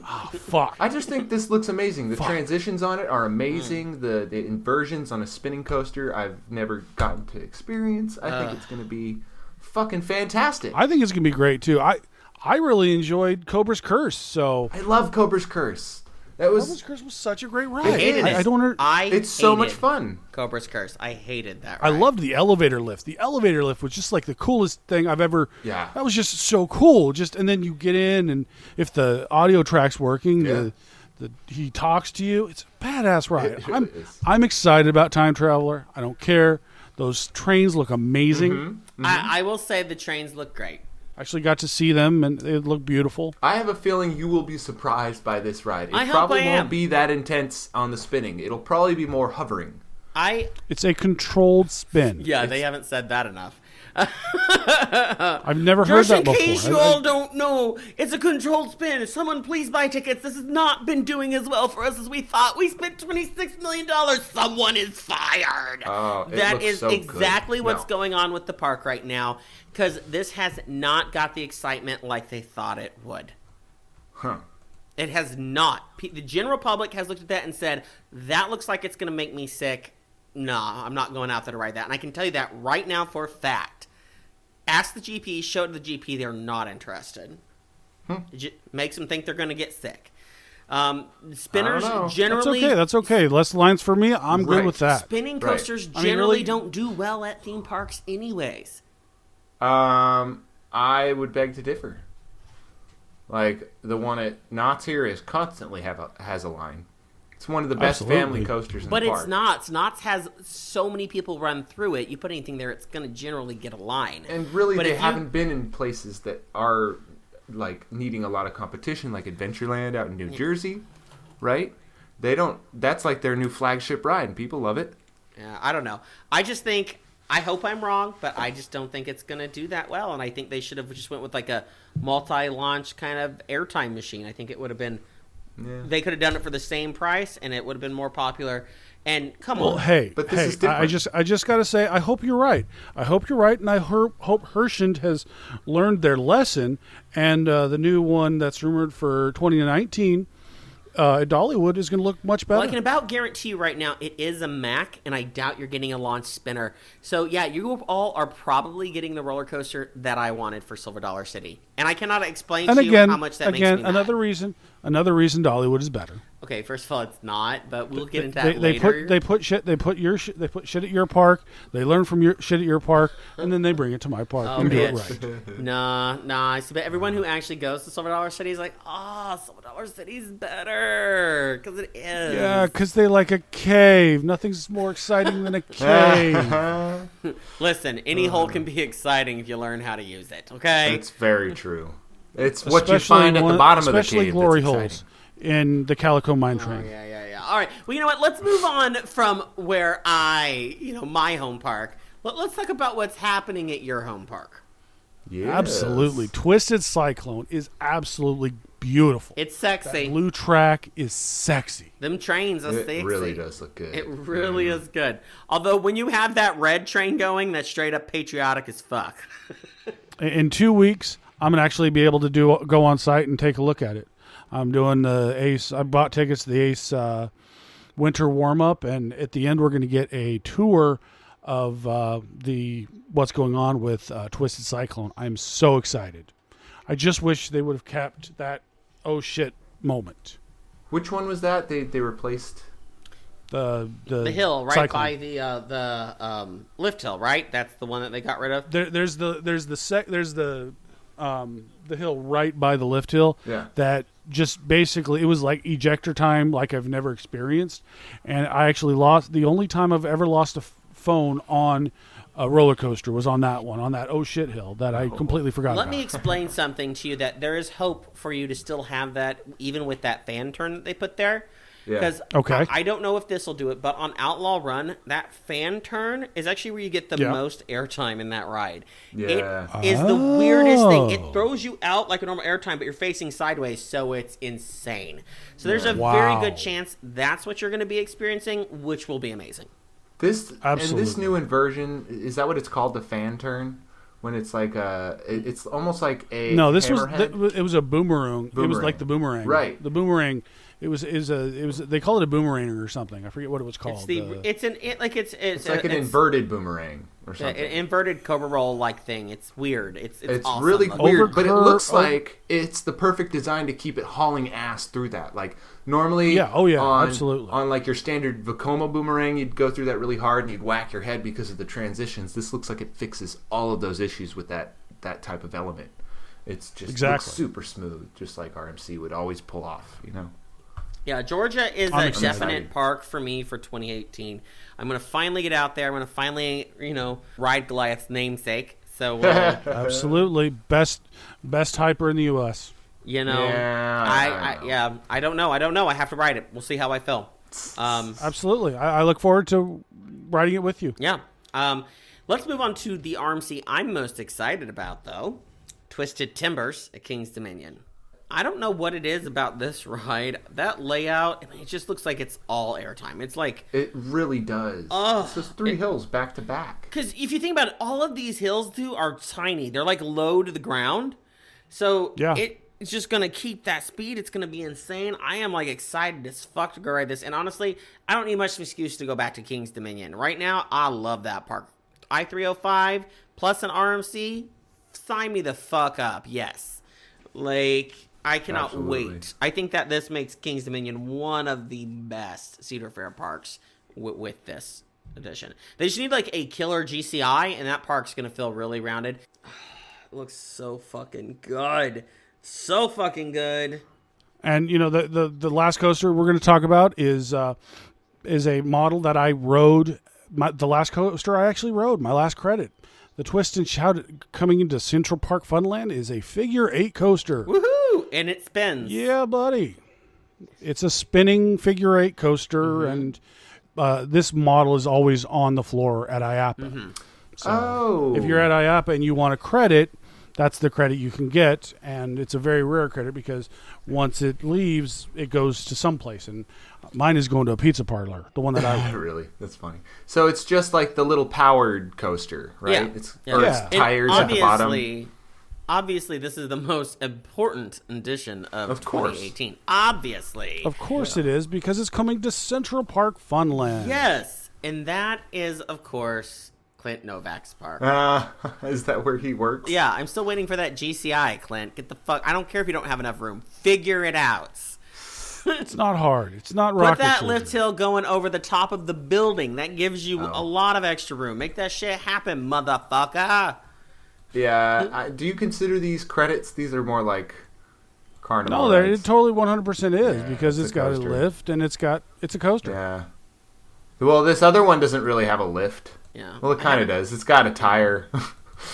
[SPEAKER 2] Oh, fuck.
[SPEAKER 7] I just think this looks amazing. The transitions on it are amazing. The inversions on a spinning coaster I've never gotten to experience. I think it's going to be fucking fantastic.
[SPEAKER 2] I think it's gonna be great too. I really enjoyed Cobra's Curse. So
[SPEAKER 7] I love Cobra's Curse. That
[SPEAKER 2] Cobra's
[SPEAKER 7] was
[SPEAKER 2] Curse was such a great ride.
[SPEAKER 8] I hated it.
[SPEAKER 2] I don't.
[SPEAKER 7] it's so much
[SPEAKER 8] hated
[SPEAKER 7] fun.
[SPEAKER 8] Cobra's Curse. I hated that
[SPEAKER 2] I
[SPEAKER 8] ride.
[SPEAKER 2] loved the elevator lift. The elevator lift was just like the coolest thing I've ever.
[SPEAKER 7] Yeah.
[SPEAKER 2] That was just so cool. Just and then you get in, and if the audio track's working,
[SPEAKER 7] Yeah.
[SPEAKER 2] he talks to you. It's a badass ride.
[SPEAKER 7] It really is.
[SPEAKER 2] I'm excited about Time Traveler. I don't care. Those trains look amazing.
[SPEAKER 7] Mm-hmm.
[SPEAKER 8] I will say the trains look great.
[SPEAKER 2] Actually got to see them, and they look beautiful.
[SPEAKER 7] I have a feeling you will be surprised by this ride. It
[SPEAKER 8] I hope
[SPEAKER 7] probably
[SPEAKER 8] I am.
[SPEAKER 7] won't be that intense on the spinning. It'll probably be more hovering.
[SPEAKER 2] It's a controlled spin.
[SPEAKER 8] Yeah, they haven't said that enough.
[SPEAKER 2] I've never heard
[SPEAKER 8] Just
[SPEAKER 2] that
[SPEAKER 8] in
[SPEAKER 2] before.
[SPEAKER 8] case you all don't know, it's a controlled spin. Someone please buy tickets. This has not been doing as well for us as we thought. We spent $26 million. Someone is fired.
[SPEAKER 7] Oh, it
[SPEAKER 8] That
[SPEAKER 7] looks
[SPEAKER 8] is
[SPEAKER 7] so
[SPEAKER 8] exactly
[SPEAKER 7] good.
[SPEAKER 8] what's
[SPEAKER 7] No.
[SPEAKER 8] going on with the park right now, because this has not got the excitement like they thought it would.
[SPEAKER 7] Huh.
[SPEAKER 8] It has not. The general public has looked at that and said, that looks like it's going to make me sick. Nah, I'm not going out there to ride that. And I can tell you that right now for a fact. Ask the GP, show it to the GP, they're not interested. It makes them think they're going to get sick. Spinners
[SPEAKER 7] I don't know.
[SPEAKER 8] generally...
[SPEAKER 2] That's okay. Less lines for me. I'm good
[SPEAKER 7] Right.
[SPEAKER 2] with that.
[SPEAKER 8] Spinning
[SPEAKER 7] Right.
[SPEAKER 8] coasters
[SPEAKER 2] I mean,
[SPEAKER 8] generally
[SPEAKER 2] really-
[SPEAKER 8] don't do well at theme parks anyways.
[SPEAKER 7] I would beg to differ. Like the one at Knott's here is constantly has a line. It's one of the best
[SPEAKER 2] Absolutely.
[SPEAKER 7] family coasters in
[SPEAKER 8] But
[SPEAKER 7] the park.
[SPEAKER 8] it's Knott's. Knott's has so many people run through it. You put anything there, it's going to generally get a line.
[SPEAKER 7] And really,
[SPEAKER 8] But
[SPEAKER 7] they
[SPEAKER 8] if you-
[SPEAKER 7] haven't been in places that are like needing a lot of competition, like Adventureland out in New Jersey, right? They don't. That's like their new flagship ride, and people love it.
[SPEAKER 8] Yeah, I don't know. I just think, I hope I'm wrong, but I just don't think it's going to do that well. And I think they should have just went with like a multi-launch kind of airtime machine. I think it would have been, they could have done it for the same price and it would have been more popular. And come
[SPEAKER 2] Well,
[SPEAKER 8] on.
[SPEAKER 2] hey,
[SPEAKER 7] But this is
[SPEAKER 2] I
[SPEAKER 7] different.
[SPEAKER 2] just got to say, I hope you're right. I hope you're right, and I hope Hershend has learned their lesson. And the new one that's rumored for 2019 at Dollywood is going to look much better.
[SPEAKER 8] Well, I can about guarantee you right now, it is a Mac, and I doubt you're getting a launch spinner. So, yeah, you all are probably getting the roller coaster that I wanted for Silver Dollar City. And I cannot explain
[SPEAKER 2] and
[SPEAKER 8] to you
[SPEAKER 2] again,
[SPEAKER 8] how much that makes me mad.
[SPEAKER 2] another reason Dollywood is better.
[SPEAKER 8] Okay, first of all, it's not, but we'll get into that
[SPEAKER 2] They
[SPEAKER 8] later.
[SPEAKER 2] put shit at your park. They learn from your shit at your park, and then they bring it to my park and do it right.
[SPEAKER 8] Nah. I see, but everyone who actually goes to Silver Dollar City is like, Silver Dollar City's better, because it is.
[SPEAKER 2] Yeah, because they like a cave. Nothing's more exciting than a cave.
[SPEAKER 8] Listen, any hole can be exciting if you learn how to use it, okay?
[SPEAKER 7] It's very true. It's what you
[SPEAKER 2] Especially
[SPEAKER 7] find at the bottom of the
[SPEAKER 2] especially
[SPEAKER 7] cave.
[SPEAKER 2] glory
[SPEAKER 7] that's
[SPEAKER 2] holes
[SPEAKER 7] exciting.
[SPEAKER 2] in the Calico Mine Train.
[SPEAKER 8] Yeah. All right. Well, you know what? Let's move on from where my home park. Let's talk about what's happening at your home park.
[SPEAKER 7] Yes.
[SPEAKER 2] Absolutely. Twisted Cyclone is absolutely beautiful.
[SPEAKER 8] It's sexy.
[SPEAKER 2] That blue track is sexy.
[SPEAKER 8] Them trains are sexy.
[SPEAKER 7] It really does look good.
[SPEAKER 8] It really is good. Although when you have that red train going, that's straight up patriotic as fuck.
[SPEAKER 2] In 2 weeks, I'm going to actually be able to go on site and take a look at it. I'm doing the Ace. I bought tickets to the Ace winter warm up, and at the end we're going to get a tour of the what's going on with Twisted Cyclone. I'm so excited. I just wish they would have kept that oh shit moment.
[SPEAKER 7] Which one was that? They replaced
[SPEAKER 2] the
[SPEAKER 8] hill right
[SPEAKER 2] Cyclone.
[SPEAKER 8] by the lift hill, right? That's the one that they got rid of.
[SPEAKER 2] There's the hill right by the lift hill.
[SPEAKER 7] Yeah.
[SPEAKER 2] That just basically it was like ejector time like I've never experienced, and I actually lost the only time I've ever lost a phone on a roller coaster was on that one, on that oh shit hill that I completely forgot
[SPEAKER 8] Let
[SPEAKER 2] about.
[SPEAKER 8] me explain something to you that there is hope for you to still have that even with that fan turn that they put there.
[SPEAKER 7] Yeah.
[SPEAKER 8] Because
[SPEAKER 2] Okay.
[SPEAKER 8] I don't know if this will do it, but on Outlaw Run, that fan turn is actually where you get the most airtime in that ride.
[SPEAKER 7] Yeah.
[SPEAKER 8] It is the weirdest thing. It throws you out like a normal airtime, but you're facing sideways, so it's insane. So there's a very good chance that's what you're going to be experiencing, which will be amazing.
[SPEAKER 7] This
[SPEAKER 2] Absolutely.
[SPEAKER 7] and this new inversion, is that what it's called, the fan turn? When it's like it's almost like a
[SPEAKER 2] No, this
[SPEAKER 7] hammerhead?
[SPEAKER 2] was it was a boomerang. It was like the boomerang.
[SPEAKER 7] Right.
[SPEAKER 2] The boomerang. It was they call it a boomeranger or something. I forget what it was called.
[SPEAKER 8] It's
[SPEAKER 7] like an inverted boomerang or something.
[SPEAKER 8] An inverted Cobra Roll like thing. It's weird. It's awesome.
[SPEAKER 7] really
[SPEAKER 8] looking.
[SPEAKER 7] weird, but it looks
[SPEAKER 2] Overcurve-
[SPEAKER 7] like it's the perfect design to keep it hauling ass through that. Like normally,
[SPEAKER 2] absolutely.
[SPEAKER 7] On like your standard Vekoma boomerang, you'd go through that really hard and you'd whack your head because of the transitions. This looks like it fixes all of those issues with that type of element. It's just looks super smooth, just like RMC would always pull off.
[SPEAKER 8] Yeah, Georgia is
[SPEAKER 2] I'm
[SPEAKER 8] a
[SPEAKER 2] excited.
[SPEAKER 8] definite park for me for 2018. I'm going to finally get out there. I'm going to finally, ride Goliath's namesake. So,
[SPEAKER 2] Absolutely. Best hyper in the U.S.
[SPEAKER 8] I don't know. I have to ride it. We'll see how I feel.
[SPEAKER 2] Absolutely. I look forward to riding it with you.
[SPEAKER 8] Yeah. Let's move on to the RMC I'm most excited about, though. Twisted Timbers at King's Dominion. I don't know what it is about this ride. That layout, it just looks like it's all airtime. It's like...
[SPEAKER 7] It really does. It's just three hills back to back.
[SPEAKER 8] Because if you think about it, all of these hills, too, are tiny. They're like low to the ground. So it's just going to keep that speed. It's going to be insane. I am like excited as fuck to go ride this. And honestly, I don't need much of an excuse to go back to King's Dominion. Right now, I love that park. I-305 plus an RMC, sign me the fuck up. Yes. Like... I cannot wait. I think that this makes King's Dominion one of the best Cedar Fair parks with this edition. They just need like a killer GCI, and that park's going to feel really rounded. It looks so fucking good. So fucking good.
[SPEAKER 2] And, the last coaster we're going to talk about is a model that I rode. The last coaster I actually rode, my last credit. The Twist and Shout coming into Central Park Funland is a figure 8 coaster.
[SPEAKER 8] Woohoo! And it spins.
[SPEAKER 2] Yeah, buddy. It's a spinning figure 8 coaster, and this model is always on the floor at IAPA. So if you're at IAPA and you want a credit, that's the credit you can get, and it's a very rare credit because once it leaves, it goes to someplace, and mine is going to a pizza parlor, the one that I
[SPEAKER 7] Really? That's funny. So it's just like the little powered coaster, right?
[SPEAKER 8] Yeah.
[SPEAKER 7] Or it's tires at the bottom.
[SPEAKER 8] Obviously, this is the most important edition of 2018. Obviously.
[SPEAKER 2] Of course it is, because it's coming to Central Park Funland.
[SPEAKER 8] Yes, and that is, of course, Clint Novak's park.
[SPEAKER 7] Is that where he works?
[SPEAKER 8] Yeah, I'm still waiting for that GCI, Clint. Get the fuck... I don't care if you don't have enough room. Figure it out.
[SPEAKER 2] It's not hard. It's not rocket
[SPEAKER 8] Put that
[SPEAKER 2] surgery.
[SPEAKER 8] lift hill going over the top of the building. That gives you a lot of extra room. Make that shit happen, motherfucker.
[SPEAKER 7] Yeah. Do you consider these credits? These are more like carnival.
[SPEAKER 2] No,
[SPEAKER 7] rides.
[SPEAKER 2] it totally 100% is, because it's got a lift and it's a coaster.
[SPEAKER 7] Yeah. Well, this other one doesn't really have a lift.
[SPEAKER 8] Yeah.
[SPEAKER 7] Well, it kind of does. It's got a tire.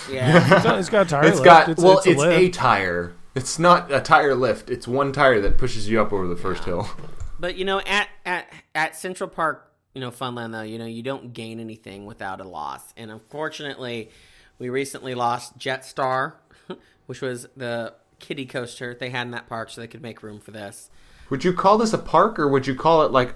[SPEAKER 8] Yeah.
[SPEAKER 2] It's got a tire
[SPEAKER 7] It's
[SPEAKER 2] lift.
[SPEAKER 7] got
[SPEAKER 2] It's
[SPEAKER 7] it's
[SPEAKER 2] a lift.
[SPEAKER 7] a tire. It's not a tire lift. It's one tire that pushes you up over the first hill.
[SPEAKER 8] But at Central Park, Funland though, you don't gain anything without a loss. And unfortunately, we recently lost Jetstar, which was the kiddie coaster they had in that park, so they could make room for this.
[SPEAKER 7] Would you call this a park, or would you call it like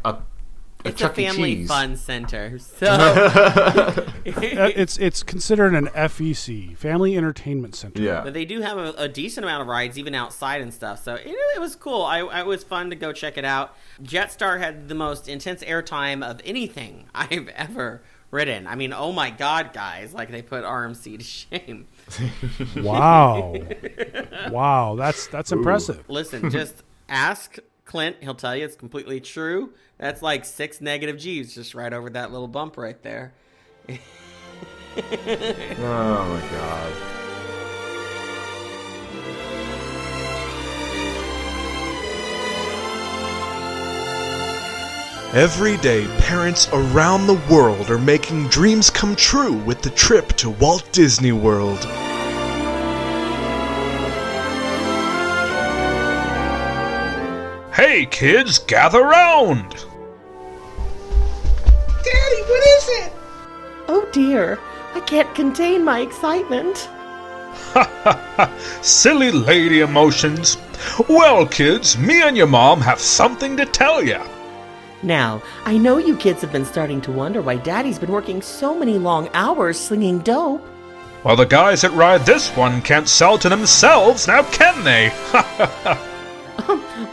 [SPEAKER 8] It's
[SPEAKER 7] Chuck
[SPEAKER 8] a
[SPEAKER 7] E.
[SPEAKER 8] family
[SPEAKER 7] Cheese.
[SPEAKER 8] fun center. So
[SPEAKER 2] It's considered an FEC, Family Entertainment Center.
[SPEAKER 7] Yeah.
[SPEAKER 8] but they do have a decent amount of rides, even outside and stuff. So it was cool. It was fun to go check it out. Jetstar had the most intense airtime of anything I've ever ridden. I mean, oh my God, guys. Like, they put RMC to shame.
[SPEAKER 2] Wow. Wow, that's impressive.
[SPEAKER 8] Listen, just ask Clint. He'll tell you it's completely true. That's like 6 negative G's just right over that little bump right there.
[SPEAKER 7] Oh my God.
[SPEAKER 9] Every day, parents around the world are making dreams come true with the trip to Walt Disney World. Hey kids, gather round!
[SPEAKER 10] Daddy, what is it?
[SPEAKER 11] Oh dear, I can't contain my excitement.
[SPEAKER 9] Silly lady emotions. Well kids, me and your mom have something to tell ya.
[SPEAKER 11] Now, I know you kids have been starting to wonder why Daddy's been working so many long hours slinging dope.
[SPEAKER 9] Well, the guys that ride this one can't sell to themselves, now can they?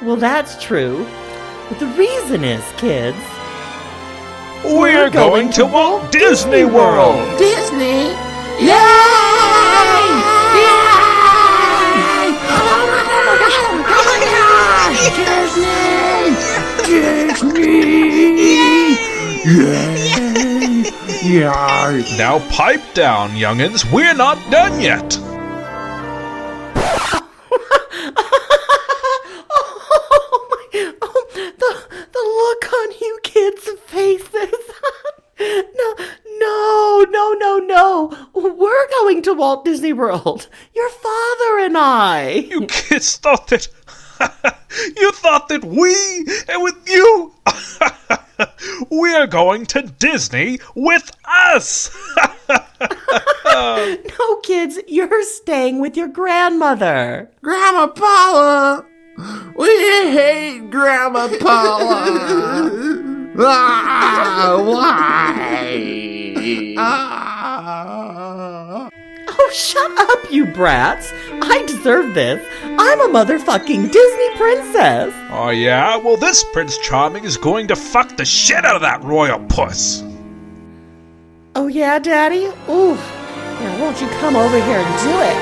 [SPEAKER 11] Well, that's true. But the reason is, kids,
[SPEAKER 9] We're going to Walt Disney World!
[SPEAKER 10] Disney? Yay! Yay! Oh my gosh! Disney! Yay!
[SPEAKER 9] Now pipe down, youngins, we're not done yet!
[SPEAKER 11] the look on you kids' faces. No. We're going to Walt Disney World. Your father and I.
[SPEAKER 9] You kids thought that... you thought that we, and with you... we're going to Disney with us!
[SPEAKER 11] No, kids, you're staying with your grandmother.
[SPEAKER 10] Grandma Paula! We hate Grandma Paula! Why?
[SPEAKER 11] Oh, shut up, you brats. I deserve this. I'm a motherfucking Disney princess.
[SPEAKER 9] Oh yeah? Well, this Prince Charming is going to fuck the shit out of that royal puss!
[SPEAKER 11] Oh, yeah, Daddy? Ooh. Now, won't you come over here and do it?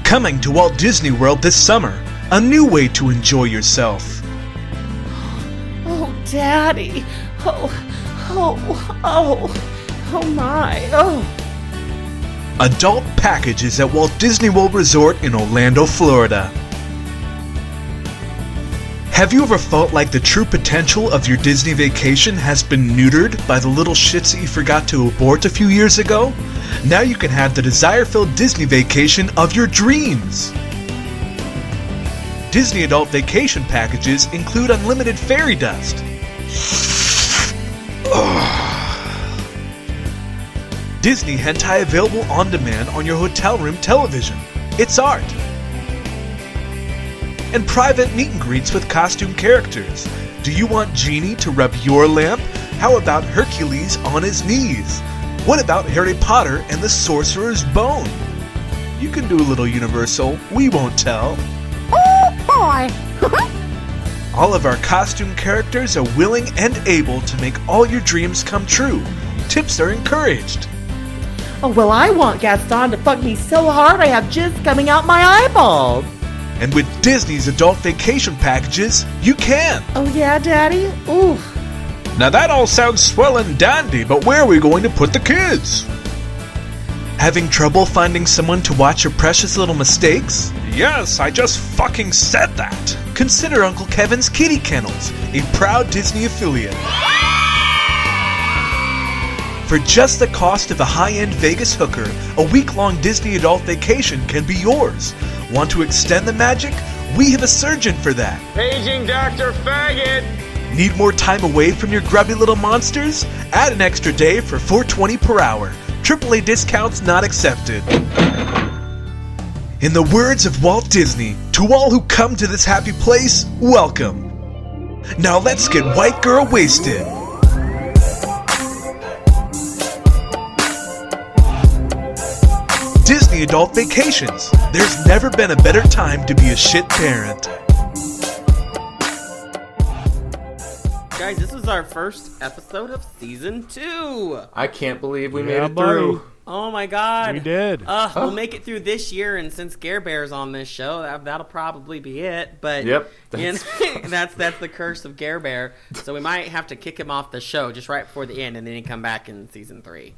[SPEAKER 9] Coming to Walt Disney World this summer, a new way to enjoy yourself.
[SPEAKER 11] Oh, Daddy. Oh my. Oh.
[SPEAKER 9] Adult packages at Walt Disney World Resort in Orlando, Florida. Have you ever felt like the true potential of your Disney vacation has been neutered by the little shits that you forgot to abort a few years ago? Now you can have the desire-filled Disney vacation of your dreams. Disney adult vacation packages include unlimited fairy dust. Disney hentai available on demand on your hotel room television. It's art. And private meet and greets with costume characters. Do you want Genie to rub your lamp? How about Hercules on his knees? What about Harry Potter and the Sorcerer's Bone? You can do a little Universal, we won't tell.
[SPEAKER 10] Oh boy!
[SPEAKER 9] All of our costume characters are willing and able to make all your dreams come true. Tips are encouraged.
[SPEAKER 11] Oh, well, I want Gaston to fuck me so hard I have jizz coming out my eyeballs.
[SPEAKER 9] And with Disney's adult vacation packages, you can.
[SPEAKER 11] Oh, yeah, Daddy? Ooh.
[SPEAKER 9] Now that all sounds swell and dandy, but where are we going to put the kids? Having trouble finding someone to watch your precious little mistakes? Yes, I just fucking said that. Consider Uncle Kevin's Kitty Kennels, a proud Disney affiliate. For just the cost of a high-end Vegas hooker, a week-long Disney adult vacation can be yours. Want to extend the magic? We have a surgeon for that.
[SPEAKER 12] Paging Dr. Faggot!
[SPEAKER 9] Need more time away from your grubby little monsters? Add an extra day for $4.20 per hour. AAA discounts not accepted. In the words of Walt Disney, to all who come to this happy place, welcome. Now let's get white girl wasted. Disney Adult Vacations. There's never been a better time to be a shit parent.
[SPEAKER 8] Guys, this is our first episode of season 2.
[SPEAKER 7] I can't believe we made it through.
[SPEAKER 8] Oh my god.
[SPEAKER 2] We did.
[SPEAKER 8] We'll make it through this year, and since Gare Bear's on this show, that'll probably be it. But
[SPEAKER 7] yep,
[SPEAKER 8] that's the curse of Gare Bear. So we might have to kick him off the show just right before the end, and then he come back in season 3.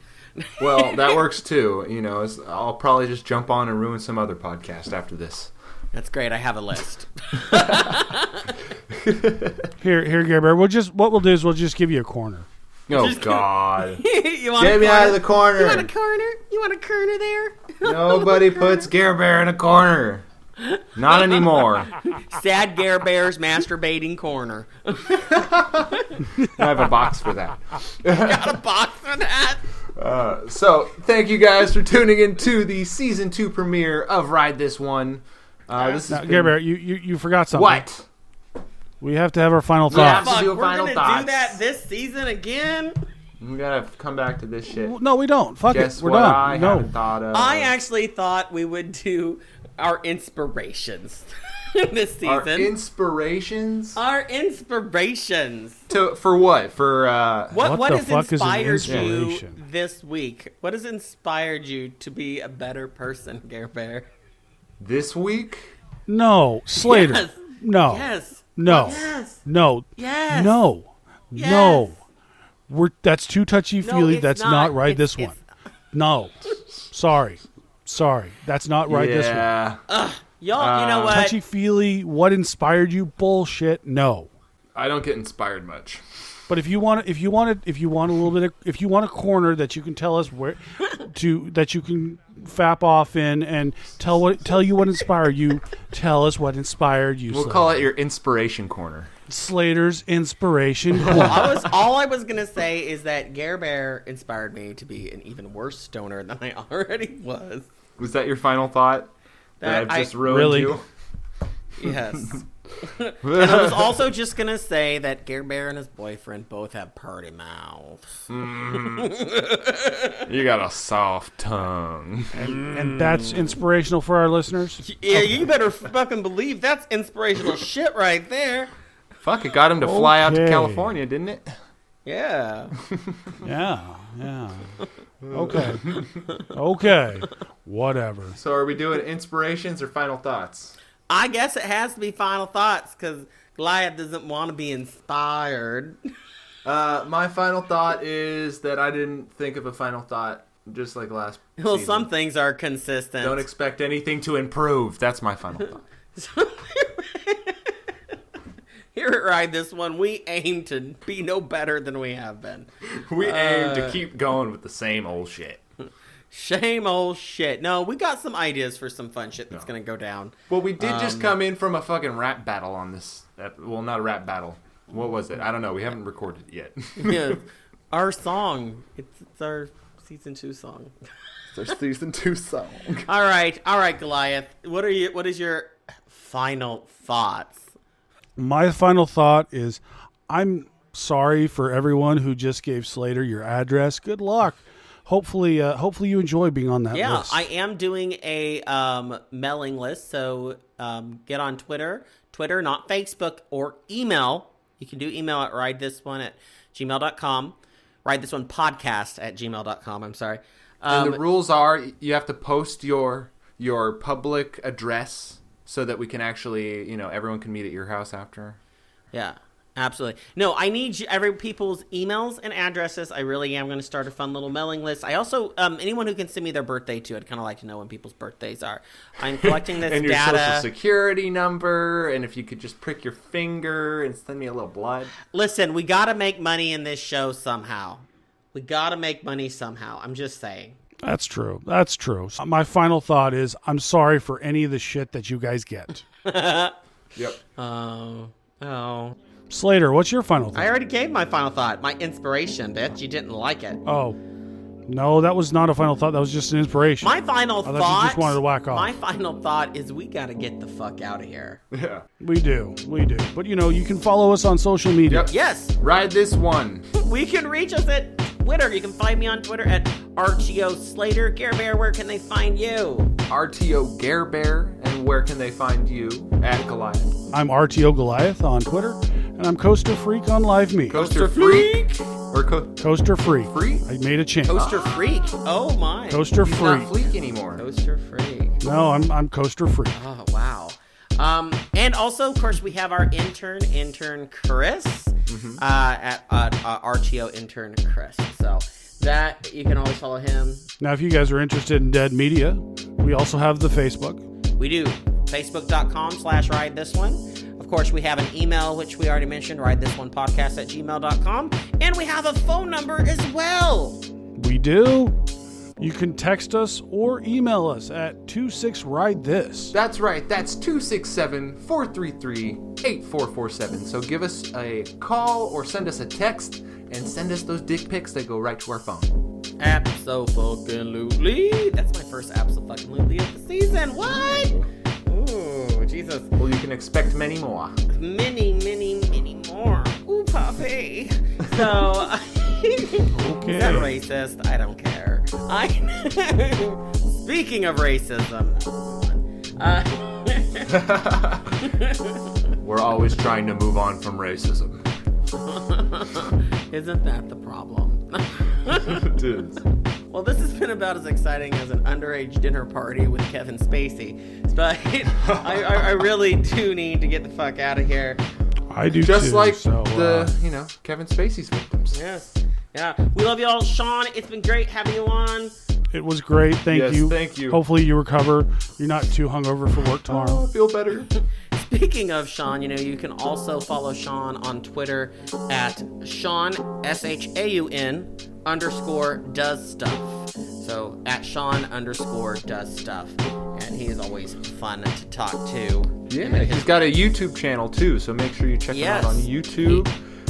[SPEAKER 7] Well, that works too. You know, I'll probably just jump on and ruin some other podcast after this.
[SPEAKER 8] That's great. I have a list.
[SPEAKER 2] Here, Gare Bear. What we'll do is we'll just give you a corner.
[SPEAKER 7] Oh God!
[SPEAKER 8] You want
[SPEAKER 7] Get me out of the corner.
[SPEAKER 8] You want a corner? You want a corner there?
[SPEAKER 7] Nobody puts Gare Bear in a corner. Not anymore.
[SPEAKER 8] Sad Gare Bear's masturbating corner.
[SPEAKER 7] I have a box for that.
[SPEAKER 8] Got a box for that?
[SPEAKER 7] So, thank you guys for tuning in to the season 2 premiere of Ride This One.
[SPEAKER 2] Gare Bear, you forgot something.
[SPEAKER 7] What?
[SPEAKER 2] We have to have our final
[SPEAKER 7] We have
[SPEAKER 2] thoughts.
[SPEAKER 7] to do a final
[SPEAKER 8] We're
[SPEAKER 7] thoughts.
[SPEAKER 8] gonna do that this season again?
[SPEAKER 7] We gotta come back to this shit.
[SPEAKER 2] No, we don't. Fuck
[SPEAKER 7] Guess
[SPEAKER 2] it. We're
[SPEAKER 7] what
[SPEAKER 2] done.
[SPEAKER 7] I
[SPEAKER 2] No.
[SPEAKER 7] haven't thought of.
[SPEAKER 8] I actually thought we would do our inspirations this season.
[SPEAKER 7] Our inspirations?
[SPEAKER 8] Our inspirations.
[SPEAKER 7] For what? For
[SPEAKER 8] What
[SPEAKER 2] the
[SPEAKER 8] has
[SPEAKER 2] fuck is an
[SPEAKER 8] inspired you
[SPEAKER 2] inspiration?
[SPEAKER 8] this week? What has inspired you to be a better person, Gare Bear?
[SPEAKER 7] this week?
[SPEAKER 2] No, Slater.
[SPEAKER 8] Yes.
[SPEAKER 2] No.
[SPEAKER 8] Yes.
[SPEAKER 2] No.
[SPEAKER 8] Yes.
[SPEAKER 2] No.
[SPEAKER 8] Yes.
[SPEAKER 2] No.
[SPEAKER 8] Yes.
[SPEAKER 2] No. That's too touchy-feely.
[SPEAKER 8] it's
[SPEAKER 2] That's
[SPEAKER 8] not.
[SPEAKER 2] not right.
[SPEAKER 8] It's-
[SPEAKER 2] This one. No. Sorry. That's not right. This one.
[SPEAKER 7] Yeah.
[SPEAKER 8] Y'all, you know what?
[SPEAKER 2] Touchy-feely. What inspired you? Bullshit. No.
[SPEAKER 7] I don't get inspired much.
[SPEAKER 2] But if you want a little bit, if you want a corner that you can tell us where that you can fap off in and tell you what inspired you, tell us what inspired you.
[SPEAKER 7] We'll
[SPEAKER 2] Slater.
[SPEAKER 7] call it your inspiration corner.
[SPEAKER 2] Slater's inspiration corner.
[SPEAKER 8] All I was gonna say is that Gare Bear inspired me to be an even worse stoner than I already was.
[SPEAKER 7] Was that your final thought? That I've just ruined
[SPEAKER 2] really?
[SPEAKER 7] you?
[SPEAKER 8] Yes. And I was also just gonna say that Gare Bear and his boyfriend both have party mouths.
[SPEAKER 7] You got a soft tongue.
[SPEAKER 2] And that's inspirational for our listeners.
[SPEAKER 8] Yeah, you better fucking believe that's inspirational shit right there.
[SPEAKER 7] Fuck, it got him to fly out to
[SPEAKER 2] Okay.
[SPEAKER 7] California, didn't it?
[SPEAKER 8] Yeah.
[SPEAKER 2] Yeah. Okay. Whatever.
[SPEAKER 7] So are we doing inspirations or final thoughts?
[SPEAKER 8] I guess it has to be final thoughts because Goliath doesn't want to be inspired.
[SPEAKER 7] My final thought is that I didn't think of a final thought just like last
[SPEAKER 8] Well,
[SPEAKER 7] season.
[SPEAKER 8] some things are consistent.
[SPEAKER 7] Don't expect anything to improve. That's my final thought.
[SPEAKER 8] Here at Ride This One, we aim to be no better than we have been.
[SPEAKER 7] We aim to keep going with the same old shit.
[SPEAKER 8] Same old shit. No, we got some ideas for some fun shit that's going to go down.
[SPEAKER 7] Well, we did just come in from a fucking rap battle on this. Well, not a rap battle. What was it? I don't know. We haven't recorded it yet.
[SPEAKER 8] Yeah, our song. It's our season 2 song.
[SPEAKER 7] It's our season 2 song.
[SPEAKER 8] All right, Goliath. What is your final thoughts?
[SPEAKER 2] My final thought is I'm sorry for everyone who just gave Slater your address. Good luck. Hopefully you enjoy being on that list.
[SPEAKER 8] Yeah, I am doing a mailing list, so get on Twitter, not Facebook, or email. You can do email at ridethisone@gmail.com, ridethisonepodcast@gmail.com, I'm sorry.
[SPEAKER 7] And the rules are you have to post your public address so that we can actually, everyone can meet at your house after.
[SPEAKER 8] Yeah, absolutely. No, I need every people's emails and addresses. I really am going to start a fun little mailing list. I also, anyone who can send me their birthday too, I'd kind of like to know when people's birthdays are. I'm collecting this
[SPEAKER 7] and your
[SPEAKER 8] data.
[SPEAKER 7] social security number, and if you could just prick your finger and send me a little blood.
[SPEAKER 8] Listen, we got to make money in this show somehow. We got to make money somehow. I'm just saying.
[SPEAKER 2] That's true. That's true. My final thought is I'm sorry for any of the shit that you guys get.
[SPEAKER 7] Yep.
[SPEAKER 8] Oh.
[SPEAKER 2] Slater, what's your final thought?
[SPEAKER 8] I already gave my final thought. My inspiration, bitch. You didn't like it.
[SPEAKER 2] Oh. No, that was not a final thought. That was just an inspiration.
[SPEAKER 8] My final
[SPEAKER 2] I
[SPEAKER 8] thought.
[SPEAKER 2] thought you just wanted to whack off.
[SPEAKER 8] My final thought is we gotta get the fuck out of here.
[SPEAKER 7] Yeah.
[SPEAKER 2] We do. But you can follow us on social media.
[SPEAKER 7] Yep.
[SPEAKER 8] Yes.
[SPEAKER 7] Ride this one.
[SPEAKER 8] We can reach us at Twitter. You can find me on Twitter at RTO Slater. Care Bear, where can they find you?
[SPEAKER 7] RTO Gare Bear, and where can they find you? At Goliath.
[SPEAKER 2] I'm RTO Goliath on Twitter, and I'm Coaster Freak on LiveMe.
[SPEAKER 7] Coaster Freak. Or
[SPEAKER 2] Coaster Freak.
[SPEAKER 7] Freak?
[SPEAKER 2] I made a change.
[SPEAKER 8] Coaster Freak. Oh my.
[SPEAKER 2] Coaster
[SPEAKER 7] He's
[SPEAKER 2] Freak.
[SPEAKER 7] not Fleek anymore.
[SPEAKER 8] Coaster Freak.
[SPEAKER 2] No, I'm Coaster Freak.
[SPEAKER 8] Oh wow. And also, of course, we have our intern Chris, at RTO intern Chris. So that you can always follow him.
[SPEAKER 2] Now, if you guys are interested in dead media, we also have the Facebook.
[SPEAKER 8] We do. Facebook.com/ridethisone. Of course, we have an email, which we already mentioned, ridethisonepodcast@gmail.com. And we have a phone number as well.
[SPEAKER 2] We do. You can text us or email us at 26RideThis.
[SPEAKER 7] That's right. That's 267-433-8447. So give us a call or send us a text and send us those dick pics that go right to our phone.
[SPEAKER 8] Abso-fucking-lutely. That's my first abso-fucking-lutely of the season. What? Ooh, Jesus.
[SPEAKER 7] Well, you can expect many more.
[SPEAKER 8] Many more. Ooh, puppy. So,
[SPEAKER 2] Okay.
[SPEAKER 8] Is that racist? I don't care. Speaking of racism,
[SPEAKER 7] We're always trying to move on from racism.
[SPEAKER 8] Isn't that the problem?
[SPEAKER 7] It is.
[SPEAKER 8] Well, this has been about as exciting as an underage dinner party with Kevin Spacey. But I really do need to get the fuck out of here.
[SPEAKER 2] I do
[SPEAKER 7] Just
[SPEAKER 2] too,
[SPEAKER 7] like
[SPEAKER 2] so,
[SPEAKER 7] Kevin Spacey's victims.
[SPEAKER 8] Yes. Yeah. We love you all. Sean, it's been great having you on.
[SPEAKER 2] It was great. Thank you.
[SPEAKER 7] Thank you.
[SPEAKER 2] Hopefully you recover. You're not too hungover for work tomorrow.
[SPEAKER 7] Oh, I feel better.
[SPEAKER 8] Speaking of Sean, you can also follow Sean on Twitter at Shaun, SHAUN_does stuff. So at Shaun_does stuff. And he is always fun to talk to.
[SPEAKER 7] Yeah, he's got a YouTube channel too, so make sure you check him out on YouTube,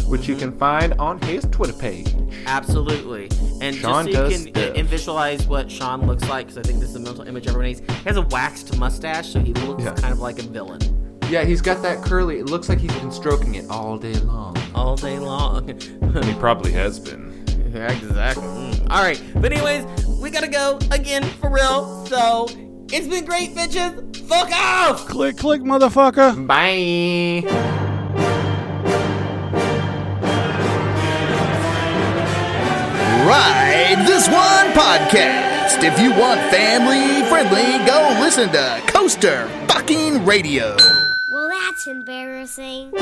[SPEAKER 7] which you can find on his Twitter page.
[SPEAKER 8] Absolutely. And
[SPEAKER 7] Shaun
[SPEAKER 8] just so
[SPEAKER 7] Does
[SPEAKER 8] you can visualize what Sean looks like, because I think this is a mental image everyone needs. He has a waxed mustache, so he looks kind of like a villain.
[SPEAKER 7] Yeah, he's got that curly. It looks like he's been stroking it all day long.
[SPEAKER 8] All day long.
[SPEAKER 7] And he probably has been.
[SPEAKER 8] Exactly. All right. But anyways, we gotta go again for real. So it's been great, bitches. Fuck off.
[SPEAKER 2] Click, motherfucker.
[SPEAKER 7] Bye.
[SPEAKER 5] Ride This One Podcast. If you want family friendly, go listen to Coaster Fucking Radio.
[SPEAKER 3] Well, that's embarrassing.